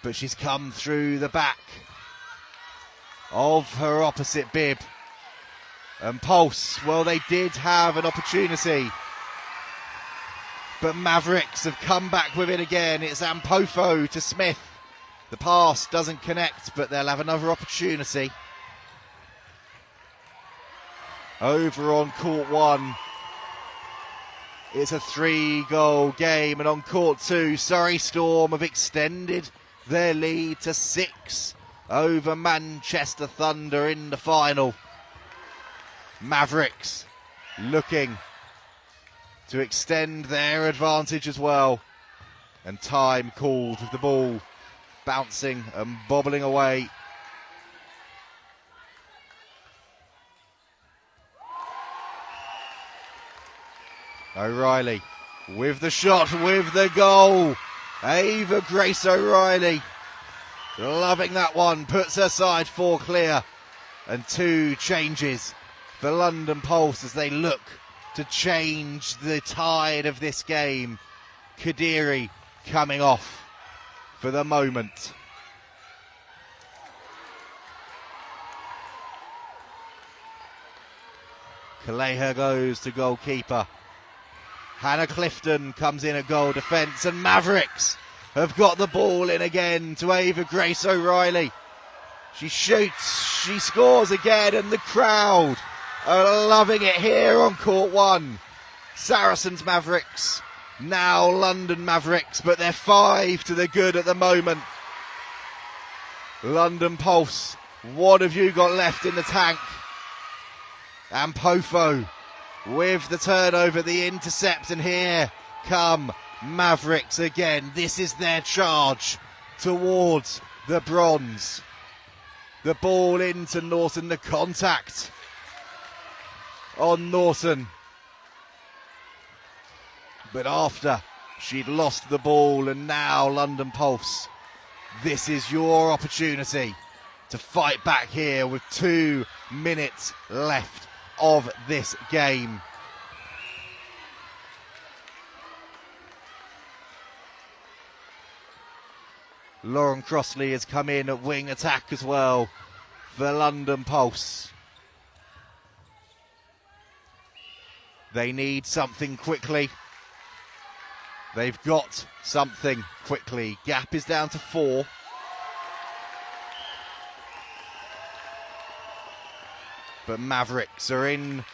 But she's come through the back of her opposite bib. And Pulse, well, they did have an opportunity. But Mavericks have come back with it again. It's Ampofo to Smith. The pass doesn't connect, but they'll have another opportunity. Over on court 1. It's a 3-goal game. And on court 2, Surrey Storm have extended their lead to 6 over Manchester Thunder in the final. Mavericks looking to extend their advantage as well. And time called with the ball bouncing and bobbling away. O'Reilly with the shot, with the goal. Ava Grace O'Reilly loving that one, puts her side 4 clear. And 2 changes for London Pulse as they look to change the tide of this game. Kadiri coming off for the moment. Kaleha goes to goalkeeper. Hannah Clifton comes in at goal defence, and Mavericks have got the ball in again to Ava Grace O'Reilly. She shoots, she scores again, and the crowd are loving it here on court 1. Saracens Mavericks, now London Mavericks, but they're 5 to the good at the moment. London Pulse, what have you got left in the tank? And Pofo with the turnover, the intercept, and here come Mavericks again. This is their charge towards the bronze. The ball into Norton, the contact on Norton. But after she'd lost the ball, and now London Pulse, this is your opportunity to fight back here with 2 minutes left of this game. Lauren Crossley has come in at wing attack as well for London Pulse. They need something quickly. They've got something quickly. Gap is down to 4. But Mavericks are in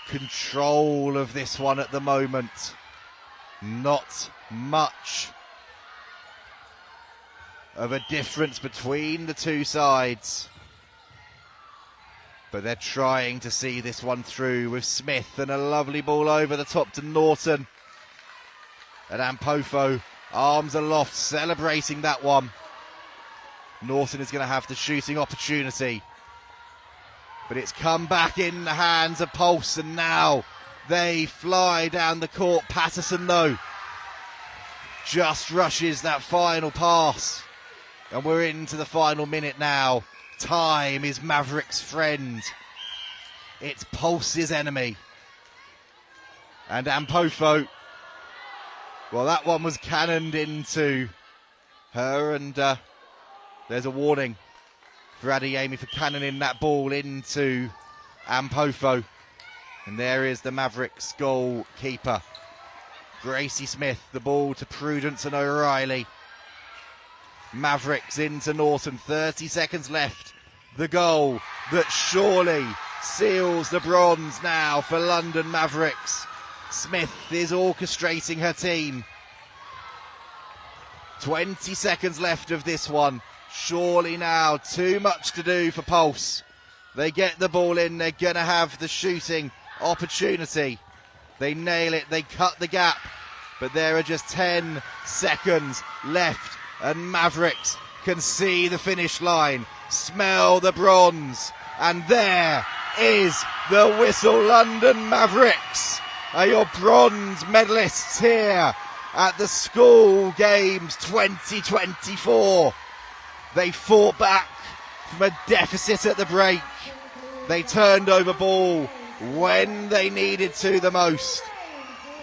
control of this one at the moment. Not much of a difference between the 2 sides. But they're trying to see this one through with Smith, and a lovely ball over the top to Norton. And Ampofo, arms aloft, celebrating that one. Norton is going to have the shooting opportunity. But it's come back in the hands of Pulse, and now they fly down the court. Patterson, though, just rushes that final pass. And we're into the final minute now. Time is Maverick's friend. It's Pulse's enemy. And Ampofo, well, that one was cannoned into her, and there's a warning for Adeyemi for cannoning that ball into Ampofo. And there is the Mavericks goalkeeper, Gracie Smith. The ball to Prudence and O'Reilly. Mavericks into Norton, 30 seconds left. The goal that surely seals the bronze now for London Mavericks. Smith is orchestrating her team. 20 seconds left of this one. Surely now too much to do for Pulse. They get the ball in, they're going to have the shooting opportunity. They nail it, they cut the gap, but there are just 10 seconds left and Mavericks can see the finish line, smell the bronze, and there is the whistle. London Mavericks are your bronze medalists here at the School Games 2024. They fought back from a deficit at the break. They turned over ball when they needed to the most.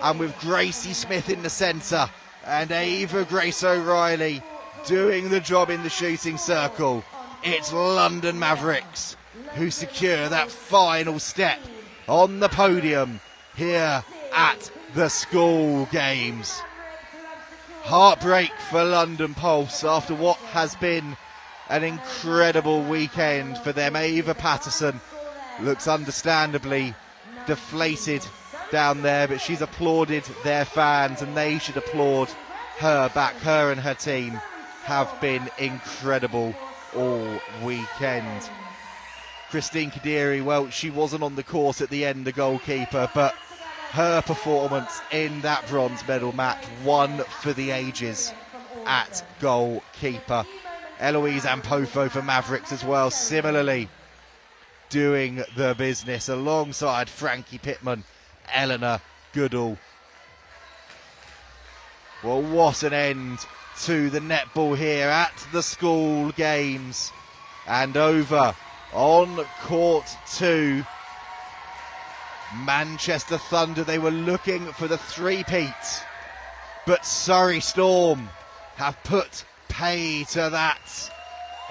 And with Gracie Smith in the centre and Ava Grace O'Reilly doing the job in the shooting circle, it's London Mavericks who secure that final step on the podium here at the School Games. Heartbreak for London Pulse after what has been an incredible weekend for them. Ava Patterson looks understandably deflated down there, but she's applauded their fans and they should applaud her back. Her and her team have been incredible all weekend. Christine Kadiri, well, she wasn't on the court at the end, the goalkeeper, but her performance in that bronze medal match, one for the ages at goalkeeper. Eloise Ampofo for Mavericks as well, similarly doing the business alongside Frankie Pittman, Eleanor Goodall. Well, what an end to the netball here at the School Games. And over on court 2, Manchester Thunder, they were looking for the three-peat, but Surrey Storm have put pay to that.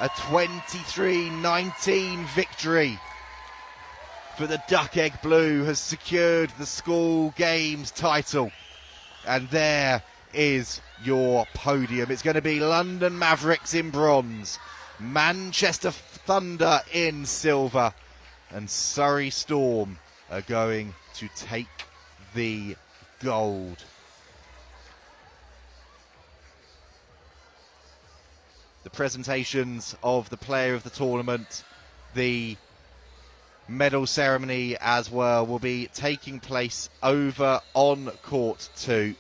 A 23-19 victory for the Duck Egg Blue has secured the School Games title. And there is your podium. It's going to be London Mavericks in bronze, Manchester Thunder in silver, and Surrey Storm are going to take the gold. The presentations of the player of the tournament, the medal ceremony as well, will be taking place over on court 2.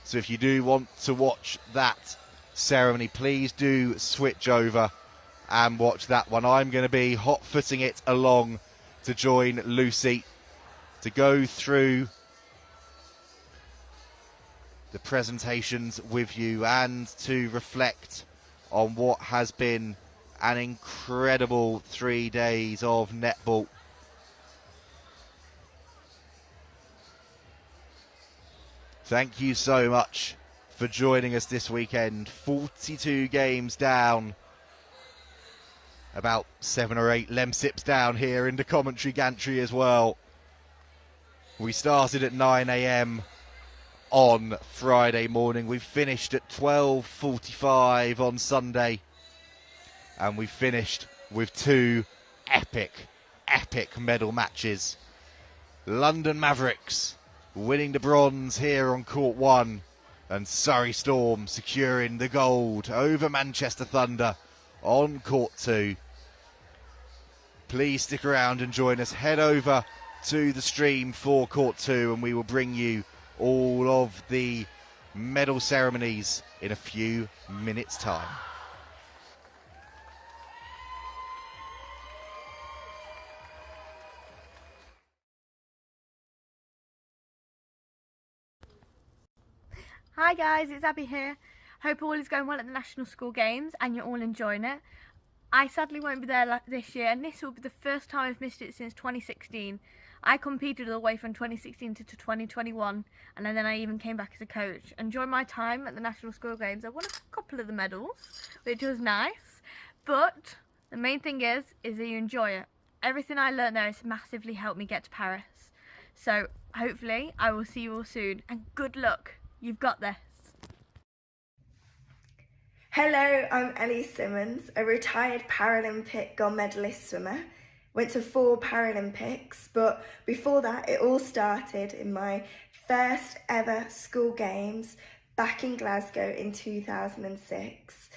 So if you do want to watch that ceremony, please do switch over and watch that one. I'm going to be hot-footing it along to join Lucy to go through the presentations with you and to reflect on what has been an incredible 3 days of netball. Thank you so much for joining us this weekend. 42 games down, about 7 or 8 Lemsips down here in the commentary gantry as well. We started at 9 a.m. on Friday morning. We finished at 12:45 on Sunday. And we finished with 2 epic medal matches. London Mavericks winning the bronze here on court 1, and Surrey Storm securing the gold over Manchester Thunder on court 2. Please stick around and join us. Head over to the stream for court 2 and we will bring you all of the medal ceremonies in a few minutes' time. Hi guys, it's Abby here. Hope all is going well at the National School Games and you're all enjoying it. I sadly won't be there this year, and this will be the first time I've missed it since 2016. I competed all the way from 2016 to 2021, and then I even came back as a coach. And during my time at the National School Games, I won a couple of the medals, which was nice. But the main thing is that you enjoy it. Everything I learned there has massively helped me get to Paris. So hopefully I will see you all soon, and good luck. You've got this. Hello, I'm Ellie Simmons, a retired Paralympic gold medalist swimmer. went to 4 Paralympics, but before that it all started in my first ever school games back in Glasgow in 2006.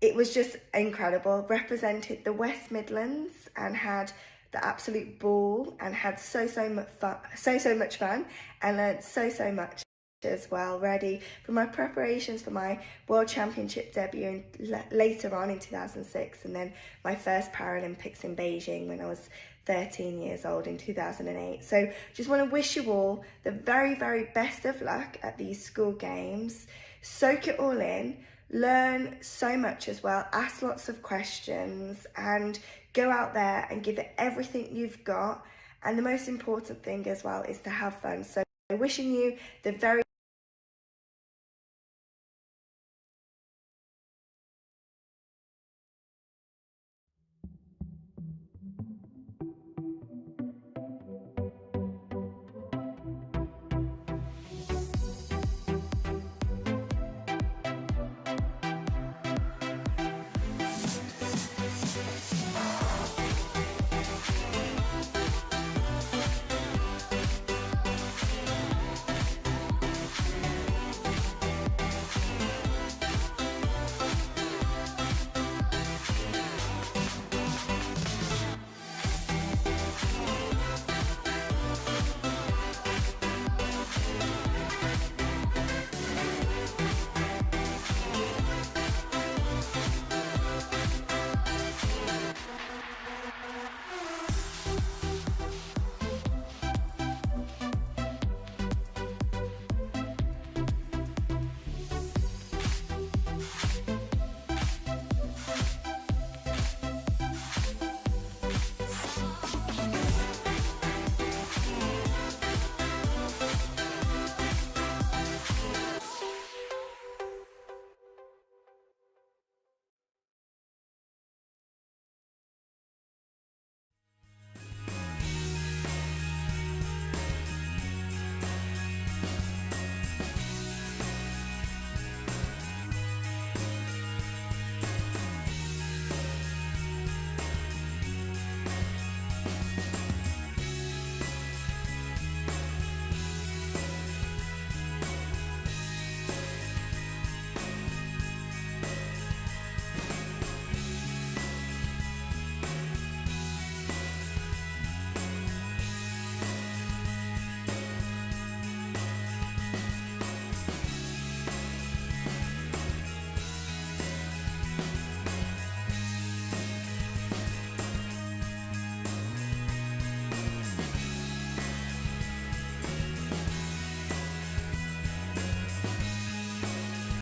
It was just incredible, represented the West Midlands and had the absolute ball and had so much fun and learnt so much as well, ready for my preparations for my World Championship debut later on in 2006, and then my first Paralympics in Beijing when I was 13 years old in 2008. So just want to wish you all the very best of luck at these school games. Soak it all in, learn so much as well, ask lots of questions and go out there and give it everything you've got. And the most important thing as well is to have fun. So wishing you the very